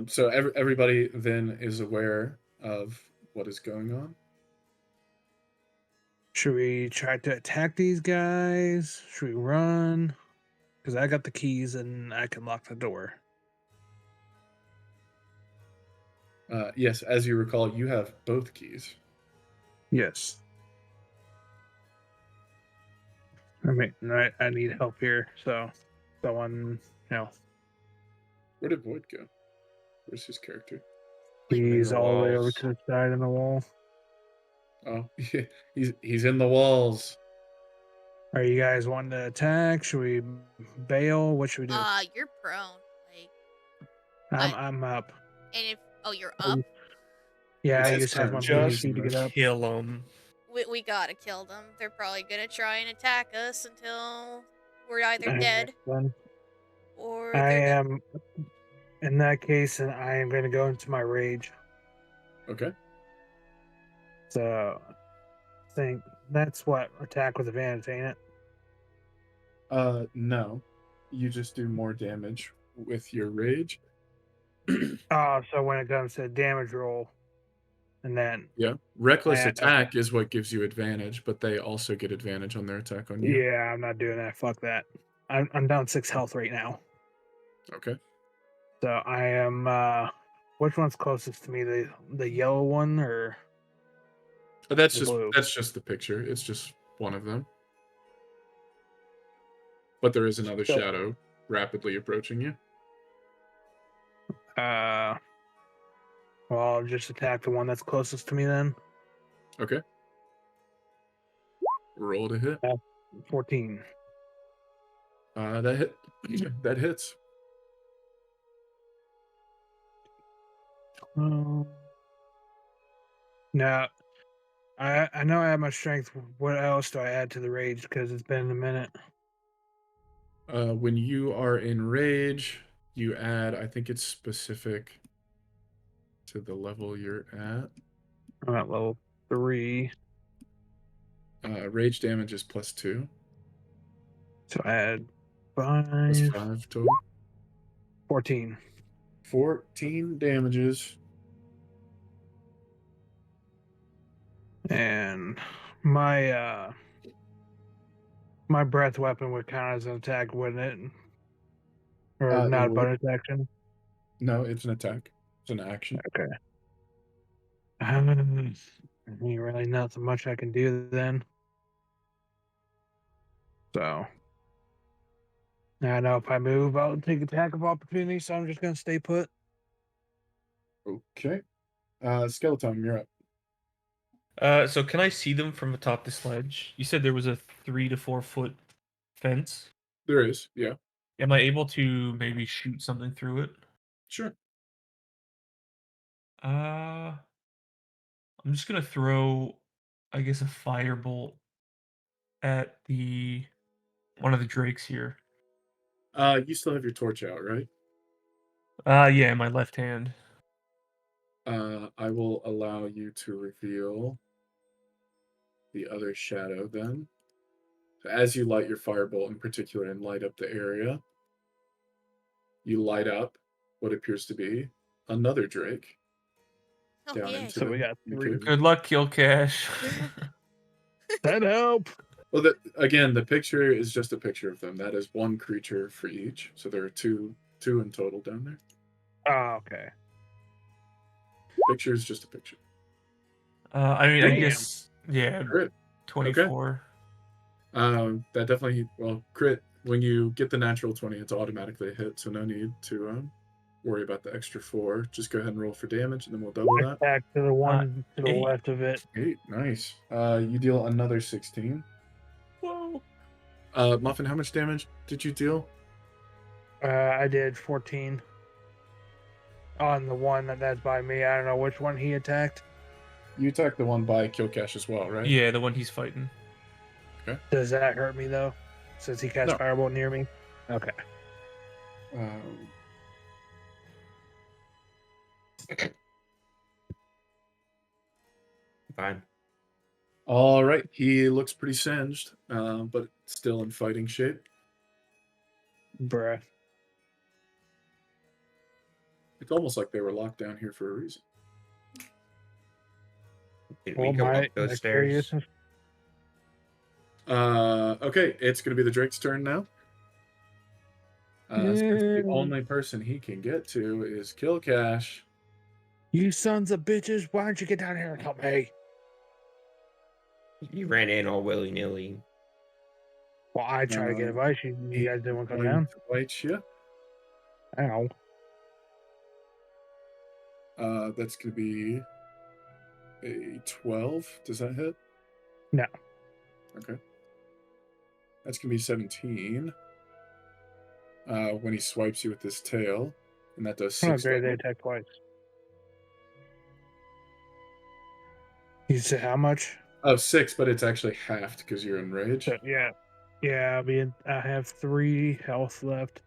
So everybody then is aware of what is going on. Should we try to attack these guys? Should we run? Because I got the keys and I can lock the door. Yes, as you recall, you have both keys. Yes. I mean, I need help here. So, someone, Where did Void go? Where's his character? Like, he's the all the way over walls. to the side of the wall. Oh, yeah, he's in the walls. Are you guys wanting to attack? Should we bail? What should we do? you're prone. Like, I'm up. and if you're up, Yeah, It's I his just have turn. one Just movement speed to get up. Kill them. we gotta kill them. They're probably gonna try and attack us until we're either dead Then or I they're gonna. am. In that case, and I am going to go into my rage. Okay. So, I think that's what attack with advantage, ain't it? No. You just do more damage with your rage. Oh, so when it comes to damage roll, and then Yeah. Reckless I- attack is what gives you advantage, but they also get advantage on their attack on you. yeah, I'm not doing that. Fuck that. I'm down 6 health right now. Okay. So I am. Which one's closest to me? The yellow one or That's the just blue? the picture. It's just one of them. But there is another So- shadow rapidly approaching you. Well, I'll just attack the one that's closest to me then. Okay. Roll to hit. 14. That hit. That hits. Now, I know I have my strength. What else do I add to the rage? Because it's been a minute. When you are in rage, you add, I think it's specific to the level you're at. I'm at level 3. Rage damage is +2. So I add Plus 5. 5 total. 14. 14 damages. And my my breath weapon would count as an attack, wouldn't it? Or It not a would. bonus action? No, it's an attack. It's an action. Okay. Ain't really nothing much I can do then. So I know if I move, I'll take attack of opportunity. So I'm just gonna stay put. Okay. Skeleton, you're up. So can I see them from atop the sledge? You said there was a 3 to 4 foot fence. There is, yeah. Am I able to maybe shoot something through it? Sure. I'm just gonna throw, I guess, a firebolt at one of the drakes here. You still have your torch out, right? Yeah, in my left hand. I will allow you to reveal the other shadow then. So as you light your firebolt in particular and light up the area, you light up what appears to be another drake Oh, down yeah. into So we the got three. cave. Good luck, Kil'Kash. That help. Well, again, the picture is just a picture of them. That is one creature for each. So there are two in total down there. Oh, okay. Picture is just a picture. I mean, I Damn. guess, yeah, Crit. 24. That definitely, well, crit. When you get the natural 20, it's automatically a hit. So no need to worry about the extra 4. Just go ahead and roll for damage, and then we'll double that. Back to the one to the 8. left of it. 8, nice. You deal another 16. Whoa. Muffin, how much damage did you deal? I did 14 on the one that's by me. I don't know which one he attacked. You attacked the one by Kil'Kash as well, right? Yeah, the one he's fighting. Does that hurt me though? Since he cast No. Firebolt near me? Okay. Fine. All right, he looks pretty singed, but still in fighting shape. Bruh. It's almost like they were locked down here for a reason. Did Well, we go my up those stairs? curious. Okay, it's going to be the Drake's turn now. Since the Yeah. only person he can get to is Kil'Kash. You sons of bitches, why don't you get down here and help me? You ran in all willy nilly. Well, I try to get advice. You guys didn't want to come down? To bite you. Ow. That's going to be a 12. Does that hit? No. Okay. That's going to be 17. When he swipes you with his tail, and that does Oh, 6 great, they damage. attack twice. You said how much? Oh, 6, but it's actually halved because you're in rage. So, yeah. Yeah, I have 3 health left.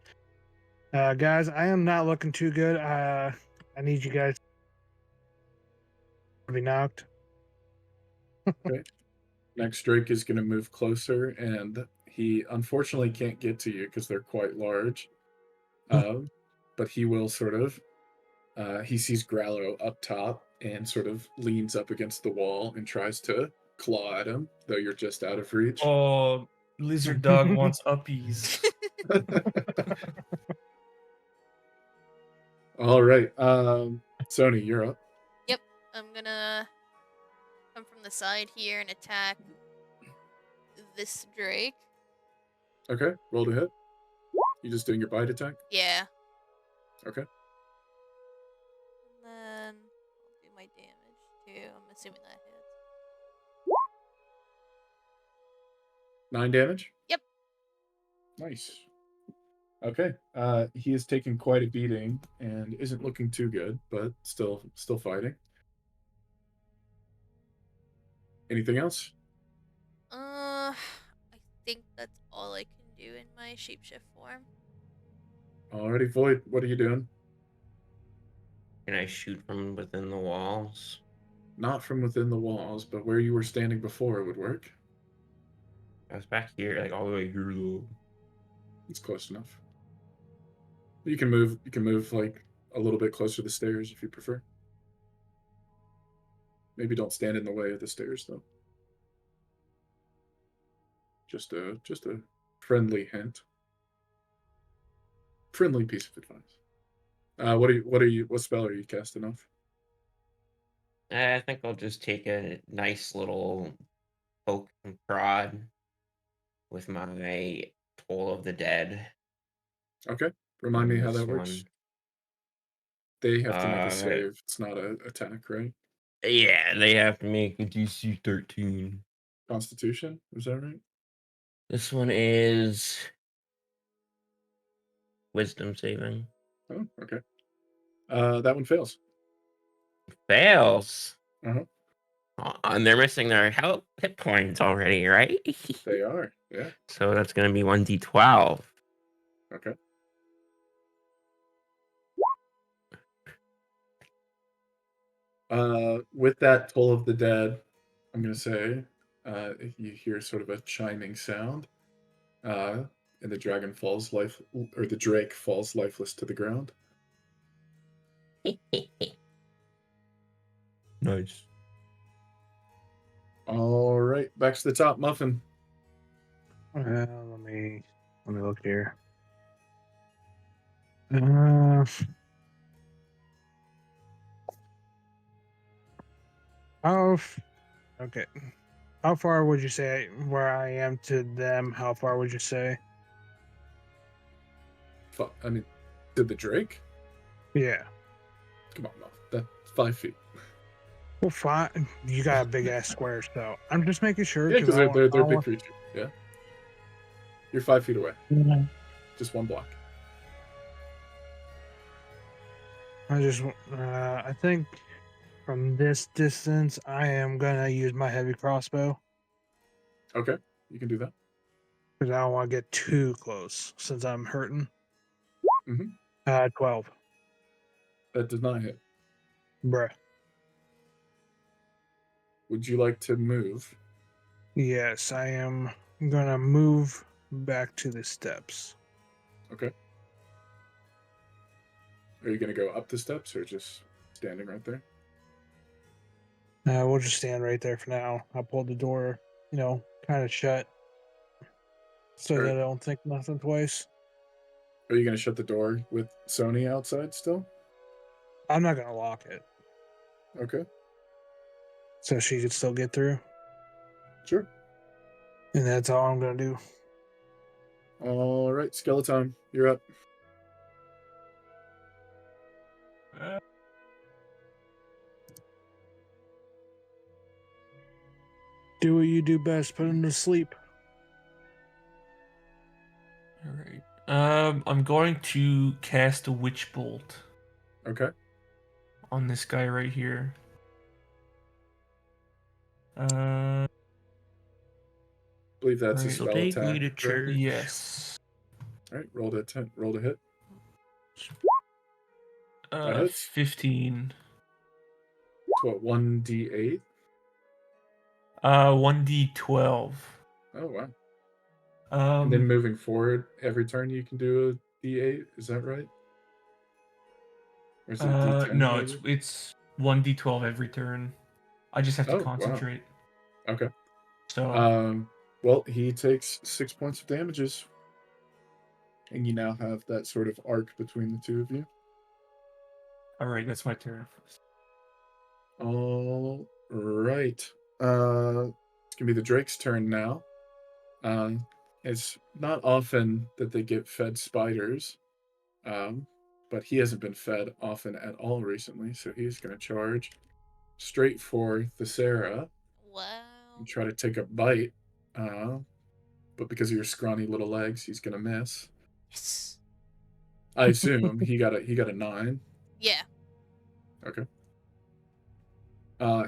Guys, I am not looking too good. I need you guys to be knocked. Next Drake is going to move closer, and he unfortunately can't get to you because they're quite large. But he will sort of. He sees Grallow up top and sort of leans up against the wall and tries to claw at him, though you're just out of reach. Oh, Lizard Dog wants uppies. All right, Sony, you're up. Yep. I'm gonna come from the side here and attack this Drake. Okay, roll to hit. You just doing your bite attack? Yeah. Okay. And then I'll do my damage too. I'm assuming that hits. 9 damage? Yep. Nice. Okay. He is taking quite a beating and isn't looking too good, but still fighting. Anything else? I think that's all I can do in my shapeshift form. Alrighty, Void, what are you doing? Can I shoot from within the walls? Not from within the walls, but where you were standing before would work. I was back here, like all the way here though. It's close enough. You can move like a little bit closer to the stairs if you prefer. Maybe don't stand in the way of the stairs though. Just a friendly hint. Friendly piece of advice. What spell are you casting off? I think I'll just take a nice little poke and prod with my Toll of the Dead. Okay. Remind me how This that works. one. They have to make a save. It's not an attack, right? Yeah, they have to make a DC 13. Constitution, is that right? This one is Wisdom saving. Oh, okay. That one fails. Fails. Uh-huh. And they're missing their hit points already, right? They are, yeah. So that's going to be 1d12. Okay. With that Toll of the Dead, I'm going to say you hear sort of a chiming sound. and the dragon falls or the drake falls lifeless to the ground. Nice. All right, back to the top, Muffin. Let me look here. How okay? How far would you say where I am to them? How far would you say? I mean, to the drake? Yeah. Come on, Muff. That's 5 feet. Well, fine. You got a big ass square, so I'm just making sure. Yeah, because they're I big creatures. Yeah. You're 5 feet away. want. Just one block. I think from this distance, I am gonna use my heavy crossbow Okay, you can do that. because I don't want to get too close since I'm hurting. Mhm. 12. That does not hit. Bruh. Would you like to move? Yes, I am gonna move back to the steps. Okay. Are you going to go up the steps or just standing right there? We'll just stand right there for now. I'll pull the door, kind of shut so Are, that I don't think nothing twice. are you going to shut the door with Sony outside still? I'm not gonna lock it Okay, so she could still get through, sure. and that's all I'm gonna do. All right, Skeleton, you're up. Do what you do best. Put him to sleep. All right. I'm going to cast a witch bolt Okay. on this guy right here. I believe that's a Right. So spell take me attack. to correct? church. Yes. All right, roll to hit. That hits. 15. It's what, 1d8? 1d12. Oh, wow. And then Um, moving forward, every turn you can do a d8. Is that right? Or is it d10? no, maybe? it's 1d12 every turn. I just have to Oh, wow. concentrate. Okay. So, Well, he takes 6 points of damages. And you now have that sort of arc between the two of you. all right, that's my turn. All right. It's going to be the Drake's turn now. It's not often that they get fed spiders, but he hasn't been fed often at all recently, so he's going to charge straight for Thesera Wow. and try to take a bite. But because of your scrawny little legs, he's going to miss. Yes. I assume he got a 9. Yeah. Okay.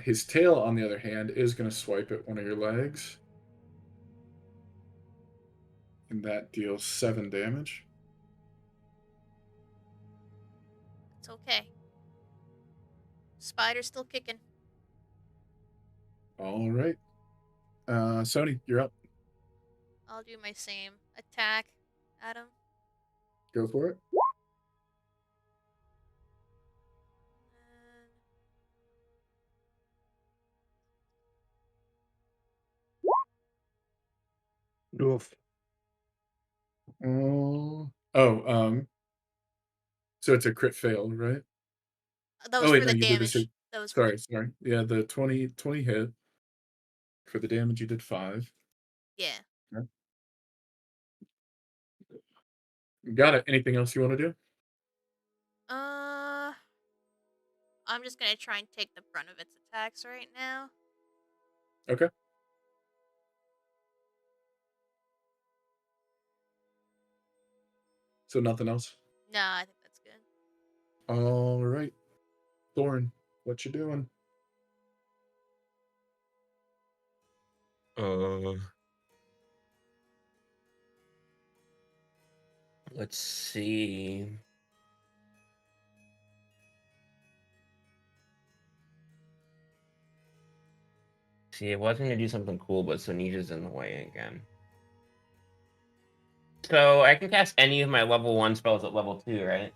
His tail, on the other hand, is going to swipe at one of your legs. And that deals 7 damage. It's okay. Spider's still kicking. All right. Sony, you're up. I'll do my same attack at him. Go for it. Oof. So it's a crit fail, right? That was Wait, for no, the you did this. damage. That was for Sorry. Yeah, the 20 hit. For the damage, you did 5. Yeah. Okay. Got it. Anything else you want to do? I'm just gonna try and take the brunt of its attacks right now. Okay. So nothing else? Nah, I think that's good. All right. Thorn, what you doing? Let's see. See, I was going to do something cool, but Sonita's in the way again. So I can cast any of my level 1 spells at level 2, right?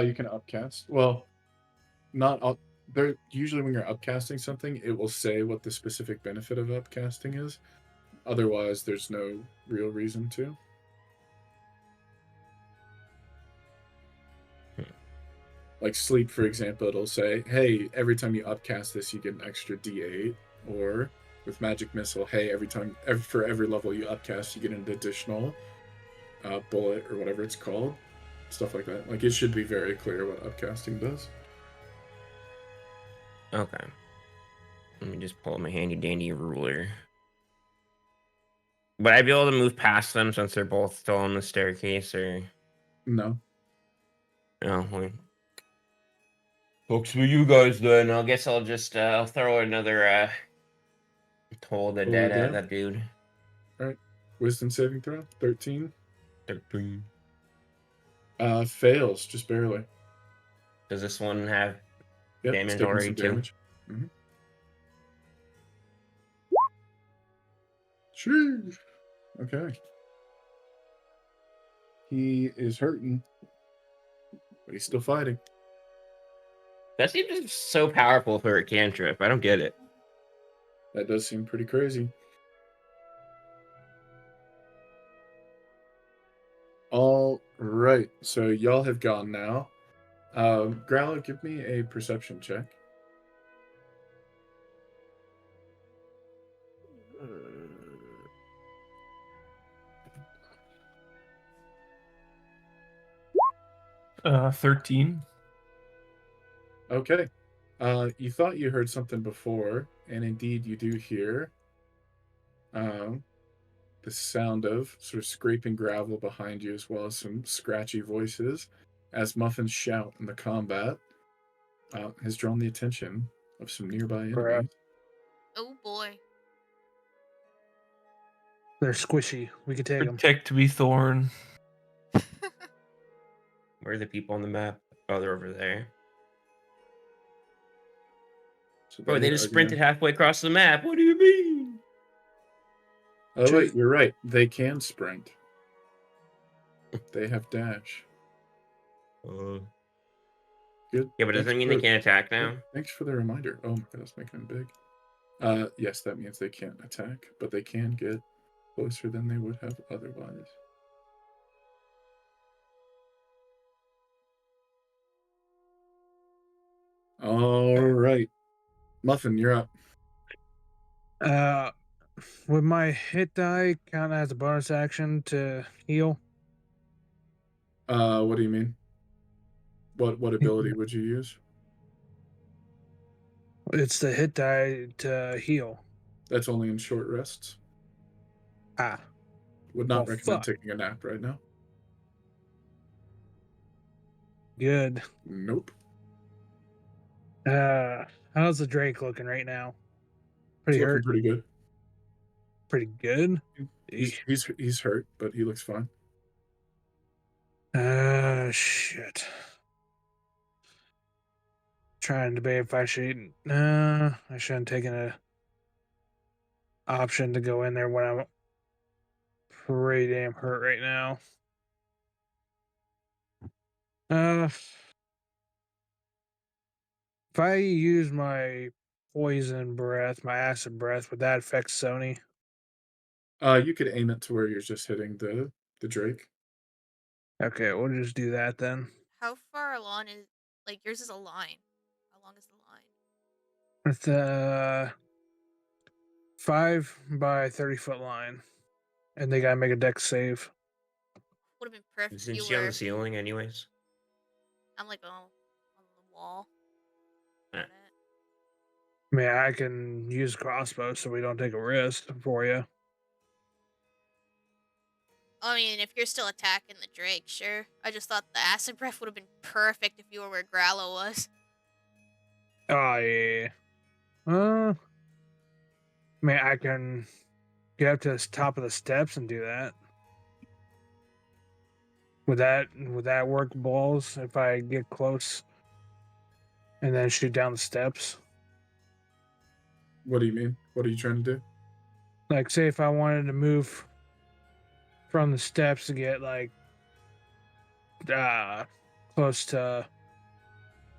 You can upcast. Well, not up. There usually when you're upcasting something, it will say what the specific benefit of upcasting is. Otherwise, there's no real reason to. Like sleep, for example, it'll say, "Hey, every time you upcast this, you get an extra D8." Or with magic missile, "Hey, for every level you upcast, you get an additional bullet or whatever it's called." Stuff like that. Like it should be very clear what upcasting does. Okay. Let me just pull up my handy dandy ruler. Would I be able to move past them since they're both still on the staircase, or No. no? Well, folks, for you guys then. I guess I'll just I'll throw another toll the dead at that dude. All right. Wisdom saving throw 13. 13. Fails just barely. Does this one have Yep, damage it's taking already some too? damage. Sheesh. Okay. He is hurting, but he's still fighting. That seems just so powerful for a cantrip. I don't get it. That does seem pretty crazy. All right, so y'all have gone now. Grallow, give me a perception check. Uh, 13. Okay. You thought you heard something before, and indeed you do hear the sound of sort of scraping gravel behind you, as well as some scratchy voices, as Muffin's shout in the combat has drawn the attention of some nearby enemies. Oh boy. They're squishy. We could take them. Protect me, Thorn. Where are the people on the map? Oh, they're over there. So Bro, they are just gonna- sprinted halfway across the map. What do you mean? Oh wait, you're right. They can sprint. They have dash. Good. Yeah, but does that mean they can't attack now? Thanks for the reminder. Oh my god, that's making them big. Yes, that means they can't attack, but they can get closer than they would have otherwise. All right, Muffin, you're up. Would my hit die count as a bonus action to heal? What do you mean? What ability would you use? It's the hit die to heal. That's only in short rests. Ah, Would not well, recommend fuck. taking a nap right now. Good. Nope. How's the Drake looking right now? It's Pretty looking hurt. pretty good. Pretty good. He's hurt, but he looks fine. Shit. Trying to debate if I should. I shouldn't have taken a option to go in there when I'm pretty damn hurt right now. If I use my poison breath, my acid breath, would that affect Sony? You could aim it to where you're just hitting the Drake. Okay, we'll just do that then. How far along is yours is a line? How long is the line? It's a 5 by 30-foot line, and they gotta make a dex save. Would have been perfect if Isn't you she on were. the ceiling, anyways? I'm like on the wall. Yeah. I mean, I can use crossbow so we don't take a risk for you. I mean, if you're still attacking the Drake, sure. I just thought the acid breath would have been perfect if you were where Grallow was. Oh yeah. I mean, I can get up to the top of the steps and do that. Would that work, balls? If I get close and then shoot down the steps? What do you mean? What are you trying to do? Like, say if I wanted to move from the steps to get like close to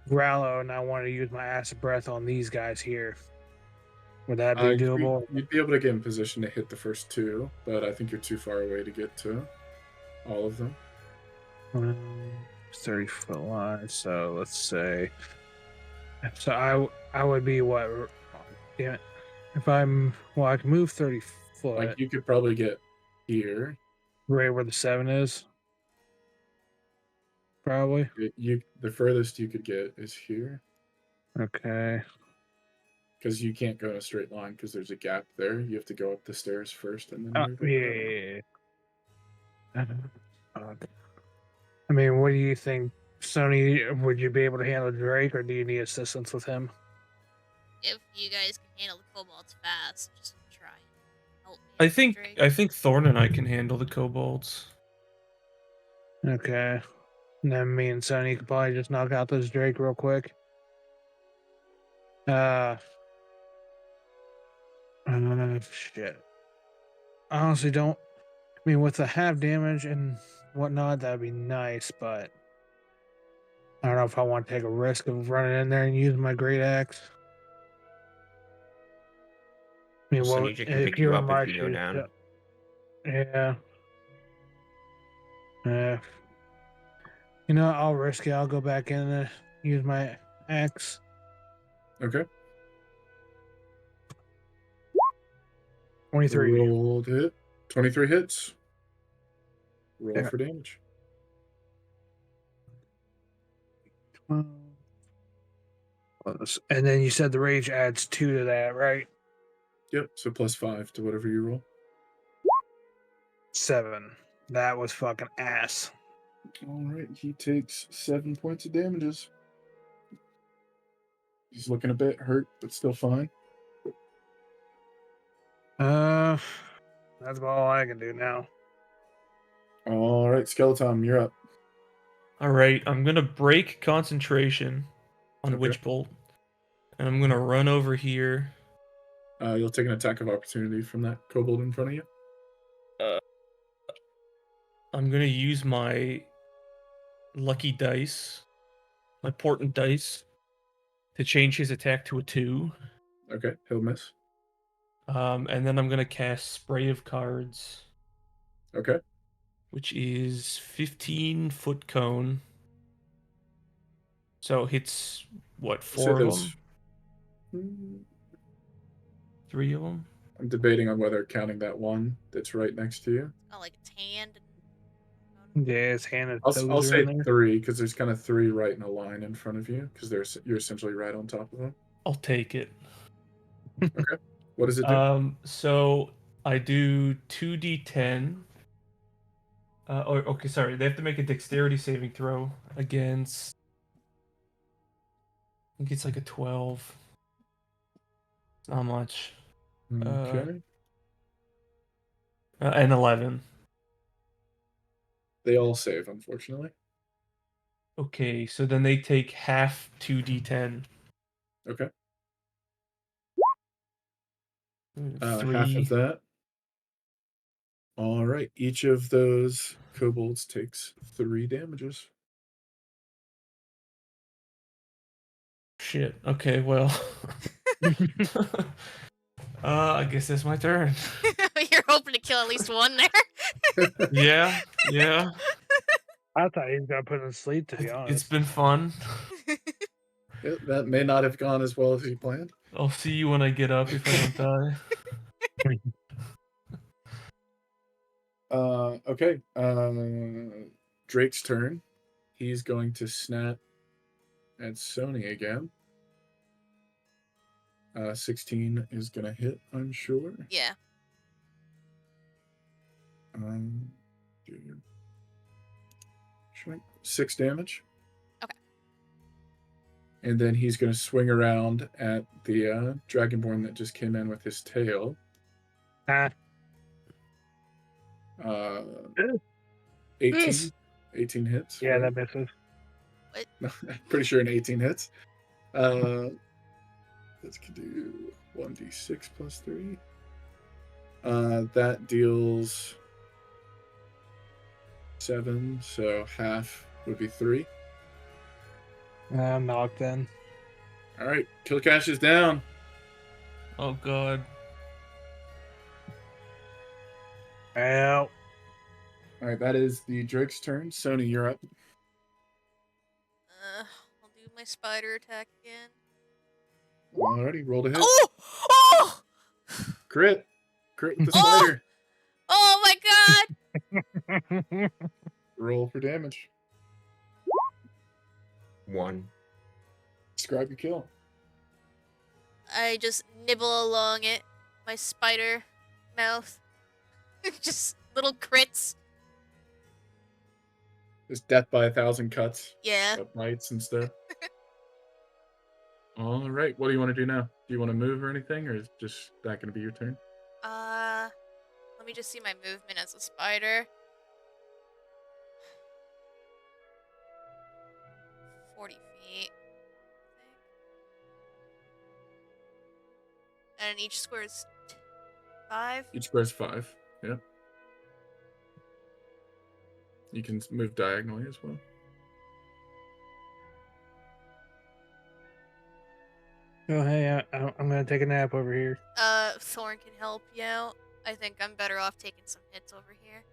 Grallow, and I want to use my acid breath on these guys here. Would that be doable? You'd be able to get in position to hit the first two, but I think you're too far away to get to all of them. 30-foot line. So let's say. So I would be what? Damn it. If I'm I can move 30 foot. Like you could probably get here. Right where the 7 is. Probably. The furthest you could get is here. Okay. Because you can't go in a straight line because there's a gap there. You have to go up the stairs first and then move Yeah. I mean, what do you think, Sony? Would you be able to handle Drake, or do you need assistance with him? If you guys can handle the kobolds fast, just try and help me. I with think Drake. I think Thorn and I can handle the kobolds. Okay. And then me and Sony could probably just knock out this Drake real quick. Shit. I honestly don't. I mean, with the half damage and whatnot, that'd be nice, but I don't know if I want to take a risk of running in there and using my great axe. I mean, So what Ninja can if pick you you were up my if you go shoes? down. Yeah. You know, I'll risk it. I'll go back in and use my axe. Okay. 23. Rolled hit. 23 hits. Roll Yeah. for damage. 12. And then you said the rage adds 2 to that, right? Yep. So +5 to whatever you roll. 7. That was fucking ass. All right. He takes 7 points of damages. He's looking a bit hurt, but still fine. That's about all I can do now. All right, Skeleton, you're up. All right, I'm gonna break concentration on Okay. Witch Bolt, and I'm gonna run over here. You'll take an attack of opportunity from that kobold in front of you. I'm gonna use my lucky dice, my portent dice, to change his attack to a 2. Okay, he'll miss. And then I'm gonna cast Spray of Cards, Okay. which is 15-foot cone. So it hits what, 4 of them? 3 of them? I'm debating on whether counting that one that's right next to you. Not like its hand. Yeah, his hand and I'll toes are say in there. 3 because there's kind of 3 right in a line in front of you because you're essentially right on top of them. I'll take it. Okay. What does it do? So I do 2d10. Okay, sorry. They have to make a dexterity saving throw against. I think it's like a 12. It's not much. Okay. And 11. They all save, unfortunately. Okay, so then they take half 2d10. Okay. 3. Half of that. All right. Each of those kobolds takes 3 damages. Shit. Okay, well. I guess that's my turn. You're hoping to kill at least one there. Yeah. I thought he was gonna put him to sleep, to be honest. It's been fun. Yeah, that may not have gone as well as you planned. I'll see you when I get up if I don't die. Okay. Drake's turn. He's going to snap at Sony again. 16 is going to hit, I'm sure. Yeah. 6 damage. Okay. And then he's going to swing around at the Dragonborn that just came in with his tail. 18. 18 hits. Yeah, right? that misses. No, I'm pretty sure an 18 hits. Let's do 1d6 plus 3. That deals 7, so half would be 3. I'm knocked then. All right, Kil'Kash is down. Oh god. Ow. All right, that is the Drake's turn. Sony, you're up. I'll do my spider attack again. Alrighty, roll to hit. Oh! Oh! Crit with the Oh! spider. Oh my god! Roll for damage. 1. Describe your kill. I just nibble along it. My spider mouth. Just little crits. Just death by 1,000 cuts. Yeah. Bites and stuff. All right, what do you want to do now? Do you want to move or anything, or is just that going to be your turn? Let me just see my movement as a spider. 40 feet. I think. And each square is 5. Each square's 5. Yeah. You can move diagonally as well. Oh, hey, I'm going to take a nap over here. Thorn can help you out. I think I'm better off taking some hits over here.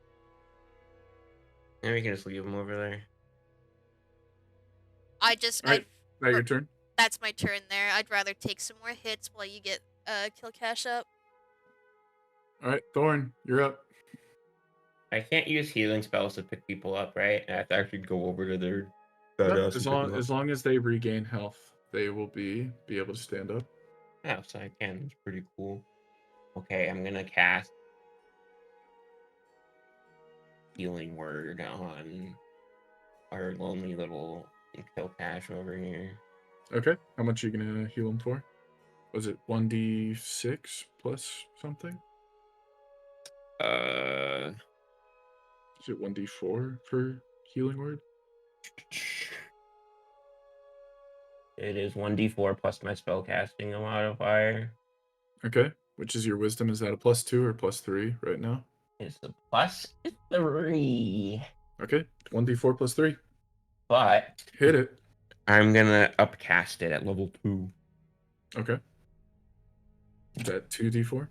And we can just leave him over there. I just, All right, that your turn? that's my turn there. I'd rather take some more hits while you get Kil'Kash up. All right, Thorn, you're up. I can't use healing spells to pick people up, right? I have to actually go over to their Yep, badass and as pick them up. long as they regain health, they will be able to stand up. Oh, so I can. It's pretty cool. Okay, I'm gonna cast Healing Word on our lonely little Kil'Kash over here. Okay, how much are you gonna heal him for? Was it 1d6 plus something? Is it 1d4 for healing word? It is 1d4 plus my spellcasting modifier. Okay, which is your wisdom? Is that a +2 or +3 right now? It's a +3. Okay, 1d4 +3. But Hit it. I'm gonna upcast it at level 2. Okay. Is that 2d4?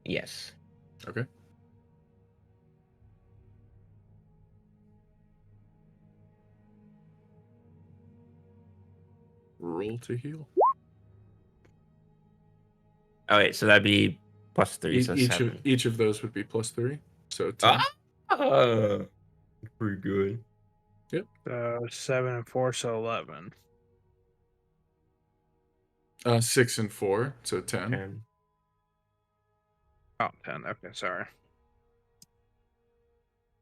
Yes. Okay. Roll to heal. Oh wait, so that'd be +3, so Each 7. of those would be +3, so 10. Pretty good. 7 and 4, so 11. 6 and 4, so 10. 10. Oh, 10. Okay, sorry.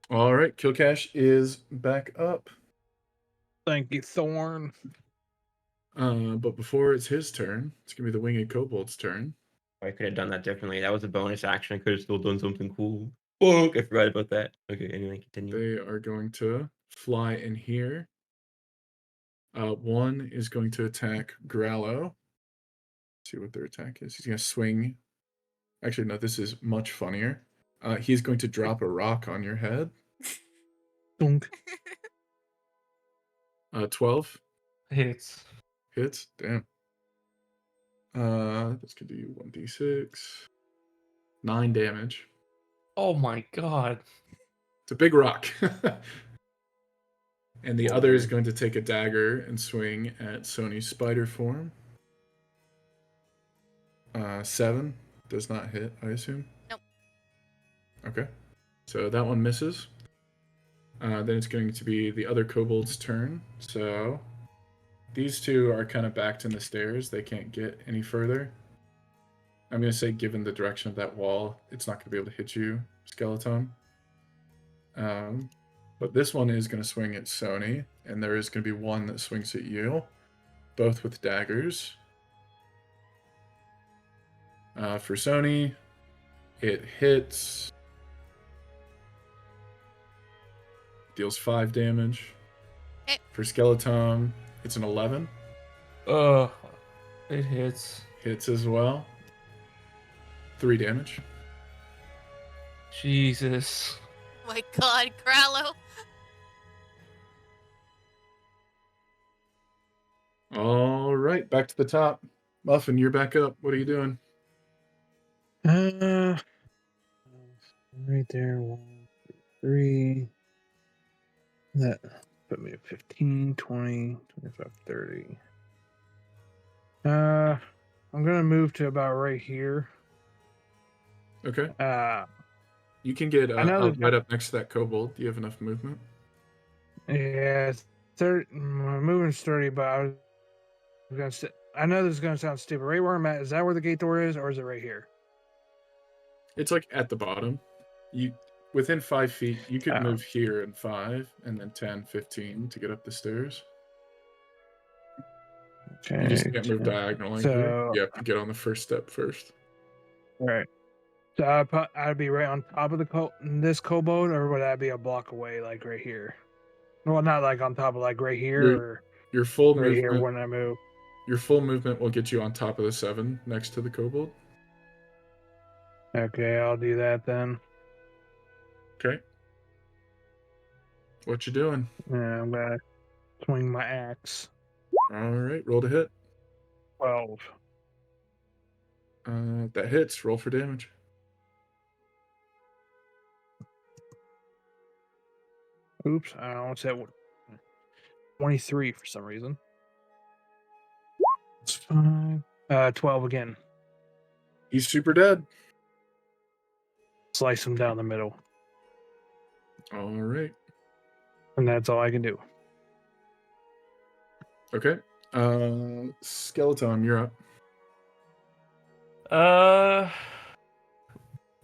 All right, Kil'Kash is back up. Thank you, Thorn. But before it's his turn, it's gonna be the winged kobold's turn. I could have done that differently. That was a bonus action. I could have still done something cool. Fuck, I forgot about that. Okay, anyway, continue. They are going to fly in here. One is going to attack Grallow. See what their attack is. He's going to swing. Actually, no, this is much funnier. He's going to drop a rock on your head. Dunk. 12 Hits. hits. Damn. That's going to do 1d6. 9 damage. Oh my god. It's a big rock. And the other is going to take a dagger and swing at Sony's spider form. 7 does not hit, I assume. Nope. Okay, so that one misses. Then it's going to be the other kobold's turn. So these two are kind of backed in the stairs. They can't get any further. I'm going to say, given the direction of that wall, it's not going to be able to hit you, Skeleton. But this one is going to swing at Sony, and there is going to be one that swings at you, both with daggers. For Sony, it hits, deals 5 damage. Okay. For Skeleton, it's an 11. It hits. Hits as well. 3 damage. Jesus. My God, Grallow. All right, back to the top. Muffin, you're back up. What are you doing? Right there. 1, 2, 3. That put me at 15, 20, 25, 30. I'm gonna move to about right here. Okay. Uh, You can get I know up there's right up next to that kobold. Do you have enough movement? yeah, my movement's 30, but I know this is gonna sound stupid. Right where I'm at, is that where the gate door is, or is it right here? It's like at the bottom. You within 5 feet, you could Oh. move here in 5, and then 10, 15 to get up the stairs. Okay. You just can't move 10. diagonally here. So, You have to get on the first step first. right. So I'd be right on top of this kobold, or would I be a block away, like right here? Well, not like on top of, like right here, Your or your full right here movement when I move. your full movement will get you on top of the 7 next to the kobold. Okay, I'll do that then. Okay. What you doing? And I'm gonna swing my axe. All right, roll to hit. 12. That hits. Roll for damage. Oops, I almost said 23 for some reason. It's 5. 12 again. He's super dead. Slice him down the middle, All right. and that's all I can do. Okay. Skeleton, you're up.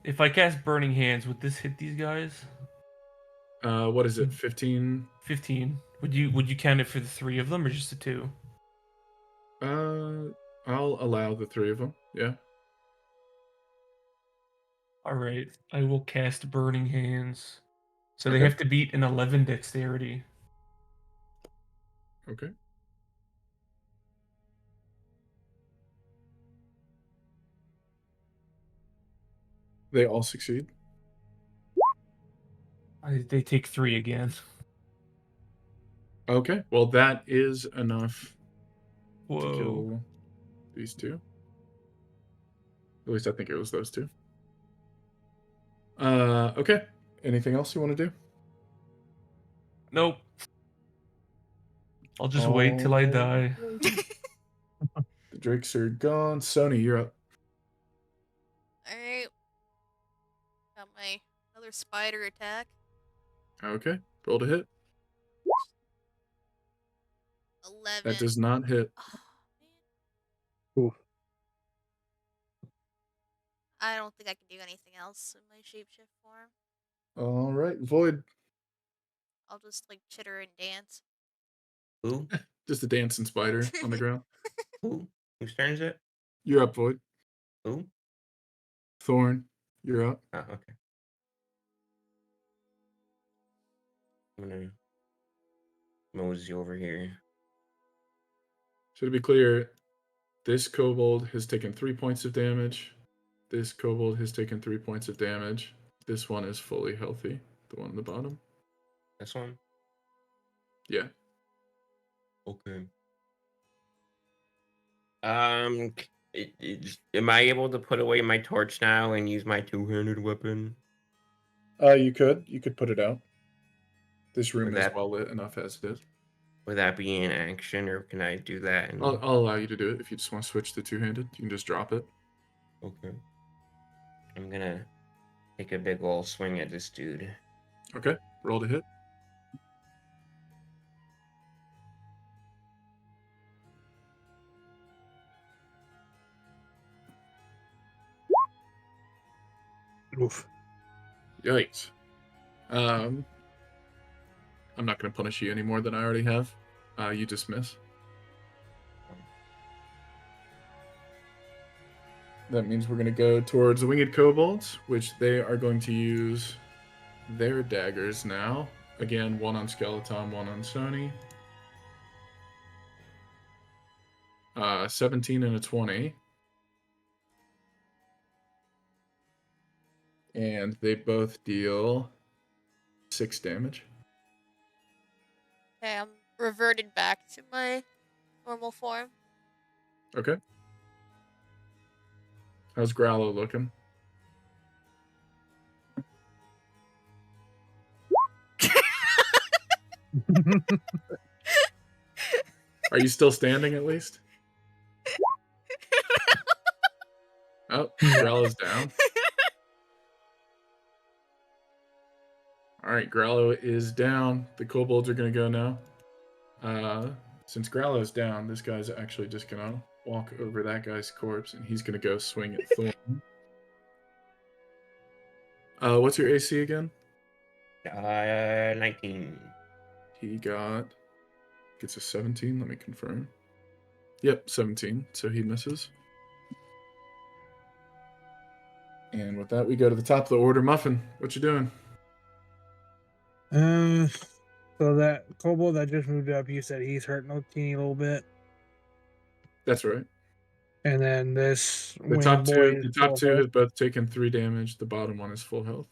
If I cast Burning Hands, would this hit these guys? What is it? 15? 15. Would you count it for the 3 of them or just the 2? I'll allow the 3 of them. Yeah. All right. I will cast Burning Hands. So they Okay. have to beat an 11 dexterity. Okay. They all succeed. They take 3 again. Okay. Well, that is enough to Whoa. kill these 2. At least I think it was those 2. Okay. Anything else you want to do? Nope. I'll just wait till I die. The drakes are gone. Sony, you're up. Alright. Got my another spider attack. Okay. Roll to hit. 11. That does not hit. Oh, man. Ooh. I don't think I can do anything else in my shapeshift form. All right. Void. I'll just like chitter and dance. Who? Just a dancing spider on the ground. Who? Whose turn is it? You're up, Void. Who? Thorn, you're up. Oh, okay. I'm gonna mosey over here. So to be clear, this kobold has taken 3 points of damage. This kobold has taken 3 points of damage. This one is fully healthy. The one on the bottom. This one? Yeah. Okay. Am I able to put away my torch now and use my two-handed weapon? You could put it out. This room Would is that- well lit enough as it is. Would that be an action, or can I do that? And... I'll allow you to do it if you just want to switch to two-handed. You can just drop it. Okay. I'm gonna take a big ol' swing at this dude. Okay. Roll to hit. Oof. Yikes. I'm not going to punish you any more than I already have. You just miss. That means we're going to go towards the winged kobolds, which they are going to use their daggers now. Again, one on Skeleton, one on Sony. 17 and a 20. And they both deal 6 damage. Okay, I'm reverted back to my normal form. Okay. How's Grallow looking? Are you still standing at least? Oh, Grallow's down. All right, Grallow is down. The kobolds are going to go now. Since Grallow's down, this guy's actually just going to walk over that guy's corpse, and he's going to go swing at Thorn. What's your AC again? 19. He gets a 17. Let me confirm. Yep, 17. So he misses. And with that, we go to the top of the order. Muffin, what you doing? So that kobold that just moved up, you said he's hurting a teeny little bit, That's right. and then this The winged top boy two, is the top full two health. have both taken 3 damage. The bottom one is full health.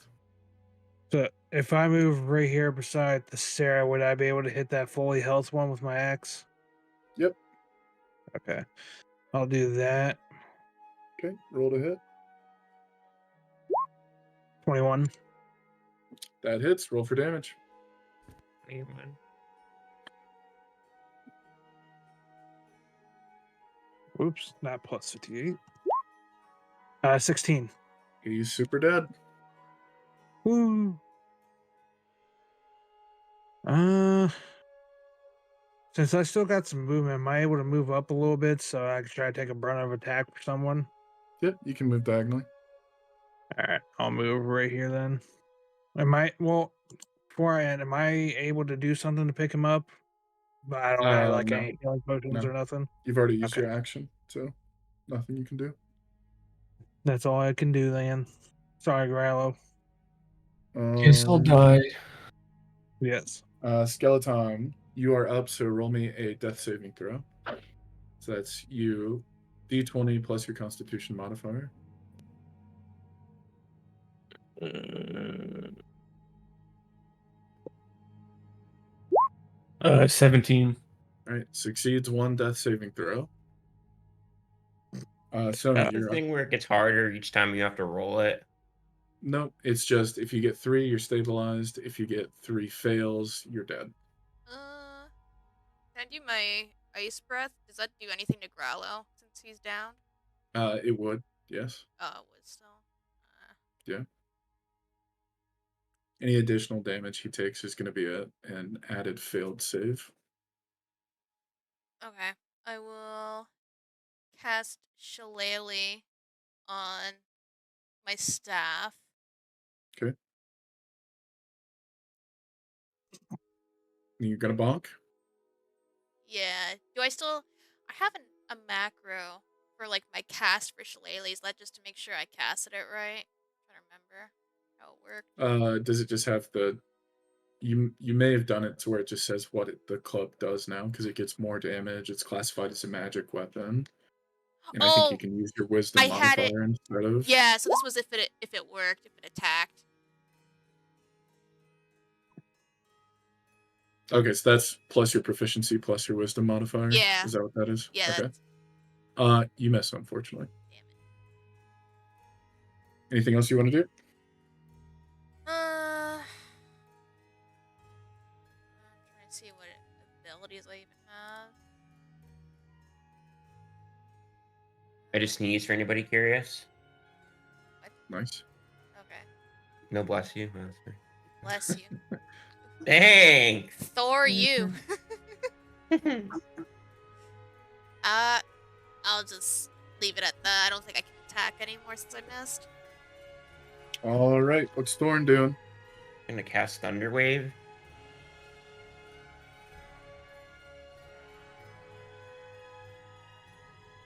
So if I move right here beside the Thesera, would I be able to hit that fully health one with my axe? Yep. Okay, I'll do that. Okay, roll to hit. 21. That hits. Roll for damage. 21. Oops, not plus 58. 16. He's super dead. Woo. Since I still got some movement, am I able to move up a little bit so I can try to take a brunt of attack for someone? Yep, you can move diagonally. All right, I'll move right here then. Before I end, am I able to do something to pick him up? But I don't have like No. any healing potions No. or nothing. You've already used Okay. your action, so nothing you can do. That's all I can do then. Sorry, Grallow. Guess I'll die. Yes. Skeleton, you are up, so roll me a death saving throw. So that's you, D20 plus your Constitution modifier. 17. All right, succeeds 1 death saving throw. So That's the you're up. thing where it gets harder each time you have to roll it. No, it's just if you get 3, you're stabilized. If you get 3 fails, you're dead. Can I do my ice breath? Does that do anything to Grallow since he's down? It would, yes. Oh, it would still. Yeah. Any additional damage he takes is going to be an added failed save. Okay. I will cast Shillelagh on my staff. Okay. You're going to bonk? Yeah. Do I still... I have a macro for like my cast for Shillelagh. Is that just to make sure I casted it right? I'm trying to remember how it worked. Does it just have the... You may have done it to where it just says what the club does now, because it gets more damage. It's classified as a magic weapon. And I think you can use your wisdom I had it. modifier instead of... Yeah, so this was if it worked, if it attacked. Okay, so that's plus your proficiency plus your wisdom modifier? Yeah. Is that what that is? Yeah, Okay. that's... You miss, unfortunately. Damn it. Anything else you want to do? I'm trying to see what abilities I even have. I just sneeze for anybody curious. Nice. Okay. No, bless you. Oh, sorry. Bless you. Thanks. Thor, you. I'll just leave it at that. I don't think I can attack anymore since I missed. All right, what's Thorn doing? I'm gonna cast Thunderwave.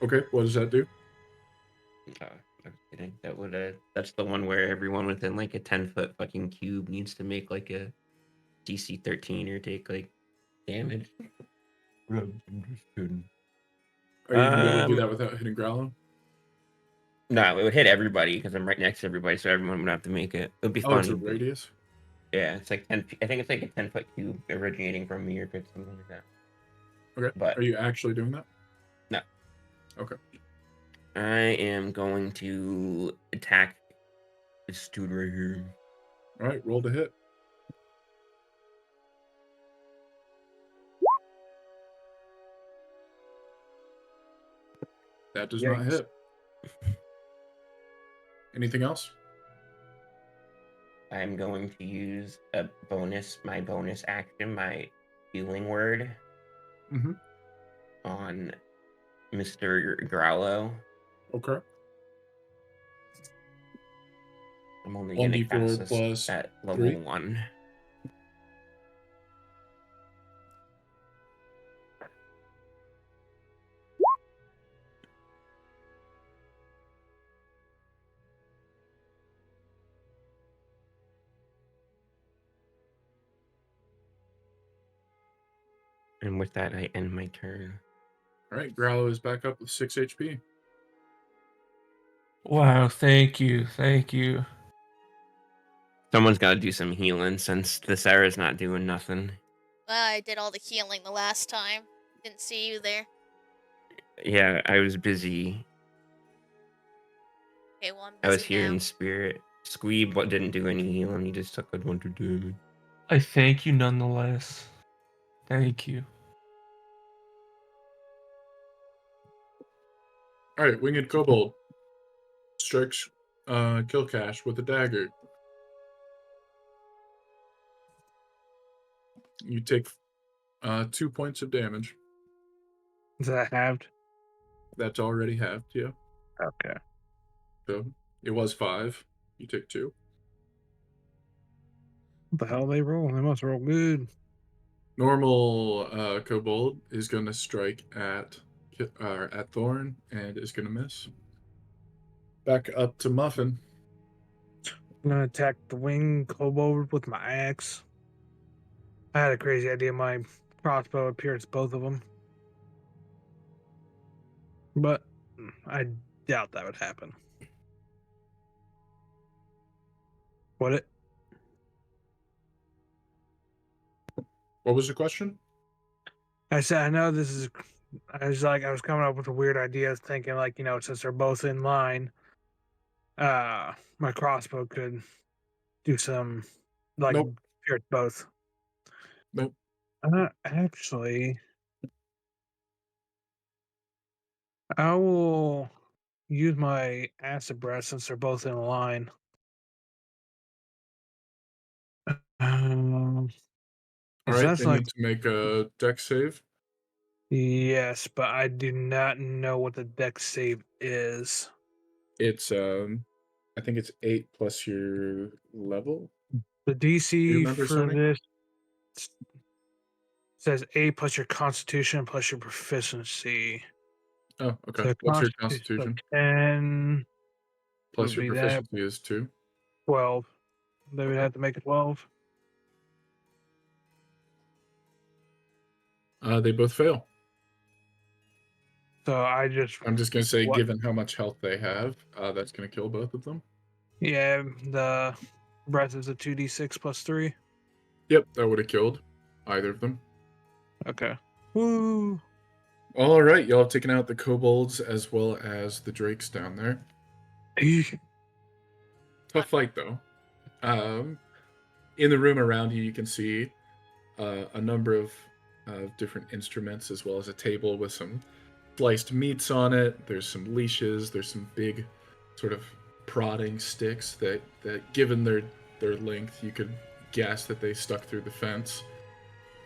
Okay, what does that do? I'm kidding. That would that's the one where everyone within like a 10-foot fucking cube needs to make like a DC 13 or take like damage. I'm just kidding. Are you going to be able to do that without hitting Grallow? No, it would hit everybody because I'm right next to everybody, so everyone would have to make it. It would be Oh, fun. it's a radius? Yeah, it's like 10. I think it's like a 10-foot cube originating from me or something like that. Okay. But Are you actually doing that? no. Okay. I am going to attack this dude right here. All right. Roll to hit. That does not Yikes. hit. Anything else? I'm going to use my bonus action, my healing word Mm-hmm. on Mr. Grallow. Okay. I'm only going to 1d4 cast this plus at level 3. 1. And with that, I end my turn. All right. Grallow is back up with 6 HP. Wow, thank you, thank you. Someone's got to do some healing since Thesera's not doing nothing. Well, I did all the healing the last time. Didn't see you there. Yeah, I was busy. Okay, well, I'm I was busy here now. in spirit. Squeeb didn't do any healing. He just took a bunch of damage. I thank you nonetheless. Thank you. All right. Winged Kobold strikes Kil'Kash with a dagger. You take 2 points of damage. Is that halved? That's already halved, yeah. Okay. So it was 5. You take 2. What the hell they roll? They must roll good. Normal Kobold is going to strike at Thorn and is going to miss. Back up to Muffin. I'm gonna attack the wing kobold with my axe. I had a crazy idea. My crossbow would pierce both of them, but I doubt that would happen. Would it? What was the question? I said I know this is. I was coming up with a weird idea, thinking since they're both in line, my crossbow could do some Nope. pierce both. Nope. Actually, I will use my acid breath since they're both in line. All right. That's They like need to make a dex save. yes, but I do not know what the dex save is. It's I think it's 8 plus your level. The Do you DC remember, for Sony? this says 8 plus your Constitution plus your proficiency. Oh, okay. So What's your Constitution, so Constitution? 10 Plus would your be that proficiency is 2. 12. They would have to make it 12. They both fail. So I just I'm just gonna say, what? given how much health they have, that's gonna kill both of them. Yeah, the breath is a 2d6 plus 3. Yep, that would have killed either of them. Okay. Woo! All right, y'all have taken out the kobolds as well as the drakes down there. Tough fight though. In the room around you, you can see a number of different instruments as well as a table with some sliced meats on it. There's some leashes. There's some big sort of prodding sticks that given their length, you could guess that they stuck through the fence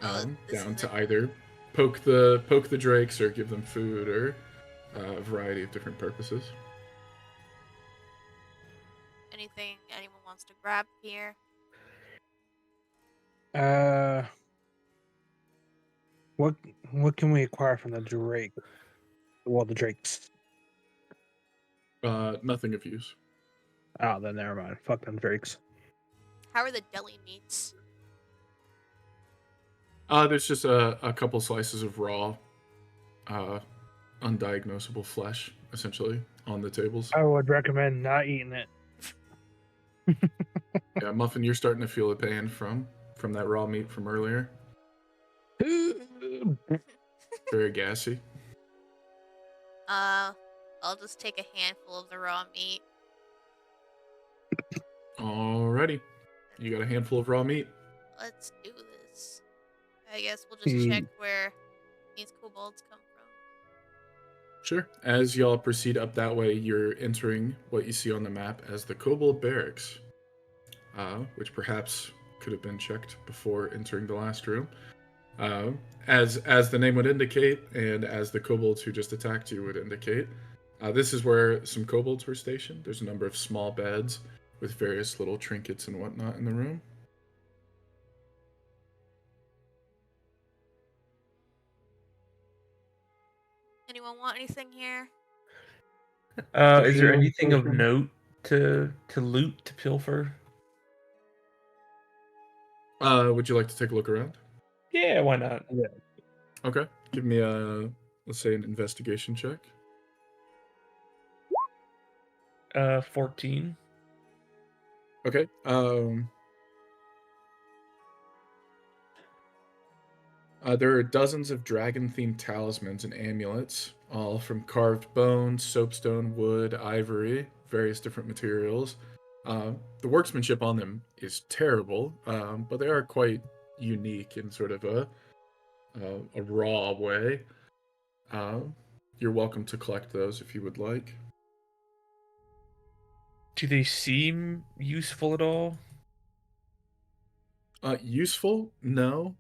down to either poke the drakes or give them food or a variety of different purposes. Anything anyone wants to grab here? What can we acquire from the drake? Well, the drakes. Nothing of use. Oh, then never mind. Fuck them drakes. How are the deli meats? There's just a couple slices of raw, undiagnosable flesh, essentially, on the tables. I would recommend not eating it. Yeah, Muffin, you're starting to feel the pain from that raw meat from earlier. Very gassy. I'll just take a handful of the raw meat. Alrighty. You got a handful of raw meat. Let's do this. I guess we'll just check Hmm. where these kobolds come from. Sure. As y'all proceed up that way, you're entering what you see on the map as the Kobold Barracks, which perhaps could have been checked before entering the last room. As the name would indicate, and as the kobolds who just attacked you would indicate, this is where some kobolds were stationed. There's a number of small beds with various little trinkets and whatnot in the room. Anyone want anything here? Is there Healing anything of potion. note to loot, to pilfer? Would you like to take a look around? Yeah, why not? Okay. Give me a, let's say, an investigation check. 14. Okay. There are dozens of dragon-themed talismans and amulets, all from carved bone, soapstone, wood, ivory, various different materials. The workmanship on them is terrible, but they are quite unique in sort of a raw way. You're welcome to collect those if you would like. Do they seem useful at all? Useful? No.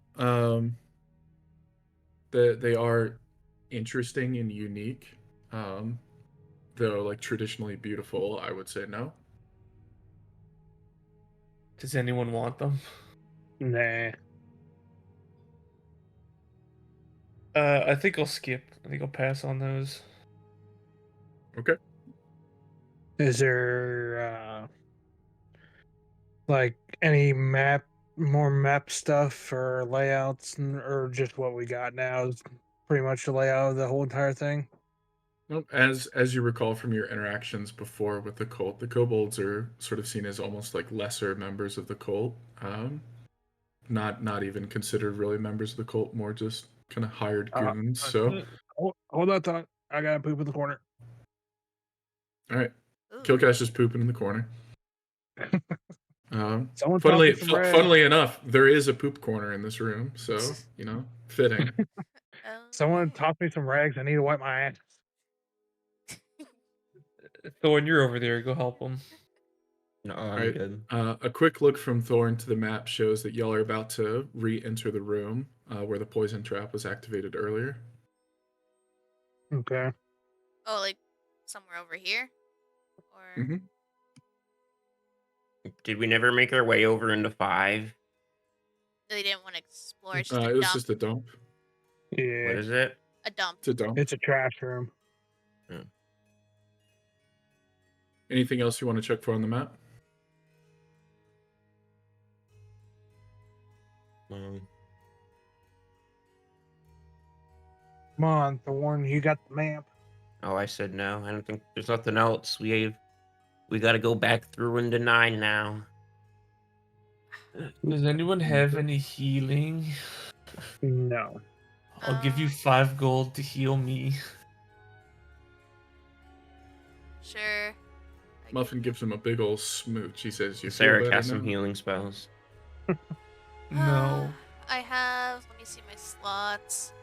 They are interesting and unique. Though, like, traditionally beautiful, I would say no. Does anyone want them? Nah. I think I'll skip. I think I'll pass on those. Okay. Is there like any more map stuff or layouts, or just what we got now is pretty much the layout of the whole entire thing? Nope. As you recall from your interactions before with the cult, the kobolds are sort of seen as almost like lesser members of the cult. Not even considered really members of the cult, more just kind of hired goons. So, Hold that thought. I gotta poop in the corner. all right, Ooh. Kil'Kash is pooping in the corner. Someone taught me Funnily, some rags. funnily enough, there is a poop corner in this room, so fitting. Someone Okay. taught me some rags. I need to wipe my ass. Thorn, you're over there. Go help them. No, I'm Right. good. A quick look from Thorn to the map shows that y'all are about to re-enter the room where the poison trap was activated earlier. Okay. Oh, like somewhere over here? Or Mm-hmm. Did we never make our way over into 5? they didn't want to explore? It's just a It was dump. just a dump. Yeah. What is it? A dump. It's a dump. It's a trash room. Anything else you want to check for on the map? Come on, Thorn. You got the map. Oh, I said no. I don't think there's nothing else. We got to go back through into 9 now. Does anyone have any healing? No. I'll give you 5 gold to heal me. Sure. Muffin gives him a big old smooch. He says, "You feel Sarah better cast some now?" healing spells. No. I have. Let me see my slots.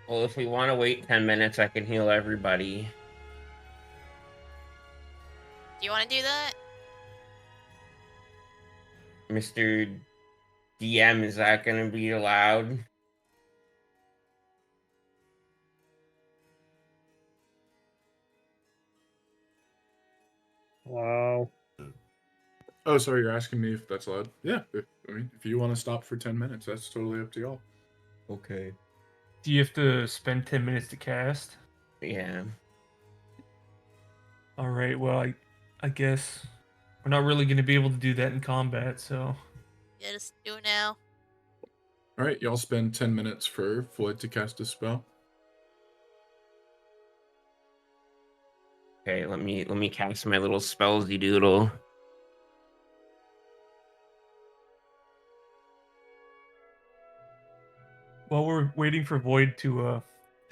Well, if we want to wait 10 minutes, I can heal everybody. Do you want to do that? Mr. DM, is that going to be allowed? Wow. Oh, sorry, you're asking me if that's allowed. Yeah, if you want to stop for 10 minutes, that's totally up to y'all. Okay. Do you have to spend 10 minutes to cast? Yeah. All right. Well, I guess we're not really going to be able to do that in combat, so Yeah, just do it now. All right, y'all spend 10 minutes for Floyd to cast a spell. Okay, let me cast my little spellsy doodle. While we're waiting for Void to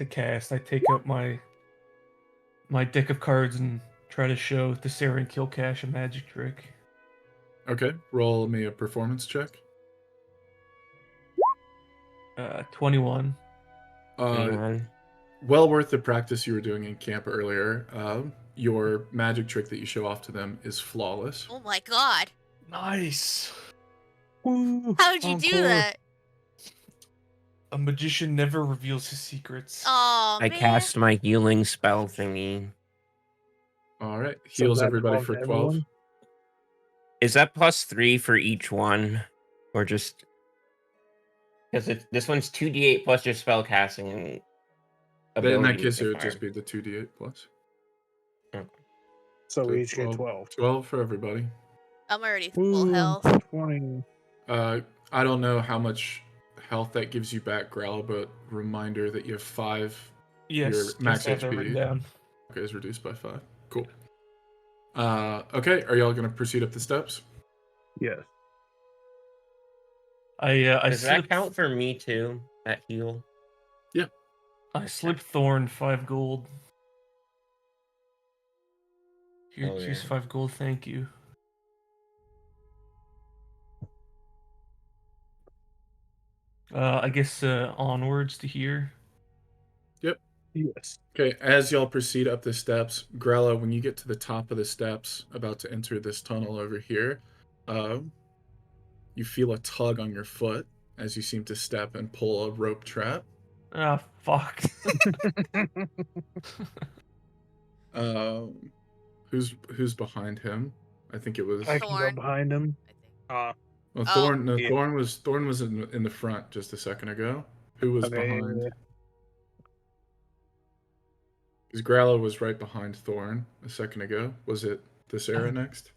cast, I take out my deck of cards and try to show Thesera and Kil'Kash a magic trick. Okay, roll me a performance check. 21. Anyone? Well worth the practice you were doing in camp earlier. Your magic trick that you show off to them is flawless. Oh my god. Nice. Woo, How did you do encore. that? A magician never reveals his secrets. Oh, I man. cast my healing spell thingy. All right, So heals that's everybody 12 for to 12. everyone? Is that +3 for each one, or just because this one's 2d8 plus your spell casting and But in that ability case, it would just modifier. be the 2d8 plus. So So we each get 12. 12 for everybody. I'm already full Woo, health. 20. I don't know how much health that gives you back, Grallow, but reminder that you have 5. Yes, Your just max have that written HP. down. Okay, is reduced by 5. Cool. Okay, are y'all going to proceed up the steps? Yes. I Does that slipped, count for me too? That heal? I slipped Thorn 5 gold. Here, Oh, here's yeah. 5 gold. Thank you. I guess onwards to here. Yes. Okay, as y'all proceed up the steps, Grella, when you get to the top of the steps, about to enter this tunnel over here, you feel a tug on your foot as you seem to step and pull a rope trap. Ah, fuck. Who's behind him? I think it was. I can go Thorn. behind him. I think. Uh, Well, Oh. Thorn. No, Yeah. Thorn was in the front just a second ago. Who was okay. behind? Because Grallow was right behind Thorn a second ago. Was it Thesera next?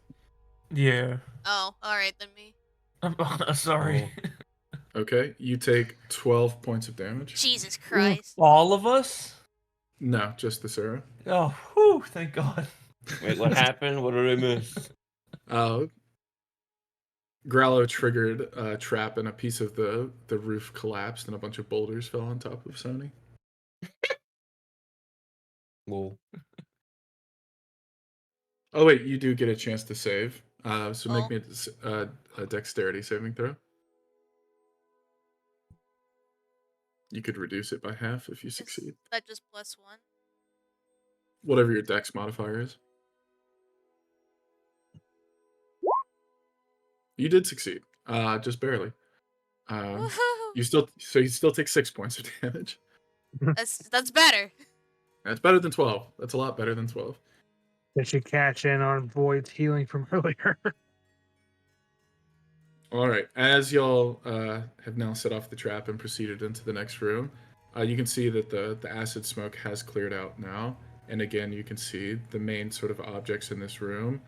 Yeah. Oh, alright, then me. I'm sorry. Okay, you take 12 points of damage. Jesus Christ. All of us? No, just Thesera. Oh, whew, thank God. Wait, what happened? What did I miss? Grallow triggered a trap and a piece of the roof collapsed and a bunch of boulders fell on top of Sony. Well, Oh wait, you do get a chance to save. So Oh. make me a dexterity saving throw. You could reduce it by half if you succeed. Is that just +1? Whatever your dex modifier is. You did succeed. Just barely. Woohoo! You still take 6 points of damage. That's better. That's better than 12. That's a lot better than 12. They should cash in on Void's healing from earlier. All right. As y'all have now set off the trap and proceeded into the next room, you can see that the acid smoke has cleared out now. And again, you can see the main sort of objects in this room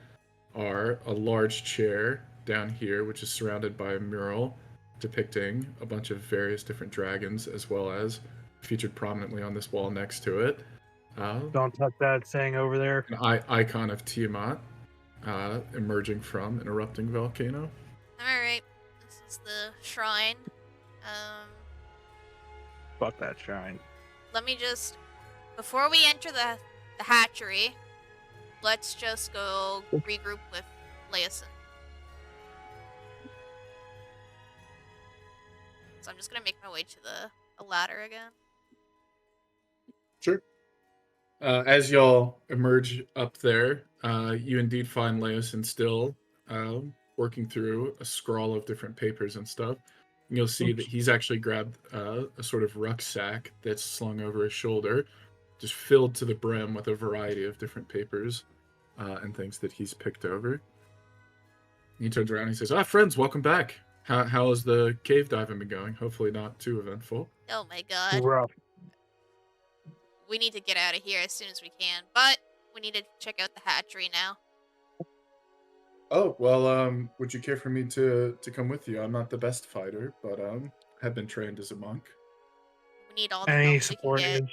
are a large chair down here, which is surrounded by a mural depicting a bunch of various different dragons, as well as featured prominently on this wall next to it. Don't touch that saying over there. An icon of Tiamat emerging from an erupting volcano. Alright. This is the shrine. Fuck that shrine. Let me just... Before we enter the hatchery, let's just go regroup with Leosin. So I'm just gonna make my way to the ladder again. Sure. As y'all emerge up there, you indeed find Leosin still working through a scroll of different papers and stuff. And you'll see that he's actually grabbed a sort of rucksack that's slung over his shoulder, just filled to the brim with a variety of different papers and things that he's picked over. He turns around and he says, friends, welcome back. How has the cave diving been going? Hopefully not too eventful. Oh my god. Rough. We need to get out of here as soon as we can, but we need to check out the hatchery now. Oh, well, would you care for me to come with you? I'm not the best fighter, but have been trained as a monk. We need all the Any help we support can get.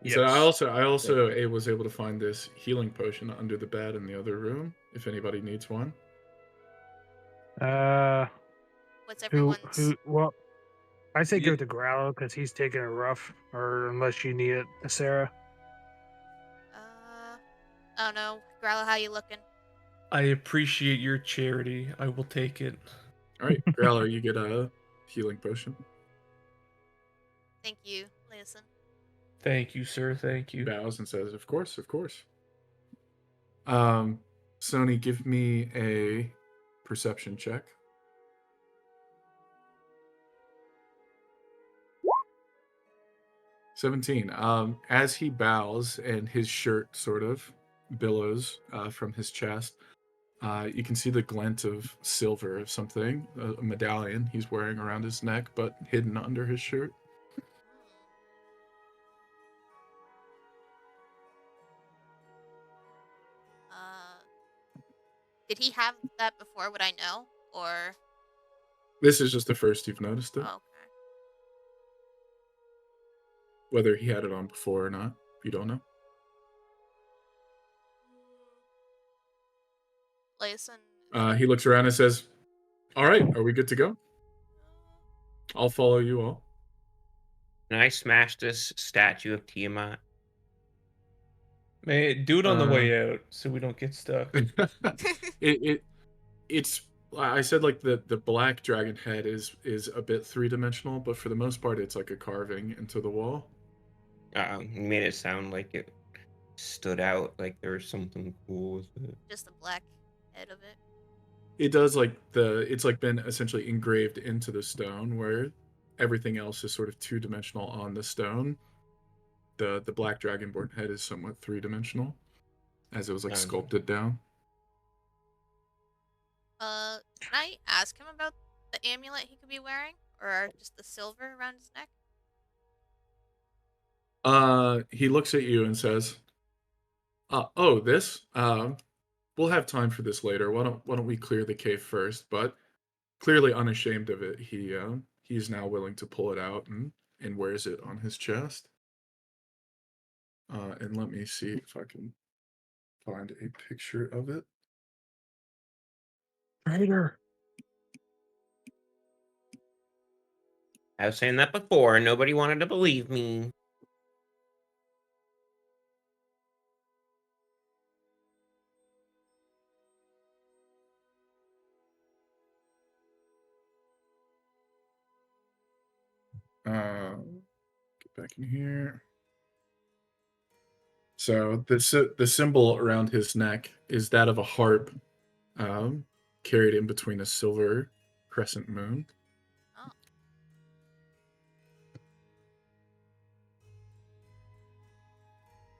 is. So I also was able to find this healing potion under the bed in the other room, if anybody needs one. What's everyone's... Well, I say go Yeah. to Grallow because he's taking it rough, or unless you need it, Thesera. I don't know. Grallow, how you looking? I appreciate your charity. I will take it. All right, Grallow, you get a healing potion. Thank you, Leosin. Thank you, sir. Thank you. Bows and says, "Of course, of course." Sony, give me a perception check. 17. As he bows and his shirt sort of billows from his chest, you can see the glint of silver of something, a medallion he's wearing around his neck, but hidden under his shirt. Did he have that before? Would I know? Or This is just the first you've noticed it. oh, okay. Whether he had it on before or not, you don't know. Leosin. He looks around and says, "All right, are we good to go? I'll follow you all." Can I smash this statue of Tiamat? Man, do it on the way out so we don't get stuck. It's I said like the black dragon head is a bit three-dimensional, but for the most part it's like a carving into the wall. You made it sound like it stood out, like there was something cool with it. Just the black head of it. It does it's like been essentially engraved into the stone, where everything else is sort of two-dimensional on the stone. The black dragonborn head is somewhat three-dimensional, as it was like sculpted down. Can I ask him about the amulet he could be wearing, or just the silver around his neck? He looks at you and says, "Oh, this. We'll have time for this later. Why don't we clear the cave first?" But clearly unashamed of it, he's now willing to pull it out and wears it on his chest. And let me see if I can find a picture of it. Traitor. I was saying that before, nobody wanted to believe me. Get back in here. So the symbol around his neck is that of a harp, carried in between a silver crescent moon. Oh.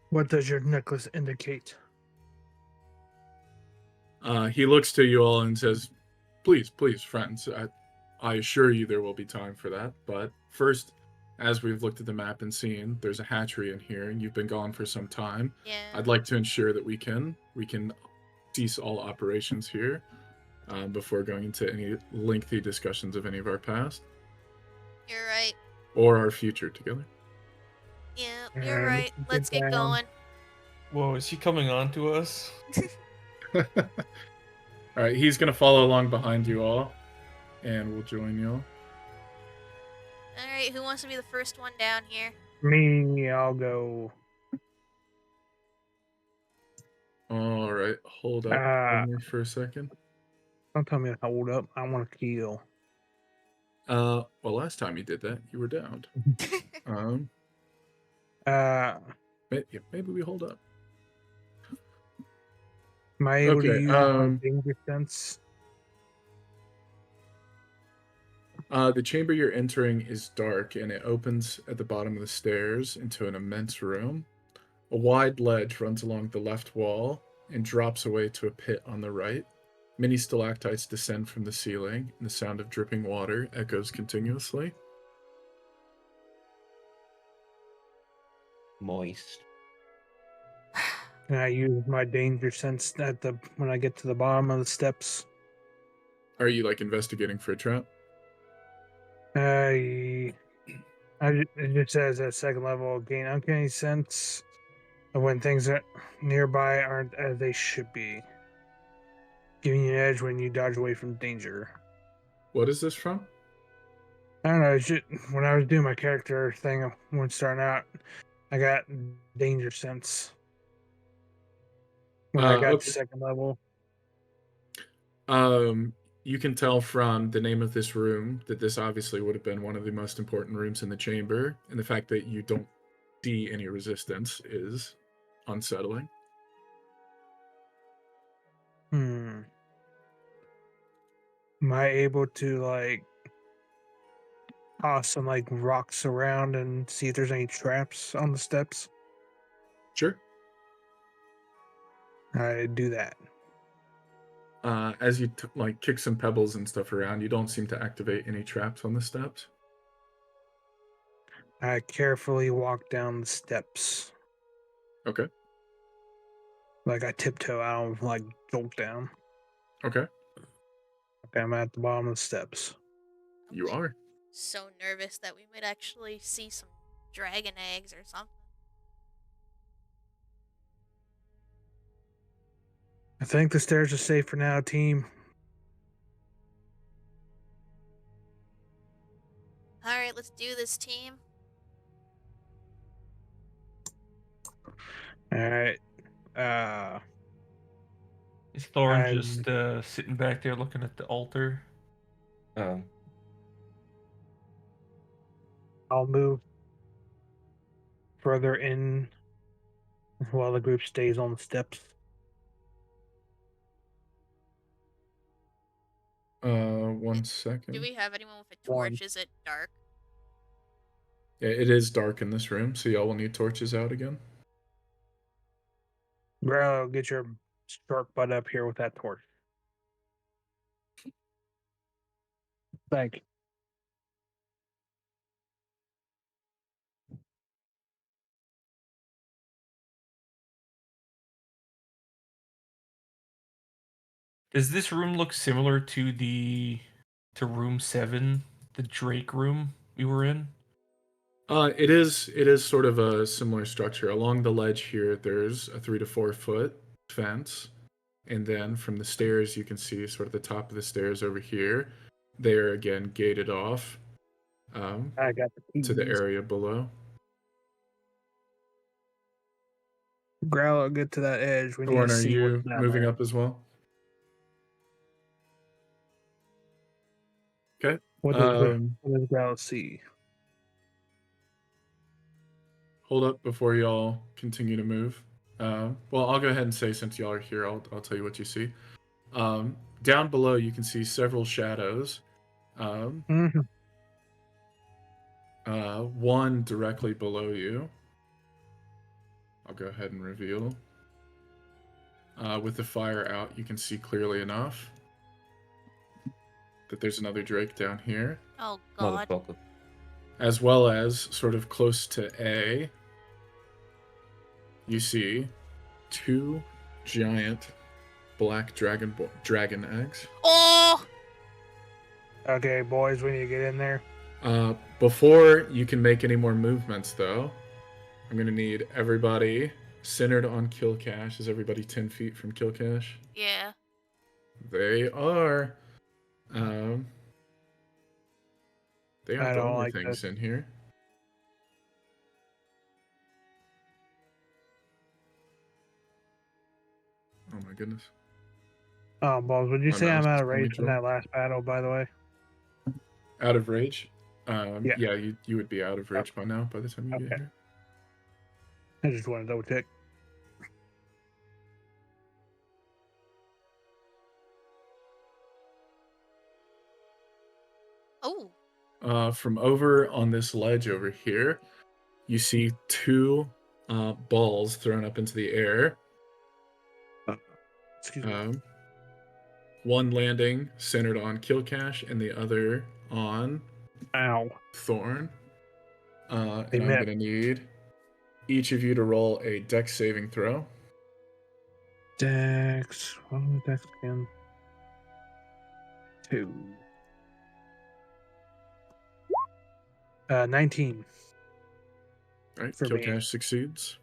What does your necklace indicate? He looks to you all and says, please, friends, I assure you there will be time for that. But first, as we've looked at the map and seen, there's a hatchery in here, and you've been gone for some time. Yeah. I'd like to ensure that we can cease all operations here before going into any lengthy discussions of any of our past. You're right. Or our future together. Yeah, you're right. Let's get going. Whoa, is he coming on to us? All right, he's going to follow along behind you all, and we'll join you all. Alright, who wants to be the first one down here? Me, I'll go. All right, hold up for me for a second. Don't tell me to hold up. I want to kill. Well, last time you did that, you were downed. Maybe we hold up. Am I able to Okay, use my danger sense? The chamber you're entering is dark, and it opens at the bottom of the stairs into an immense room. A wide ledge runs along the left wall and drops away to a pit on the right. Many stalactites descend from the ceiling, and the sound of dripping water echoes continuously. Moist. Can I use my danger sense when I get to the bottom of the steps? Are you like investigating for a trap? It just says at second level, gain uncanny sense of when things nearby aren't as they should be, giving you an edge when you dodge away from danger. What is this from? I don't know. When I was doing my character thing when starting out, I got danger sense when I got to Okay. second level. You can tell from the name of this room that this obviously would have been one of the most important rooms in the chamber, and the fact that you don't see any resistance is unsettling. Am I able to like toss some like rocks around and see if there's any traps on the steps? Sure. I do that. As you like kick some pebbles and stuff around, you don't seem to activate any traps on the steps. I carefully walk down the steps. Okay. Like I tiptoe. I don't like jolt down. Okay. Okay, I'm at the bottom of the steps. You are. So nervous that we might actually see some dragon eggs or something. I think the stairs are safe for now, team. Alright, let's do this, team. All right. Is Thorn I'm- just sitting back there looking at the altar? Oh, I'll move further in while the group stays on the steps. One second. Do we have anyone with a One. torch? Is it dark? Yeah, it is dark in this room, so y'all will need torches out again. Bro, get your sharp butt up here with that torch. Thank you. Does this room look similar to room 7, the Drake room we were in? It is sort of a similar structure. Along the ledge here, there's a 3 to 4 foot fence, and then from the stairs, you can see sort of the top of the stairs over here. They are again gated off I got the to the keys. area below. Grallow, get to that edge. We need Thorn, to are see you what's down moving there. up as well? Okay. What does Grallow see? Hold up before y'all continue to move. Well, I'll go ahead and say since y'all are here, I'll tell you what you see. Down below, you can see several shadows. Mhm. One directly below you. I'll go ahead and reveal. With the fire out, you can see clearly enough that there's another Drake down here, Oh god. motherfucker. as well as sort of close to A. You see 2 giant black dragon eggs. Oh! Okay, boys, we need to get in there. Before you can make any more movements, though, I'm gonna need everybody centered on Kil'Kash. Is everybody 10 feet from Kil'Kash? Yeah. They are. Um, they I aren't the don't only like things this. in here. Oh my goodness. Oh, balls, would you Oh, say no, I'm out of let me range from chill. that last battle, by the way? Out of rage? Yeah. Yeah, you would be out of rage by now by the time you get Okay. here. I just want to double check. Oh. From over on this ledge over here, you see 2 balls thrown up into the air. Excuse me. One landing centered on Kil'Kash and the other on Ow. Thorn. And They I'm met. going to need each of you to roll a dex saving throw. Dex. What was Dex again? 2. 19 All right, for me. Kil'Kash succeeds.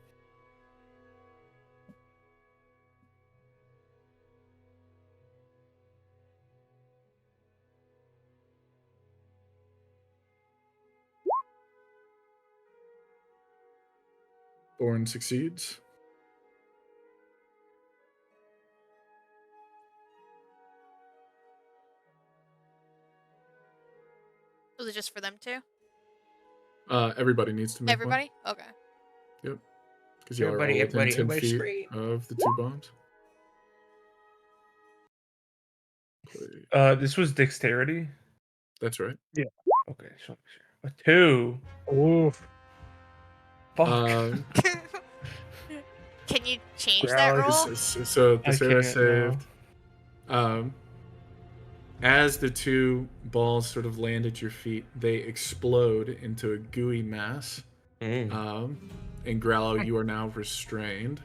Thorn succeeds. Was it just for them too? Everybody needs to make Everybody? Okay. one. Yep. Because y'all are all within 10 feet of the 2 bombs. This was dexterity. That's right. Okay, so a 2. Oof. Fuck. Can you change Grallow that roll? So I Thesera can't, saved. As the 2 balls sort of land at your feet, they explode into a gooey mass. And Grallow, you are now restrained.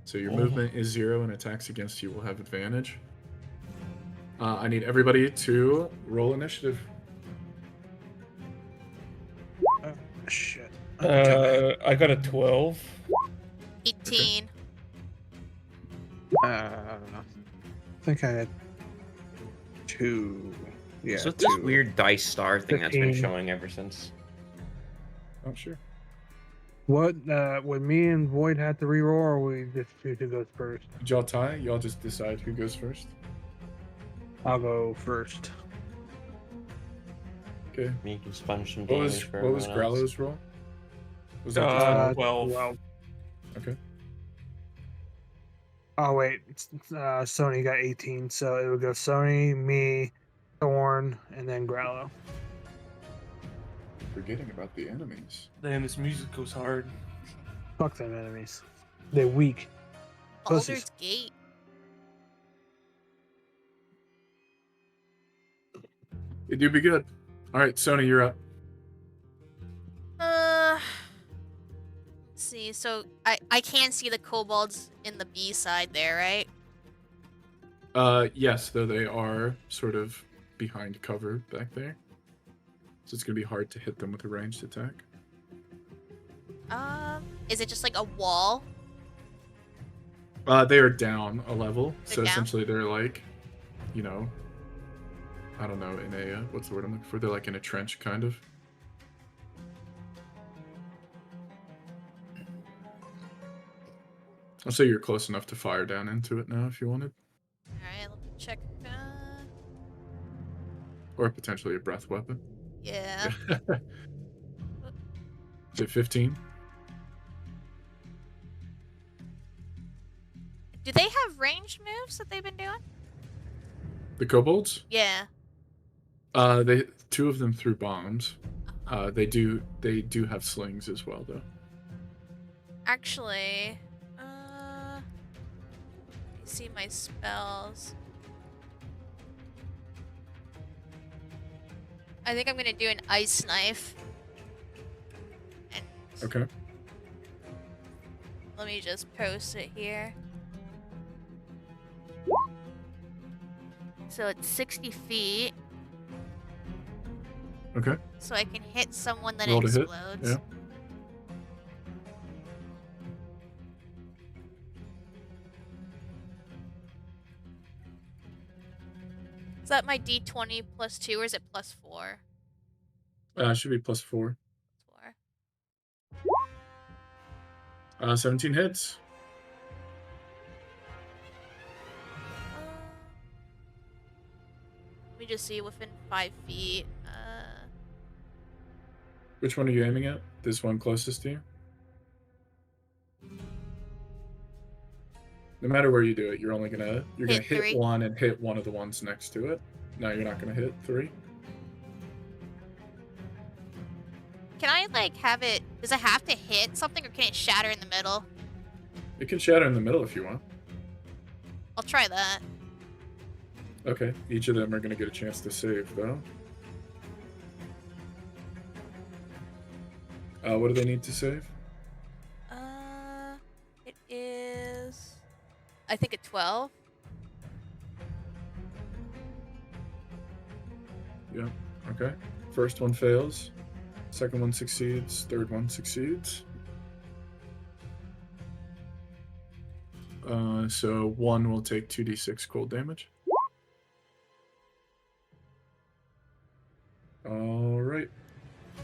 So your movement is 0 and attacks against you will have advantage. I need everybody to roll initiative. Oh, shit. I got a 12. 18. I think I had 2. Yeah. So it's this 2. weird dice star thing that's been 15. showing ever since. Oh, sure. What would me and Void have to reroll, or we just choose who goes first? Did y'all tie? Y'all just decide who goes first. I'll go first. Okay. You can sponge some What damage was for what was everyone else. Grallow's roll? Was that just 12? 12. Well, Okay. oh wait, Sony got 18, so it would go Sony, me, Thorn, and then Grallow. Forgetting about the enemies. Damn, this music goes hard. Fuck them enemies. They're weak. Baldur's Pussies. Gate. It do be good. All right, Sony, you're up. Let's see. So I can see the kobolds in the B side there, right? Yes, though they are sort of behind cover back there. So it's gonna be hard to hit them with a ranged attack. Is it just like a wall? They are down a level, They're so down? essentially they're like, you know, I don't know, in a what's the word I'm looking for? They're like in a trench, kind of. I'll say you're close enough to fire down into it now if you wanted, All right, let me check. or potentially a breath weapon. Yeah. Is it 15? Do they have ranged moves that they've been doing? The kobolds? Yeah. They 2 of them threw bombs. They do have slings as well, though. Actually, let me see my spells. I think I'm gonna do an ice knife. And Okay. let me just post it here. So it's 60 feet. Okay. So I can hit someone that Roll to hit, explodes. yeah. Is that my D20 plus 2 or is it plus 4? Should be plus 4. 4. 17 hits. Let me just see within 5 feet. Which one are you aiming at? This one closest to you? No matter where you do it, you're gonna Hit hit 3. one and hit one of the ones next to it. No, you're not gonna hit 3. Can I like have it? Does it have to hit something or can it shatter in the middle? It can shatter in the middle if you want. I'll try that. Okay, each of them are gonna get a chance to save though. What do they need to save? It is. I think a 12. Yeah. Okay. First one fails. Second one succeeds. Third one succeeds. So one will take 2d6 cold damage. All right.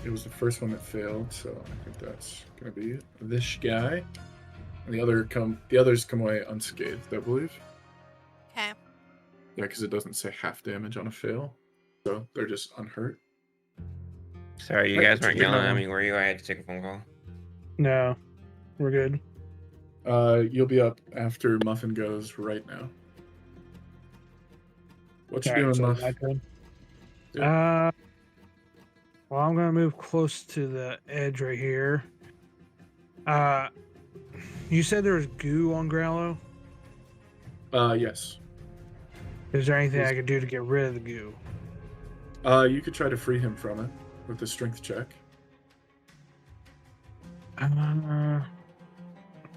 It was the first one that failed, so I think that's gonna be this guy. And the others come away unscathed, I believe. Okay. Yeah, because it doesn't say half damage on a fail, so they're just unhurt. Sorry, you Right, guys weren't it's a yelling good at one. me, were you? I had to take a phone call. No, we're good. You'll be up after Muffin goes right now. What you All right, doing, so Muff? my turn. Yeah. Well, I'm gonna move close to the edge right here. You said there was goo on Grallow. Yes. Is there anything Yes. I could do to get rid of the goo? You could try to free him from it with a strength check. Hold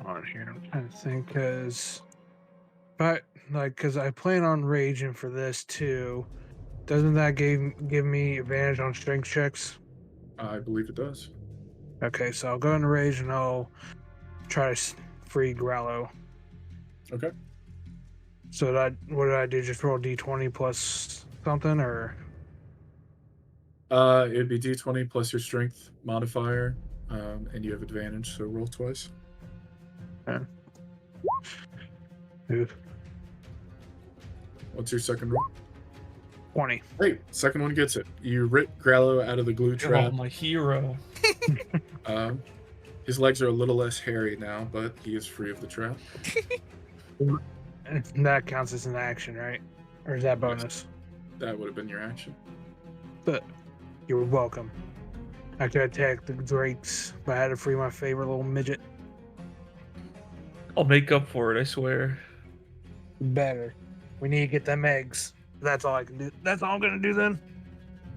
on here. I'm trying to think because I plan on raging for this too. Doesn't that give me advantage on strength checks? I believe it does. Okay, so I'll go into rage and I'll try to free Grallow. Okay. So what did I do? Just roll d20 plus something, or It'd be d20 plus your strength modifier, and you have advantage, so roll twice. Oof, What's your second roll? 20. Hey, second one gets it. You rip Grallow out of the glue Oh, trap. my hero. His legs are a little less hairy now, but he is free of the trap. And that counts as an action, right? Or is that bonus? That would have been your action. But you're welcome. I could attack the drakes, but I had to free my favorite little midget. I'll make up for it, I swear. Better. We need to get them eggs. That's all I can do. That's all I'm gonna do then.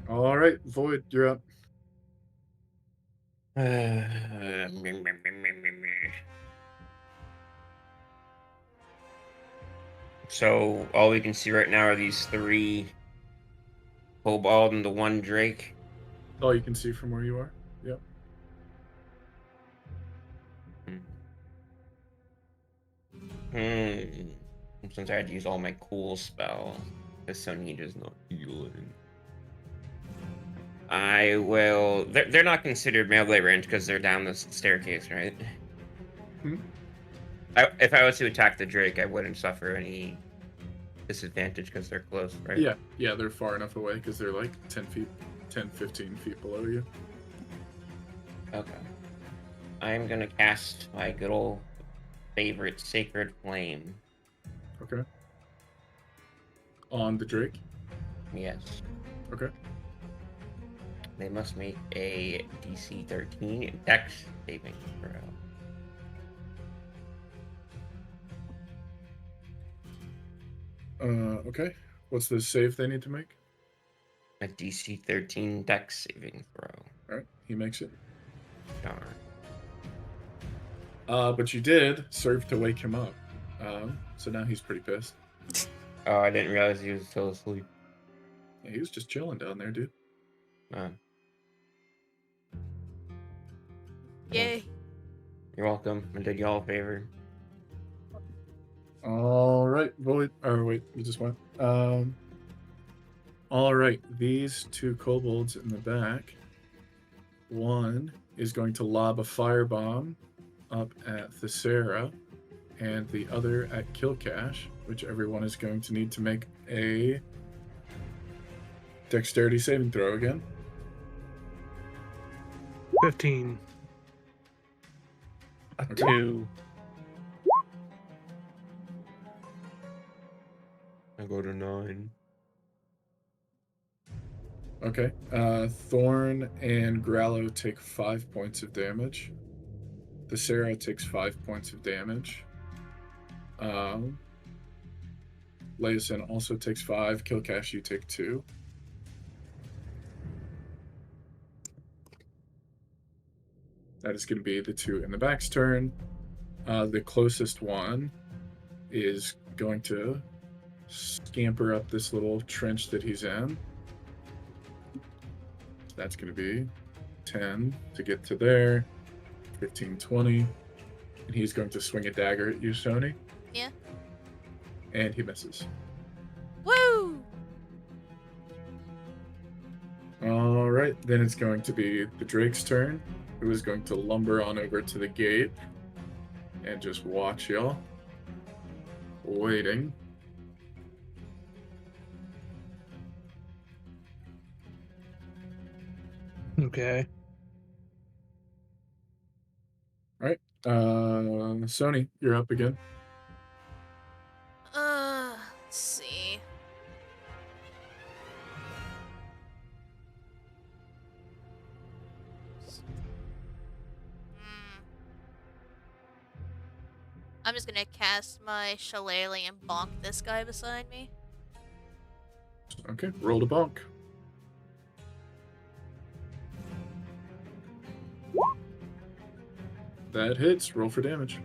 All right, Void, you're up. So all we can see right now are these 3 kobold and the 1 drake. All you can see from where you are. Yep. Since I had to use all my cool spells, because Sonita's not healing. I will. They're not considered melee range because they're down the staircase, right? If I was to attack the drake, I wouldn't suffer any disadvantage because they're close, right? Yeah, they're far enough away because they're like 10 feet, 10, 15 feet below you. Okay. I'm gonna cast my good old favorite Sacred Flame. Okay. On the Drake? Yes. Okay. They must make a DC 13 Dex saving throw. Okay. What's the save they need to make? A DC 13 Dex saving throw. Alright, he makes it. Darn. But you did serve to wake him up. So now he's pretty pissed. Oh, I didn't realize he was still asleep. Yeah, he was just chilling down there, dude. Yay. You're welcome. I did y'all a favor. Alright, Void. Or wait, you just went. Alright, these 2 kobolds in the back. One is going to lob a firebomb up at Thesera, and the other at Kil'Kash, which everyone is going to need to make a dexterity saving throw again. 15. A 2. I go to 9. Okay. Thorn and Grallow take 5 points of damage. Thesera takes 5 points of damage. Leosin also takes 5. Kil'Kash, you take 2. That is going to be the 2 in the back's turn. The closest one is going to scamper up this little trench that he's in. That's going to be 10 to get to there, 15, 20. And he's going to swing a dagger at you, Sony. Yeah. And he misses. Woo! All right, then it's going to be the Drake's turn, who is going to lumber on over to the gate and just watch y'all. Waiting. Okay. All right. Sony, you're up again. Let's see. Hmm. I'm just gonna cast my Shillelagh and bonk this guy beside me. Okay, roll to bonk. That hits. Roll for damage.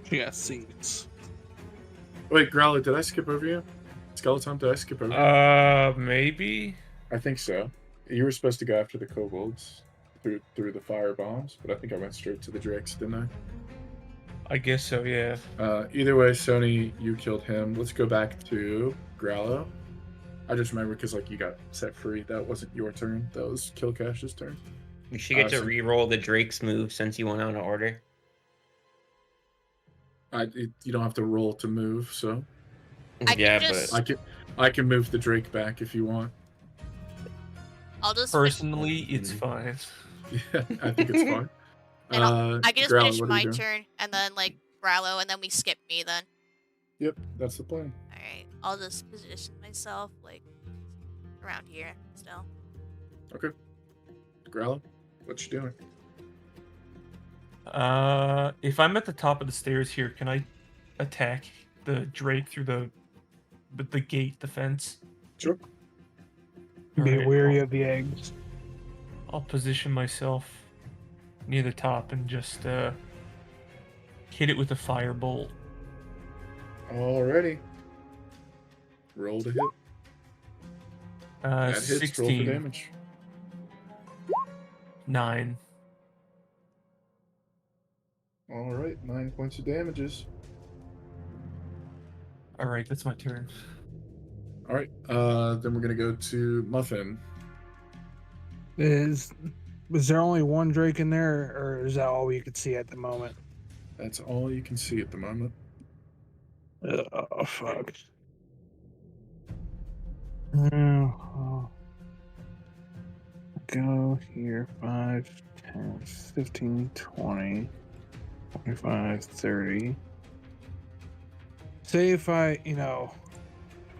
She got seeds. Wait, Growler, did I skip over you? Skeleton, did I skip over you? Maybe. I think so. You were supposed to go after the kobolds through the fire bombs, but I think I went straight to the drakes, didn't I guess so. Yeah. I? Either way, Sony, you killed him. Let's go back to Grallow. I just remember because like you got set free. That wasn't your turn. That was Kil'Kash's turn. You should get to so- re-roll the Drake's move since you went out of order. You don't have to roll to move, so I can Yeah, just- but I can move the Drake back if you want. I'll just Personally, it's fine. Yeah, I think it's fine. And I can just Growler, finish what are you my doing? turn and then like Grallow, and then we skip me then. Yep, that's the plan. Alright. I'll just position myself like around here still. Okay. Growler, what you doing? If I'm at the top of the stairs here, can I attack the Drake through the gate, the fence? Sure. Be Alright, wary of the eggs. I'll position myself near the top and just hit it with a firebolt. Alrighty. Roll to hit. That hits. Roll for 16. damage. 9. All right, 9 points of damages. All right, that's my turn. All right, then we're gonna go to Muffin. Was there only one Drake in there, or is that all we could see at the moment? That's all you can see at the moment. Oh, fuck. Oh. Go here, 5, 10, 15, 20, 25, 30. Say if I,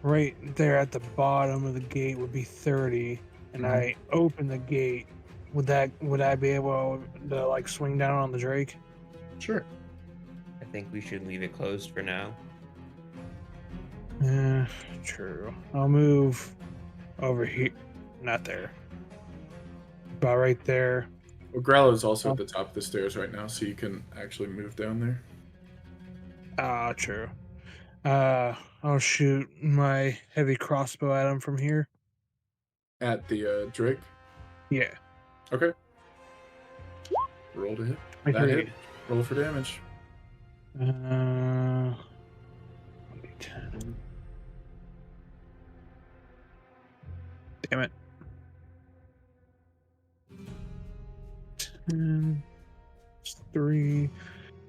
right there at the bottom of the gate would be 30, and I open the gate, would I be able to like swing down on the Drake? Sure. I think we should leave it closed for now. Yeah, true. I'll move over here. Not there. About right there. Well, Growlow's also at the top of the stairs right now, so you can actually move down there. Ah, true. I'll shoot my heavy crossbow at him from here. At the Drake. Yeah. Okay. Roll to hit. I That hit. hit. Roll for damage. 10. Damn it. 10. 3.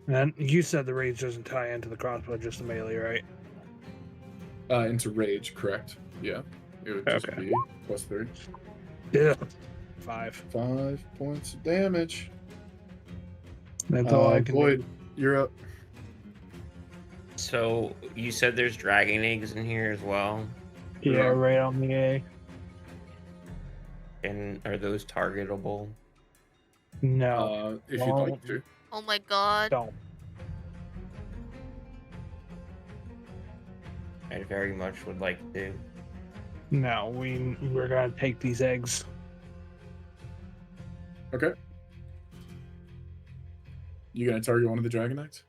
And you said the rage doesn't tie into the crossbow, just the melee, right? Into rage, correct? Yeah. It would just Okay. be +3. Yeah. 5. 5 points of damage. That's all I can Boyd, do. you're up. So you said there's dragon eggs in here as well, Yeah, right on the A. and are those targetable? No. If you'd like to. Oh my god. Don't. I very much would like to. No, we're gonna take these eggs. Okay. You gonna target one of the Dragon Knights?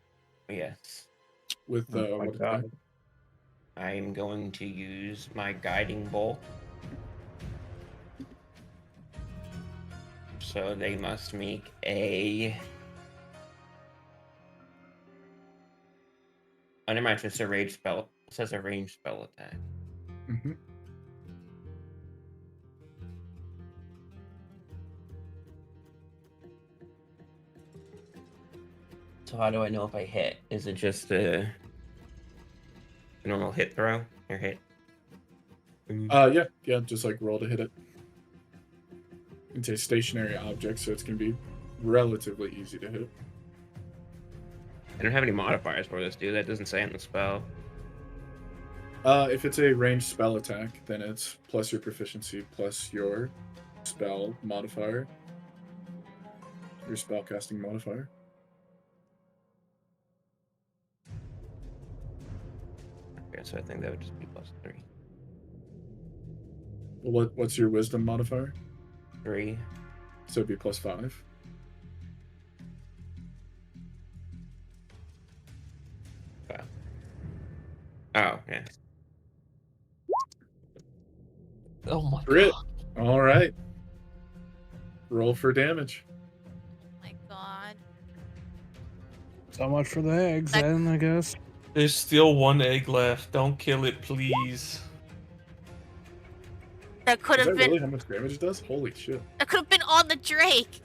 Yes. With Oh my what God. attack? I am going to use my guiding bolt. So they must make a Oh, never mind. It's a rage spell. It says a range spell attack. Mm-hmm. So how do I know if I hit? Is it just a normal hit throw or hit? Yeah, just like roll to hit it. It's a stationary object, so it's gonna be relatively easy to hit. I don't have any modifiers for this, dude. That doesn't say on the spell. If it's a ranged spell attack, then it's plus your proficiency plus your spell modifier, your spellcasting modifier. Okay, so I think that would just be +3. What's your wisdom modifier? 3. So it'd be +5. Wow. Oh, yeah. Oh my Crit. god. All right. Roll for damage. My God. So much for the eggs, That- then, I guess. There's still 1 egg left. Don't kill it, please. That could Is have that been. really how much damage it does? Holy shit. That could have been on the Drake.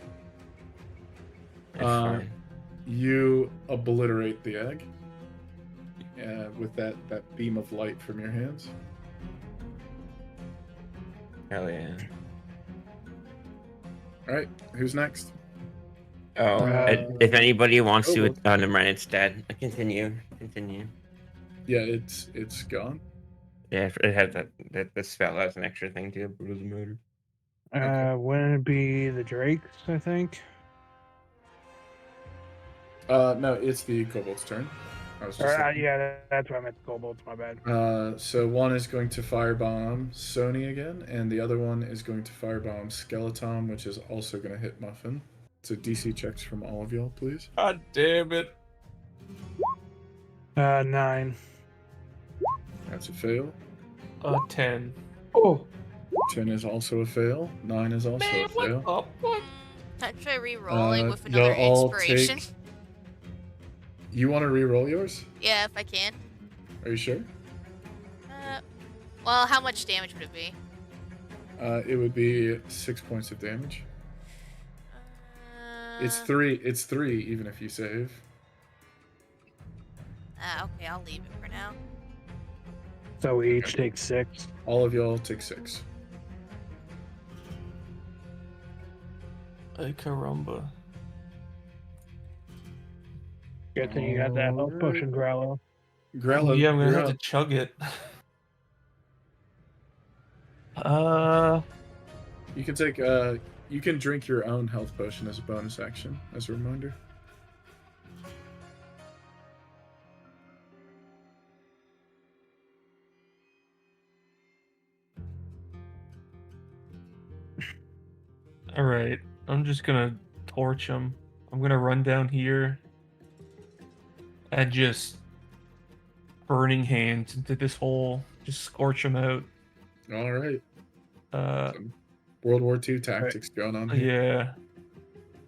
That's Uh, fine. You obliterate the egg with that beam of light from your hands. Hell yeah. All right, who's next? Oh, Uh, if anybody wants to, well. never mind. It's dead. Continue. Yeah, it's gone. Yeah, it has that the spell has an extra thing too. But it doesn't matter. Okay. Wouldn't it be the Drakes, I think? No, it's the kobold's turn. I was just looking. Yeah, that's what I meant. Kobolds, my bad. So one is going to firebomb Sony again, and the other one is going to firebomb Skeleton, which is also going to hit Muffin. So DC checks from all of y'all, please. God damn it. 9. That's a fail. 10. Oh, 10 is also a fail. 9 is also a fail. What? Can I try re-rolling with Y'all another all inspiration? take- You want to re-roll yours? Yeah, if I can. Are you sure? Well, how much damage would it be? It would be 6 points of damage. It's 3. It's 3 even if you save. Okay, I'll leave it for now. so we each take 6. All of y'all take 6. Ay, caramba. Good thing you got that health Alright. potion, Grallow. Grallow, Yeah, I'm gonna you're have to up. chug it. You can take you can drink your own health potion as a bonus action, as a reminder. Alright, I'm just gonna torch him. I'm gonna run down here and just burning hands into this hole. Just scorch him out. All right. Uh, Some World War II tactics going on here.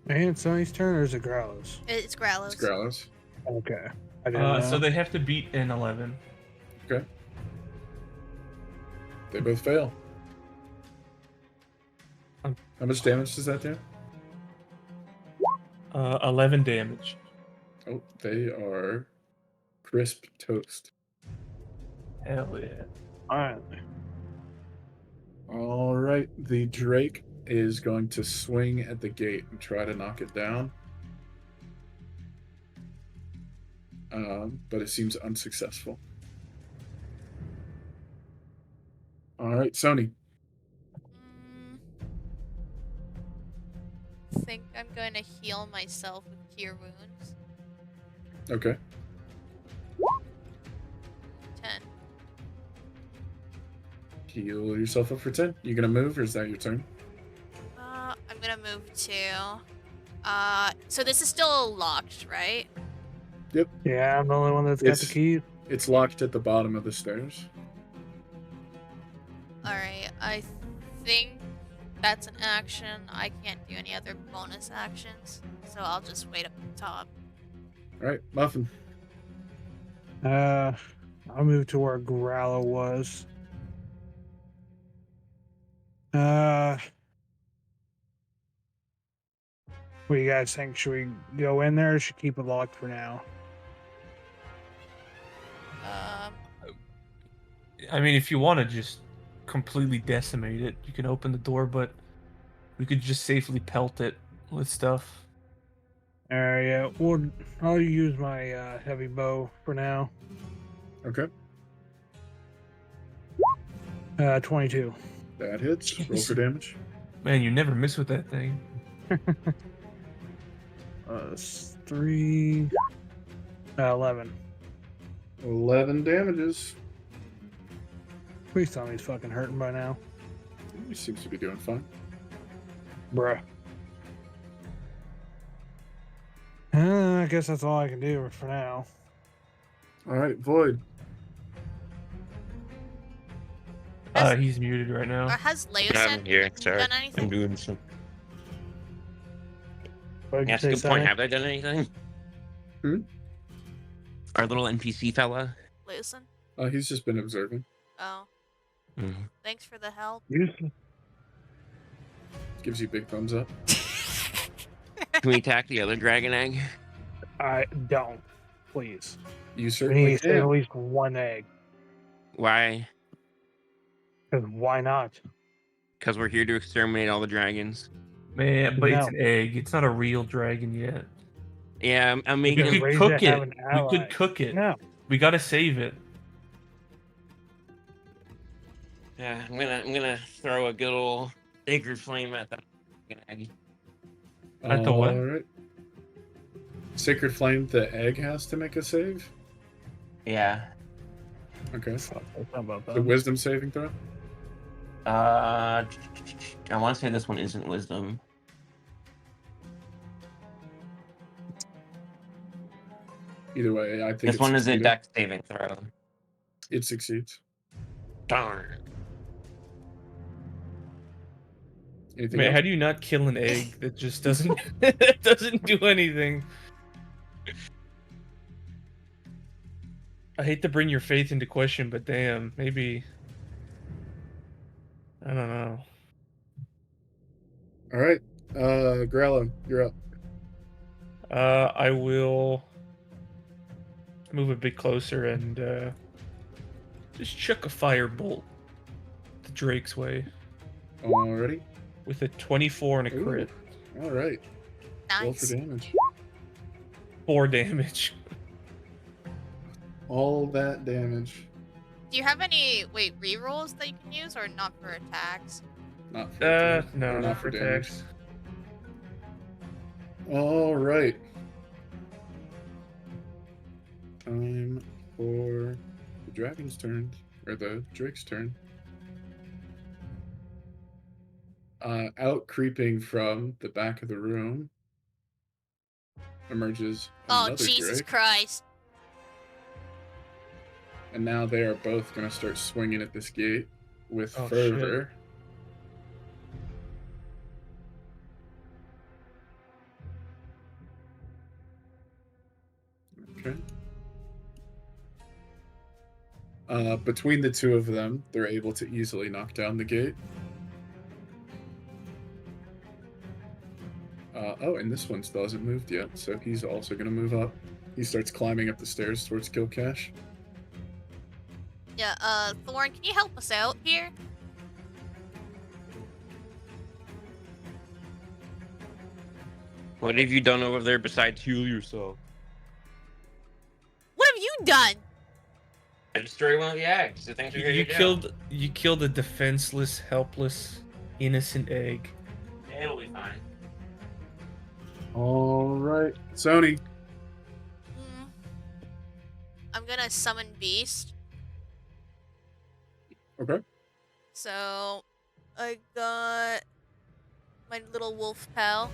yeah. And it's Sonny's turn, or is it Grallow's? It's Grallows. It's Grallows. Okay. I didn't know. So they have to beat an 11. Okay. They both fail. How much damage does that do? 11 damage. Oh, they are crisp toast. Hell yeah. Alright. All right. The Drake is going to swing at the gate and try to knock it down. But it seems unsuccessful. All right, Sony. Think I'm going to heal myself with Cure Wounds. Okay. 10. Heal yourself up for 10. You gonna move, or is that your turn? I'm going to move to... So this is still locked, right? Yeah, I'm the only one that's got the It's- keys. It's locked at the bottom of the stairs. Alright, I think that's an action. I can't do any other bonus actions, so I'll just wait up the top. All right, Muffin. I'll move to where Grallow was. What do you guys think? Should we go in there or should keep it locked for now? I mean, if you want to just completely decimate it, you can open the door, but we could just safely pelt it with stuff. Yeah. Well, I'll use my heavy bow for now. Okay. 22. That hits. Roll for damage. Man, you never miss with that thing. 3. 11. 11 damages. Please tell me he's fucking hurting by now. He seems to be doing fine. Bruh. I guess that's all I can do for now. All right, Void. He's muted right now. Or has I'm Leosin here. Sorry, done I'm anything? doing some. What did you That's a say, good point. Sonny? Have I done anything? Hmm? Our little NPC fella. Leosin? He's just been observing. Oh. Mhm. Thanks for the help. Useless. Gives you big thumbs up. Can we attack the other dragon egg? I don't. Please. You We certainly need to save at can. least one egg. Why? Because why not? Because we're here to exterminate all the dragons. Man, but it's No. an egg. It's not a real dragon yet. Yeah, I'm We making could We him. could raise cook it, have it. an We ally. could cook it. No. We gotta save it. Yeah, I'm gonna throw a good old sacred flame at that egg. At the what? All right. Sacred Flame, the egg has to make a save? Yeah. Okay. Fuck, that's not about The that. wisdom saving throw? I want to say this one isn't wisdom. Either way, I think This it's one is a succeeded. dex saving throw. It succeeds. Darn. Anything Man, else? how do you not kill an egg that just doesn't that doesn't do anything? I hate to bring your faith into question, but damn, maybe I don't know. All right. Grallow, you're up. I will move a bit closer and just chuck a firebolt the Drake's way Alrighty. with a 24 and a Ooh. crit. All right. Roll for Nice. damage. 4 damage. All that damage. Do you have any rerolls that you can use or not for attacks? Not for attack, No, or not for damage. attacks. All right. Time for the dragon's turn, or the Drake's turn. Out creeping from the back of the room emerges Oh, another Jesus Drake, Christ. and now they are both going to start swinging at this gate with Oh, fervor. Okay. Between the two of them, they're able to easily knock down the gate. Oh, and this one still hasn't moved yet, so he's also going to move up. He starts climbing up the stairs towards Kil'Kash. Yeah, Thorn, can you help us out here? What have you done over there besides heal yourself? What have you done? I destroyed one of the eggs. So thanks for You killed a defenseless, helpless, innocent egg. It'll be fine. All right. Sony. I'm gonna summon Beast. Okay. So, I got my little wolf pal.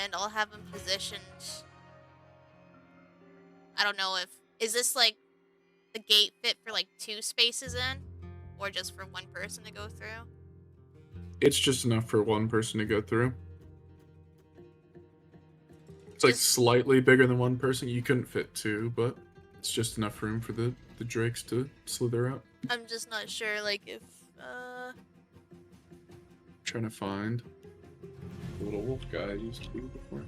And I'll have him positioned. I don't know if... Is this like the gate fit for like 2 spaces in? Or just for 1 person to go through? It's just enough for one person to go through. It's like Just- slightly bigger than one person. You couldn't fit two, but it's just enough room for the drakes to slither out. I'm just not sure, like, if, Trying to find the little wolf guy I used to be before.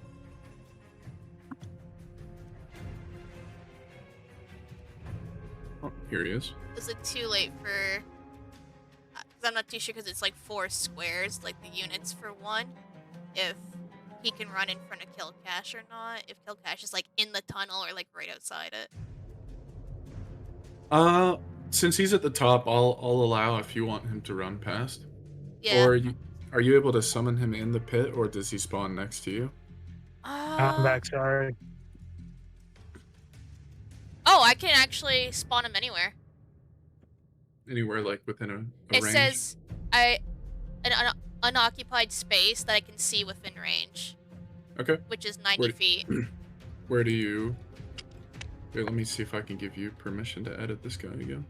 Oh, here he is. it's, like, too late for... Because I'm not too sure, because it's, like, 4 squares, like, the units for 1. If he can run in front of Kil'Kash or not. If Kil'Kash is, like, in the tunnel or, like, right outside it. Since he's at the top, I'll allow if you want him to run past. Yeah. Or are you able to summon him in the pit, or does he spawn next to you? I'm back. Sorry. Oh, I can actually spawn him anywhere. Anywhere like within a It range? says an unoccupied space that I can see within range, Okay. which is 90 Where- feet. Where do you... Wait, let me see if I can give you permission to edit this guy again.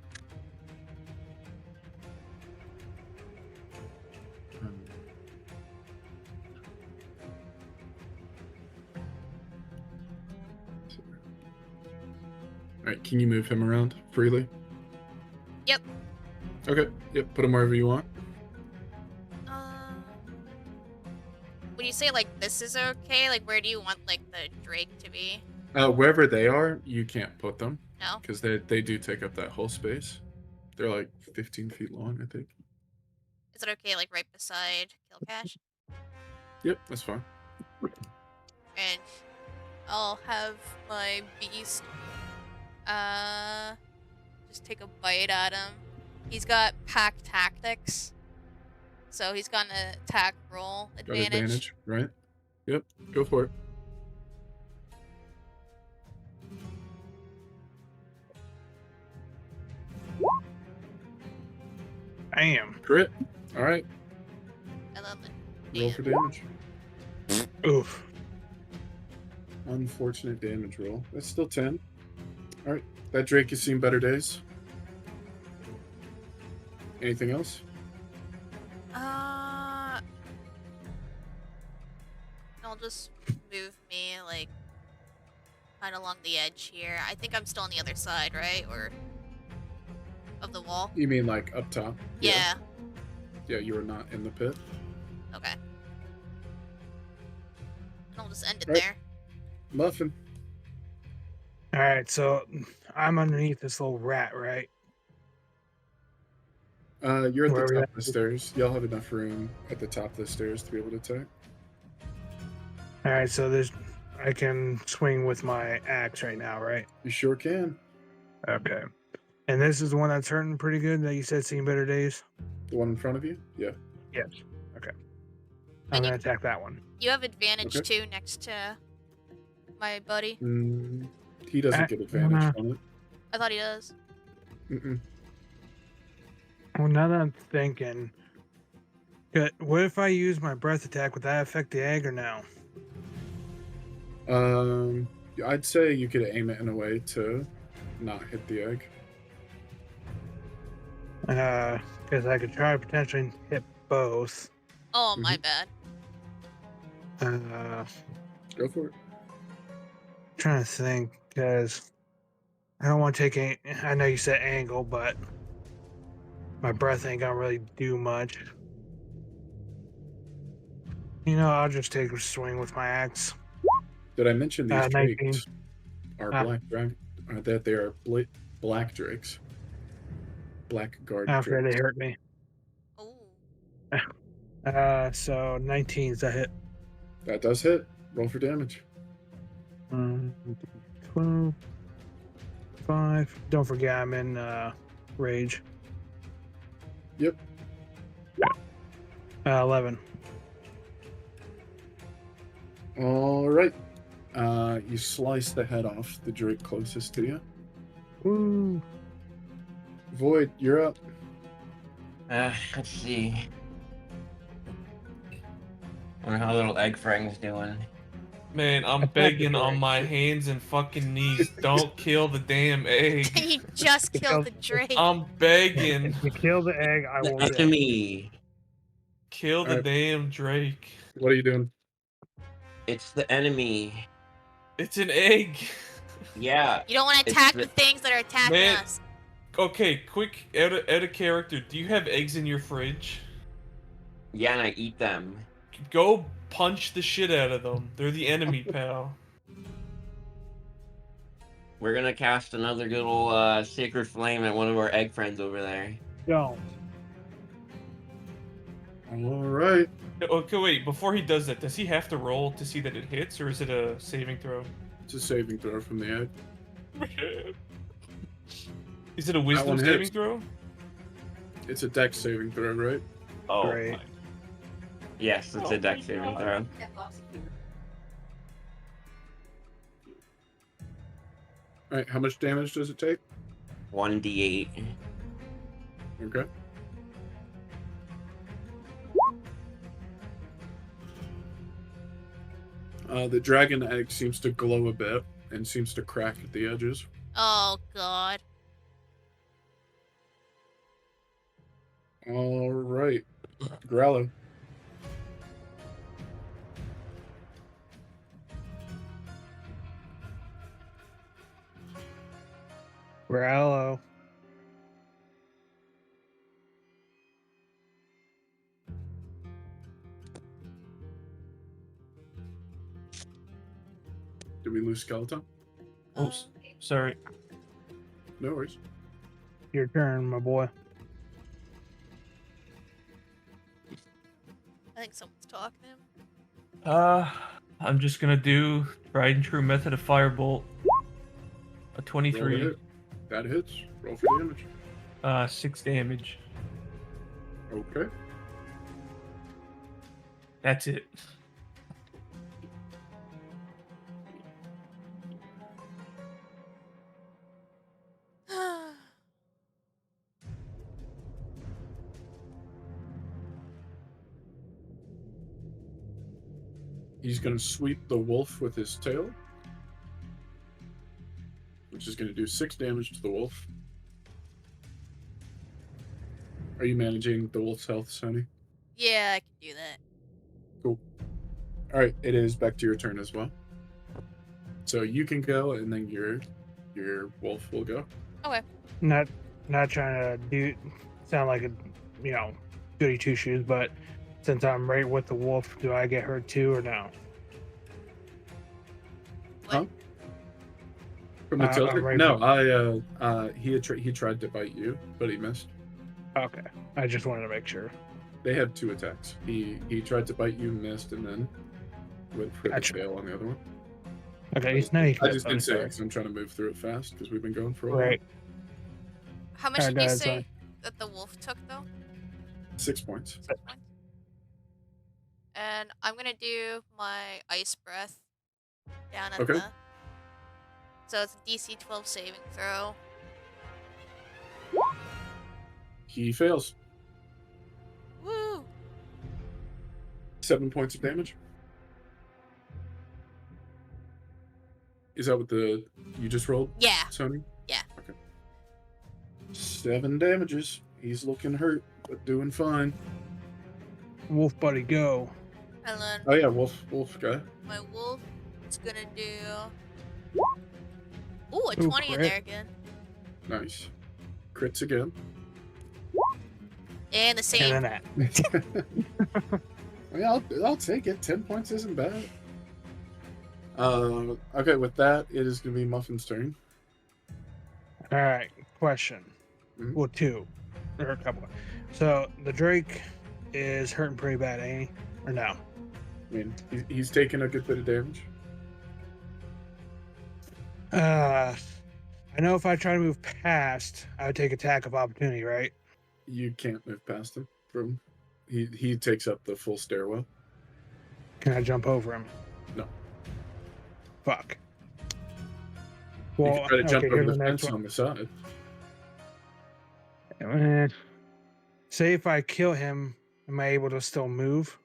Alright, can you move him around freely? Yep. Okay, yep, put him wherever you want. Would you say, like, this is okay? Like, where do you want, like, the Drake to be? Wherever they are, you can't put them. No? Because they do take up that whole space. They're like 15 feet long, I think. Is it okay, like, right beside Kil'Kash? Yep, that's fine. And I'll have my beast, just take a bite at him. He's got pack tactics, so he's got an attack roll Got advantage. right? Yep, go for it. Damn. Crit. Alright, I love it. roll for damage. Oof. Unfortunate damage roll. That's still 10. Alright, that Drake has seen better days. Anything else? I'll just move me, like, kind of along the edge here. I think I'm still on the other side, right? Or of the wall? You mean like up top? Yeah. Yeah, you are not in the pit. Okay. And I'll just end it Right. there. Muffin. All right, so I'm underneath this little rat, right? You're at Where are the we top at? of the stairs. Y'all have enough room at the top of the stairs to be able to attack. All right, so I can swing with my axe right now, right? You sure can. Okay. And this is the one that's hurting pretty good that you said seen better days? The one in front of you? Yeah. Yes. Okay. I'm And going to attack that one. You have advantage, Okay. too, next to my buddy. He doesn't get advantage on it. I thought he does. Mm-mm. Well, now that I'm thinking, what if I use my breath attack? Would that affect the egg or no? I'd say you could aim it in a way to not hit the egg. Because I could try to potentially hit both. Oh, my bad. Go for it. Trying to think, because I don't want to take any. I know you said angle, but my breath ain't gonna really do much. You know, I'll just take a swing with my axe. Did I mention these 19. drakes are black drag? That they are black drakes. Black guard After drakes. they hurt me. Oh. So 19 is a hit. That does hit. Roll for damage. 12, 5. Don't forget, I'm in rage. Yep. 11. All right. You slice the head off the drake closest to you. Woo. Void, you're up. Let's see. I wonder how little egg Frang's doing. Man, I'm begging on my hands and fucking knees. Don't kill the damn egg. You just killed the Drake. I'm begging. If you kill the egg, I will The enemy. Kill the Alright. damn Drake. What are you doing? It's the enemy. It's an egg. Yeah. You don't want to It's attack the- the things that are attacking Man. us. Okay, quick, out of character. Do you have eggs in your fridge? Yeah, and I eat them. Go punch the shit out of them. They're the enemy, pal. We're gonna cast another little sacred flame at one of our egg friends over there. Don't. All right. Okay, wait. Before he does that, does he have to roll to see that it hits, or is it a saving throw? It's a saving throw from the egg. Is it a one wisdom hits. saving throw? It's a dex saving throw, right? Oh, Great. my. Yes, it's a dex saving throw. All right. How much damage does it take? 1d8. Okay. The dragon egg seems to glow a bit and seems to crack at the edges. Oh god. All right. Grallow. Grallow. Did we lose Skeleton? Oh, sorry. No worries. Your turn, my boy. I think someone's talking to him. I'm just gonna do tried and true method of firebolt. A Roll 23. to hit. That hits. Roll for damage. 6 damage. Okay. That's it. He's going to sweep the wolf with his tail, which is going to do 6 damage to the wolf. Are you managing the wolf's health, Sonny? Yeah, I can do that. Cool. All right, it is back to your turn as well. So you can go, and then your wolf will go. Okay. Not trying to sound like a goody two shoes, but since I'm right with the wolf, do I get hurt too or no? Huh? From the I'm tilted? right No, he tried to bite you, but he missed. Okay, I just wanted to make sure. They had 2 attacks. He tried to bite you, missed, and then went for Gotcha. the tail on the other one. Okay, he's not. I just didn't say it because I'm trying to move through it fast because we've been going for a while. Right. How much Alright, did you guys, say that the wolf took though? 6 points. 6 points. And I'm gonna do my ice breath down at Okay. the. So it's a DC 12 saving throw. He fails. Woo! 7 points of damage. Is that what you just rolled, Yeah. Sony? Yeah. Okay. 7 damages. He's looking hurt, but doing fine. Wolf buddy, go. And then Oh yeah, wolf guy. my wolf is gonna do. Ooh, a Ooh, 20 in crit. there again. Nice. Crits again. And the same. And then that. I mean, I'll take it. 10 points isn't bad. Okay, with that, it is going to be Muffin's turn. All right. Question. Mhm. Well, 2 or a couple. So the Drake is hurting pretty bad, ain't he? Or no? I mean, he's taking a good bit of damage. I know if I try to move past, I would take attack of opportunity, right? You can't move past him. He takes up the full stairwell. Can I jump over him? No. Fuck. You Well, can try to jump okay, over here's the the next fence one. on the side. Say if I kill him, am I able to still move?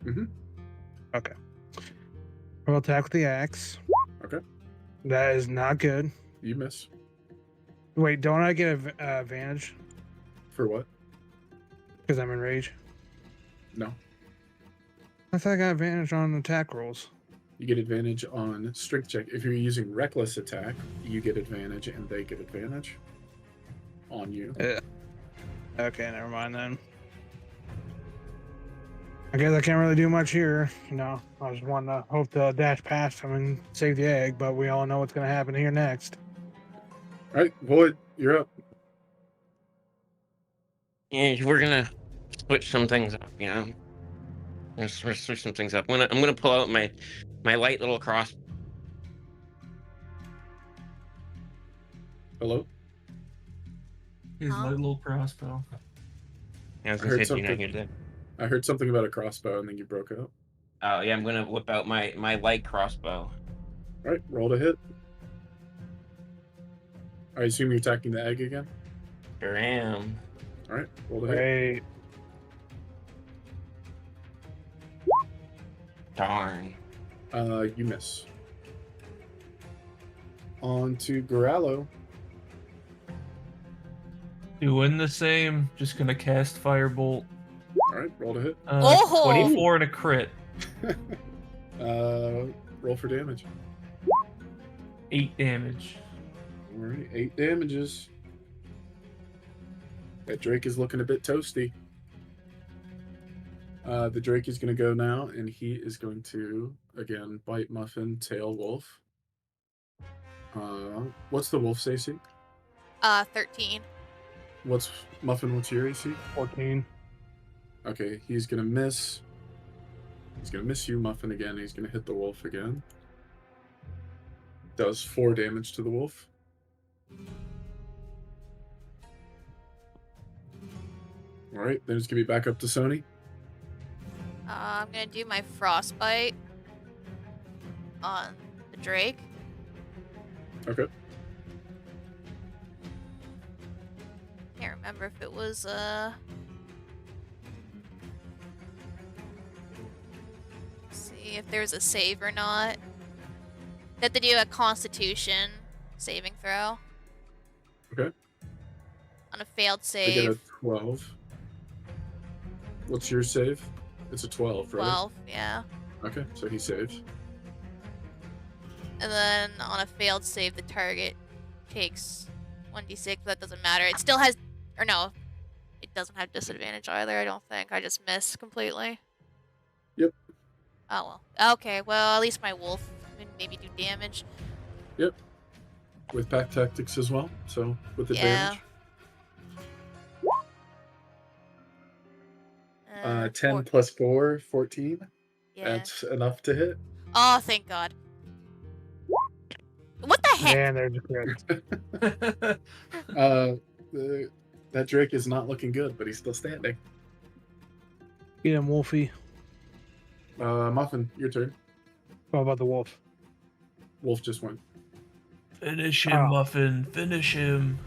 Mhm. Okay. I'll attack with the axe. Okay. That is not good. You miss. Wait, don't I get an advantage For what? because I'm in rage? No. I thought I got advantage on attack rolls. You get advantage on strength check. If you're using reckless attack, you get advantage and they get advantage on you. Okay, never mind then. I guess I can't really do much here. You know, I just want to hope to dash past him and save the egg, but we all know what's going to happen here next. All right, Void, you're up. Yeah, we're gonna switch some things up, you know. Let's switch some things up. I'm gonna pull out my light little cross. Hello? His Huh? light little crossbow. I was I gonna heard say, do you not something. hear that? I heard something about a crossbow and then you broke up. Oh yeah, I'm gonna whip out my light crossbow. All right, roll to hit. I assume you're attacking the egg again? Sure am. All right, roll to hit. Hey, Darn. You miss. On to Grallow. Doing the same. Just gonna cast firebolt. All right, roll to hit. Oh! 24 and a crit. Roll for damage. 8 damage. All right, 8 damages. That Drake is looking a bit toasty. The Drake is going to go now, and he is going to, again, bite Muffin, tail wolf. What's the wolf's AC? 13. What's Muffin, what's your AC? 14. Okay, he's going to miss. He's going to miss you, Muffin, again. He's going to hit the wolf again. Does 4 damage to the wolf. All right, then it's going to be back up to Sony. I'm gonna do my frostbite on the Drake. Okay. Can't remember if it was see if there's a save or not. They have to do a Constitution saving throw. Okay. On a failed I get a save. 12. What's your save? It's a 12, right? 12, yeah. Okay, so he saves. And then on a failed save, the target takes 1d6. That doesn't matter. It still has, or no, it doesn't have disadvantage either. I don't think. I just missed completely. Yep. Oh well. Okay. Well, at least my wolf can maybe do damage. Yep. With pack tactics as well, so with advantage. Yeah. 10 plus 4, 14. Yeah. That's enough to hit. Oh, thank God. What the heck? And there's a crit. That Drake is not looking good, but he's still standing. Get him, Wolfie. Muffin, your turn. What about the wolf? Wolf just went. Finish him, Oh. Muffin. Finish him.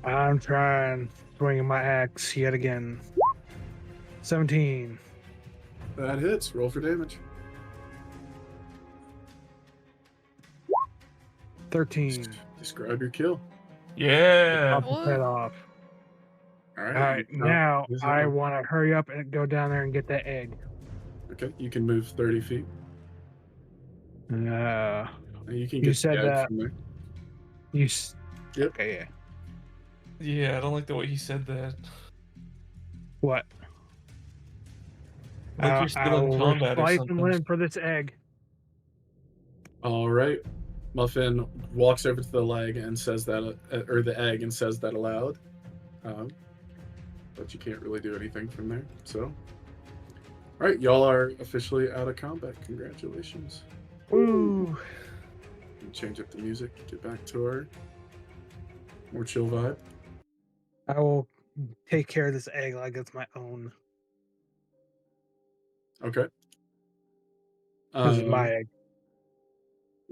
I'm trying. Swinging my axe yet again. 17. That hits. Roll for damage. 13. Describe your kill. Yeah. Chop his head off. All All right. right, you now chop his head I off. want to hurry up and go down there and get that egg. Okay, you can move 30 feet. And you can You get said the egg that. from there. Yep. Yep. Okay, yeah. Yeah, I don't like the way he said that. What? Like you're still in I'll combat or fight and something. win for this egg. All right. Muffin walks over to the leg and says that, or the egg, and says that aloud. But you can't really do anything from there. So, all right, y'all are officially out of combat. Congratulations. Woo! Change up the music. Get back to our more chill vibe. I will take care of this egg like it's my own. Okay. This is my egg.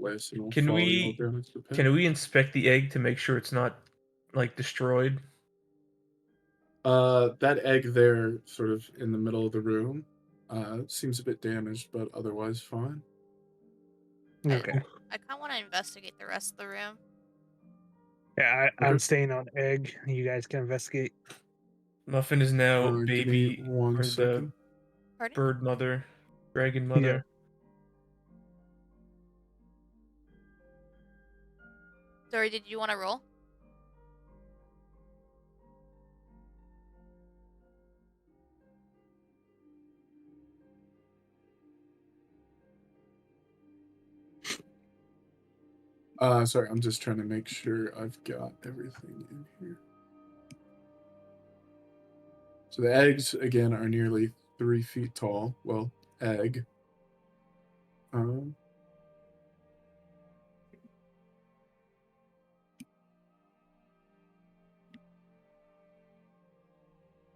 Leosin will Can follow we- y'all down into the pit. Can we inspect the egg to make sure it's not like destroyed? That egg there, sort of in the middle of the room, seems a bit damaged, but otherwise fine. Okay. I kind of want to investigate the rest of the room. Yeah, I'm Okay. staying on egg. You guys can investigate. Muffin is now Give me baby one or second. the Pardon? bird mother, dragon mother. Sorry, did you want to roll? Sorry, I'm just trying to make sure I've got everything in here. So the eggs, again, are nearly 3 feet tall. Well, egg.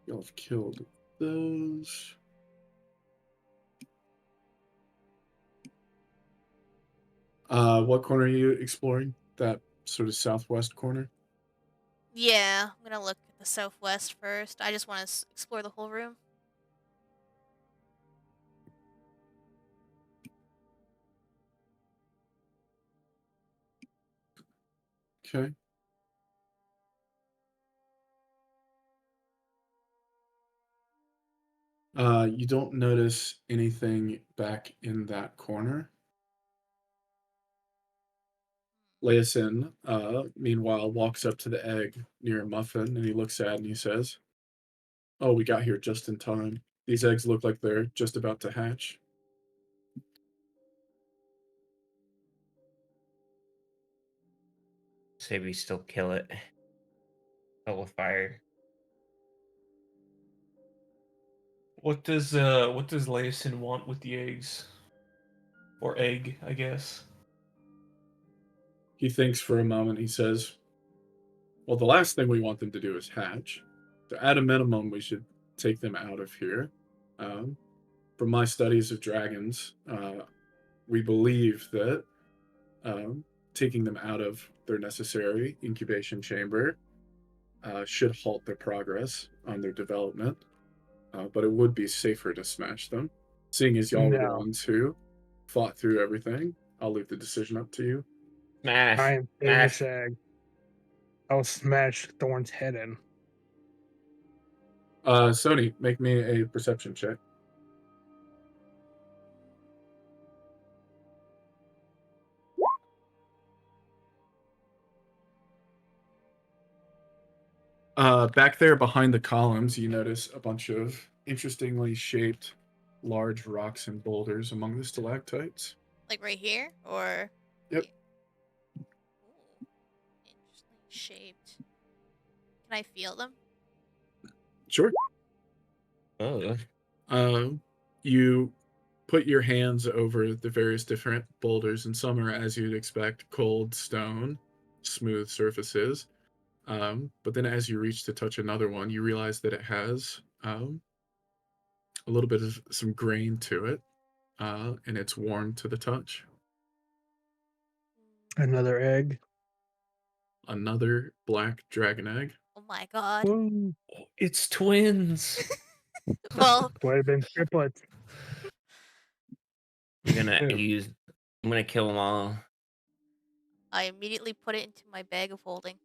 Y'all have killed those. What corner are you exploring? That sort of southwest corner? Yeah, I'm gonna look at the southwest first. I just want to explore the whole room. Okay. You don't notice anything back in that corner. Leosin, meanwhile, walks up to the egg near a muffin and he looks at it and he says, "Oh, we got here just in time. These eggs look like they're just about to hatch." Say we still kill it. Kill with fire. What does Leosin want with the eggs? Or egg, I guess. He thinks for a moment. He says, "Well, the last thing we want them to do is hatch. So at a minimum, we should take them out of here. From my studies of dragons, we believe that taking them out of their necessary incubation chamber should halt their progress on their development. But it would be safer to smash them. Seeing as y'all were the No. ones who fought through everything, I'll leave the decision up to you." I Smash. am taking this Smash. egg. I'll smash Thorn's head in. Sony, make me a perception check. Back there behind the columns, you notice a bunch of interestingly shaped large rocks and boulders among the stalactites. Like right here, or? Yep. Ooh, interestingly shaped. Can I feel them? Sure. Oh. You put your hands over the various different boulders, and some are, as you'd expect, cold stone, smooth surfaces. But then as you reach to touch another one, you realize that it has a little bit of some grain to it, and it's warm to the touch. Another egg. Another black dragon egg. Oh my god. Woo. It's twins. Well, Would have been triplets. I'm gonna Ew. I'm gonna kill them all. I immediately put it into my bag of holding.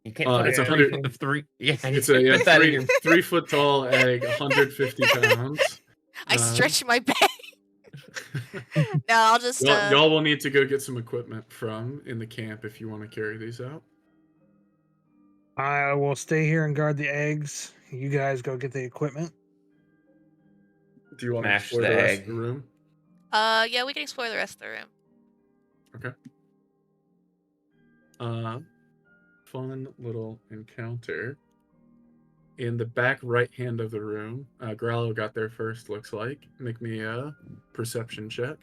You can't put It's a Yeah, 100. three. Yeah, It's you a can't put that in your 3 foot tall egg, 150 pounds. I stretch my bag. No, I'll just Y'all will need to go get some equipment from in the camp if you want to carry these out. I will stay here and guard the eggs. You guys go get the equipment. Do you want to Smash explore the the rest of egg. the room? yeah, we can explore the rest of the room. Okay. Fun little encounter. In the back right hand of the room, Grallow got there first, looks like. Make me a perception check.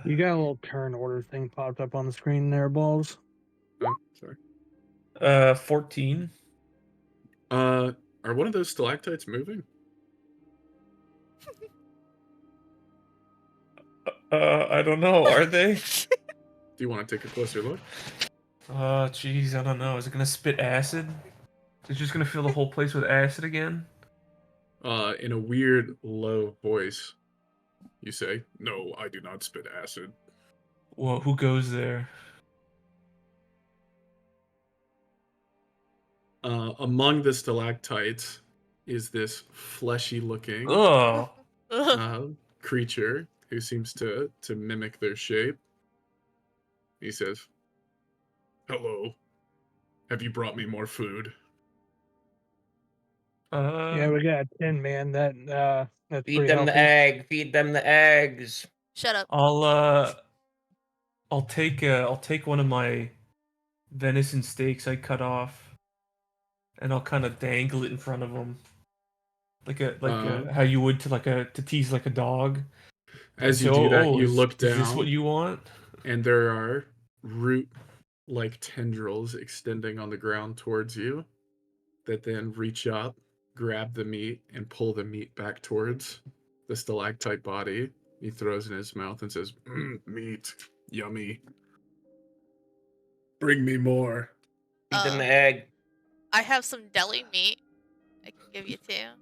You got a little turn order thing popped up on the screen there, balls. Oh, sorry. 14. Are one of those stalactites moving? I don't know. Are they? Do you want to take a closer look? Jeez, I don't know. Is it gonna spit acid? It's just gonna fill the whole place with acid again? In a weird, low voice, you say, "No, I do not spit acid." Well, who goes there? Among the stalactites is this fleshy-looking Oh, Ugh. creature who seems to mimic their shape. He says, "Hello. Have you brought me more food?" Yeah, we got 10, man. That's Feed pretty them the healthy. egg. Feed them the eggs. Shut up. I'll take one of my venison steaks I cut off, and I'll kind of dangle it in front of him, like how you would to tease like a dog. As you So, do that, you is look down, this what you want? and there are root-like tendrils extending on the ground towards you that then reach up, grab the meat, and pull the meat back towards the stalactite body. He throws it in his mouth and says, "Meat, yummy. Bring me more." Feed them the egg. I have some deli meat. I can give you too.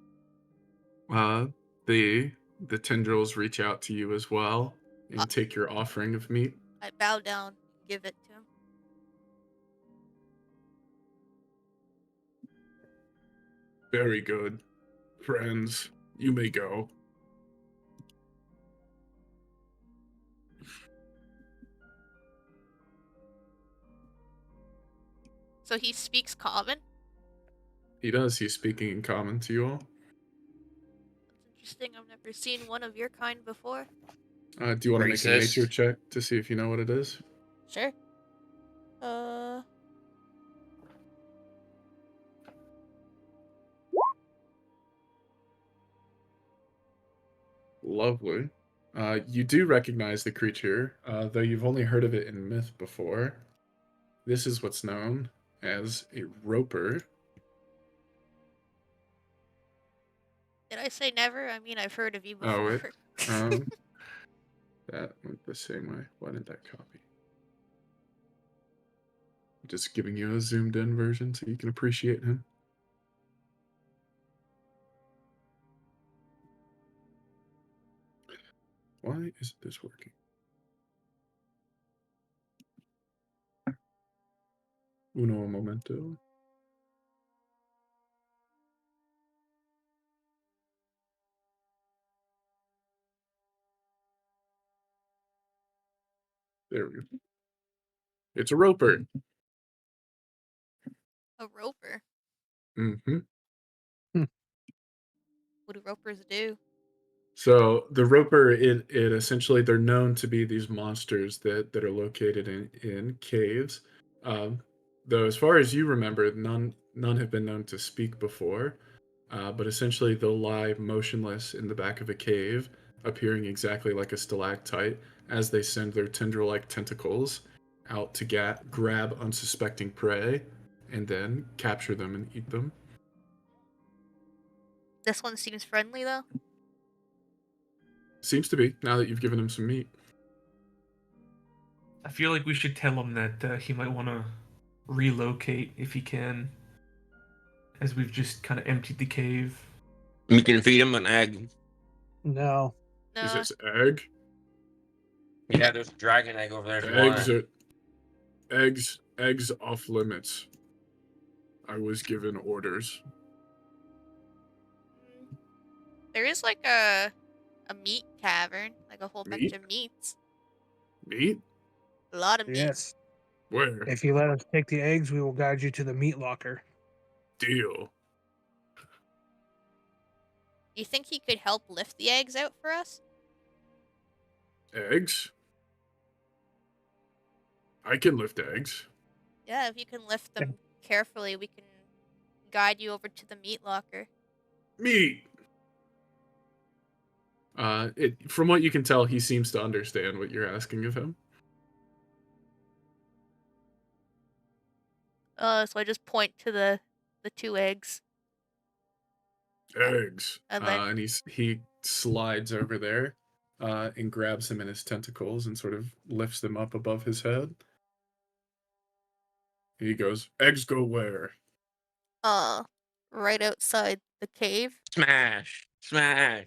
The tendrils reach out to you as well and take your offering of meat. I bow down and give it to him. Very good. Friends, you may go. So he speaks common? He does. He's speaking in common to you all. That's interesting. I've never seen one of your kind before. Do you want to make a Racist. nature check to see if you know what it is? Sure. Lovely. You do recognize the creature, though you've only heard of it in myth before. This is what's known as a roper. Did I say never? I mean, I've heard of you before. Oh, wait. That went the same way. Why did that copy? Just giving you a zoomed in version so you can appreciate him. Why isn't this working? Uno momento. There we go. It's a roper. A roper? Mm-hmm. What do ropers do? So the roper, it essentially, they're known to be these monsters that are located in caves. Though as far as you remember, none have been known to speak before. But essentially, they'll lie motionless in the back of a cave, appearing exactly like a stalactite, as they send their tendril-like tentacles out to grab unsuspecting prey, and then capture them and eat them. This one seems friendly, though. Seems to be, now that you've given him some meat. I feel like we should tell him that he might want to relocate if he can, as we've just kind of emptied the cave. We can feed him an egg. No. No. Is this egg? Yeah, there's a dragon egg over there. If you Eggs want it. eggs off limits. I was given orders. There is like a meat cavern, like a whole bunch Meat? of meats. Meat? A lot of meat. Yes. Where? If you let us take the eggs, we will guide you to the meat locker. Deal. Do you think he could help lift the eggs out for us? Eggs? I can lift eggs. Yeah, if you can lift them carefully, we can guide you over to the meat locker. Meat! From what you can tell, he seems to understand what you're asking of him. So I just point to the two eggs. Eggs. And then And he slides over there and grabs them in his tentacles and sort of lifts them up above his head. He goes, "Eggs go where?" right outside the cave. Smash. Smash.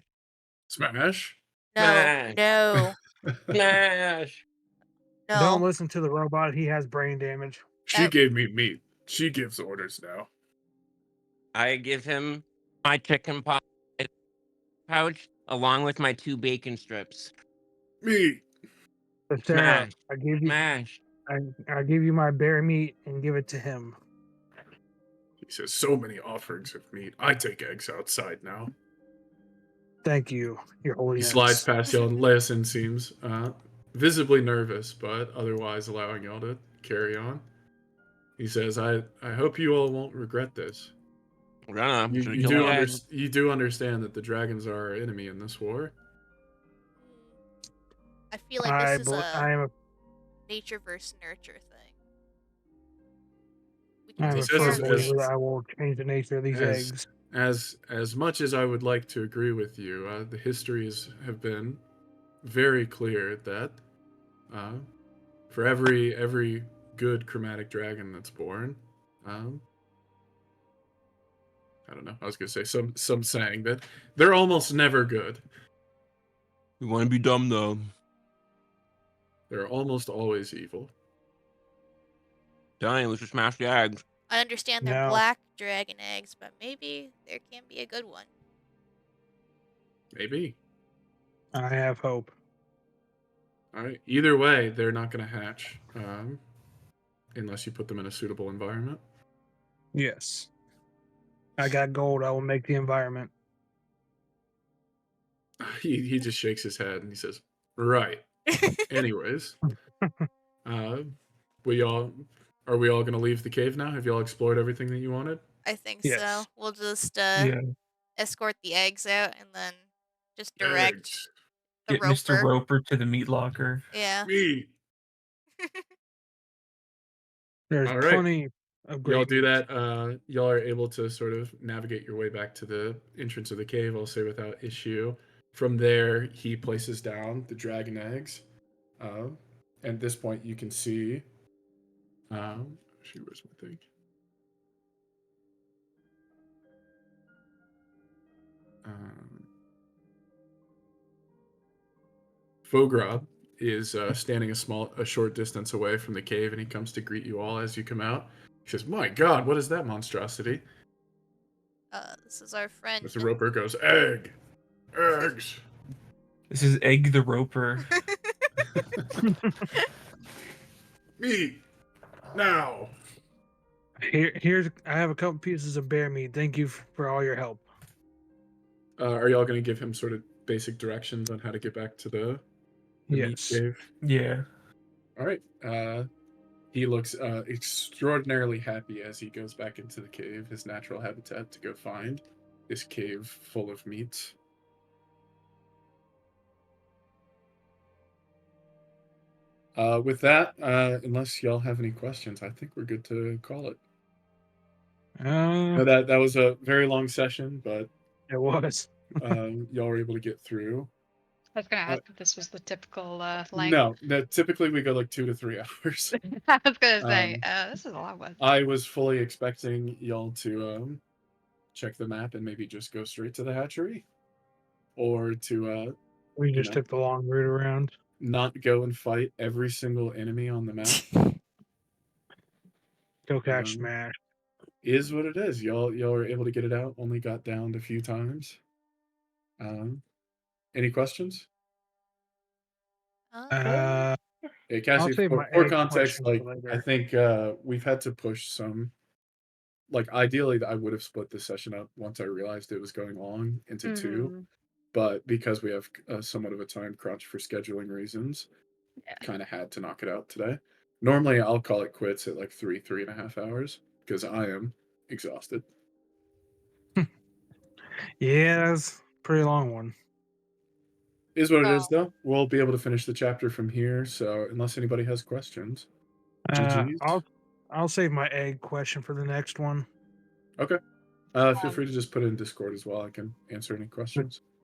Smash? No, Smash. no, Smash. Don't no. listen to the robot. He has brain damage. She gave me meat. She gives orders now. I give him my chicken pouch along with my 2 bacon strips. Meat! Thesera, Smash. I gave you. Smash. I give you my bear meat and give it to him. He says, "So many offerings of meat. I take eggs outside now." Thank you, Your He Holiness. slides past y'all, and Leosin seems visibly nervous, but otherwise allowing y'all to carry on. He says, I hope you all won't regret this. We're gonna You, should you, kill do the under, egg. you do understand that the dragons are our enemy in this war. I feel like this is I am nature versus nurture thing. We I can am a take says care firm of the as- believer that eggs. I will change the nature of these As- eggs. As much as I would like to agree with you, the histories have been very clear that for every good chromatic dragon that's born, I don't know. I was gonna say some saying that they're almost never good. We want to be dumb though. They're almost always evil. Dying, let's just smash the eggs. I understand they're No. black dragon eggs, but maybe there can be a good one. Maybe. I have hope. All right. Either way, they're not going to hatch unless you put them in a suitable environment. Yes. I got gold. I will make the environment. He just shakes his head and he says, "Right." Anyways, we all are we all going to leave the cave now? Have y'all explored everything that you wanted? I think Yes. so. We'll just Yeah. escort the eggs out and then just direct Eggs. the Get Mr. roper. Roper to the meat locker. Yeah. Meat. There's All right. plenty of great Y'all do meat. that. Y'all are able to sort of navigate your way back to the entrance of the cave, I'll say without issue. From there, he places down the dragon eggs. And at this point, you can see. Shoot, where's my thing? Fogra is standing a short distance away from the cave, and he comes to greet you all as you come out. He says, "My God, what is that monstrosity?" This is our friend. Mr. Roper goes, "Egg, eggs." This is Egg the Roper. Meat now. Here's I have a couple pieces of bear meat. Thank you for all your help. Are y'all going to give him sort of basic directions on how to get back to the meat Yes. cave? Yeah. All right. He looks extraordinarily happy as he goes back into the cave, his natural habitat, to go find this cave full of meat. With that, unless y'all have any questions, I think we're good to call it. That was a very long session, but It was. y'all were able to get through. I was gonna ask if this was the typical length. No, typically we go like 2 to 3 hours. I was gonna say this is a long one. I was fully expecting y'all to check the map and maybe just go straight to the hatchery, or to We just took the long route around. not go and fight every single enemy on the map. Kil'Kash smash. Is what it is. Y'all were able to get it out. Only got downed a few times. Any questions? I'll Cassie, save my for egg context, question like for later. I think we've had to push some. Like ideally, I would have split this session up once I realized it was going long into two, but because we have somewhat of a time crunch for scheduling reasons, kind of had to knock it out today. Normally, I'll call it quits at like 3.5 hours because I am exhausted. Yeah, that's a pretty long one. Is what it is, though. We'll be able to finish the chapter from here. So unless anybody has questions, GG's. I'll save my egg question for the next one. Okay. Feel free to just put it in Discord as well. I can answer any questions.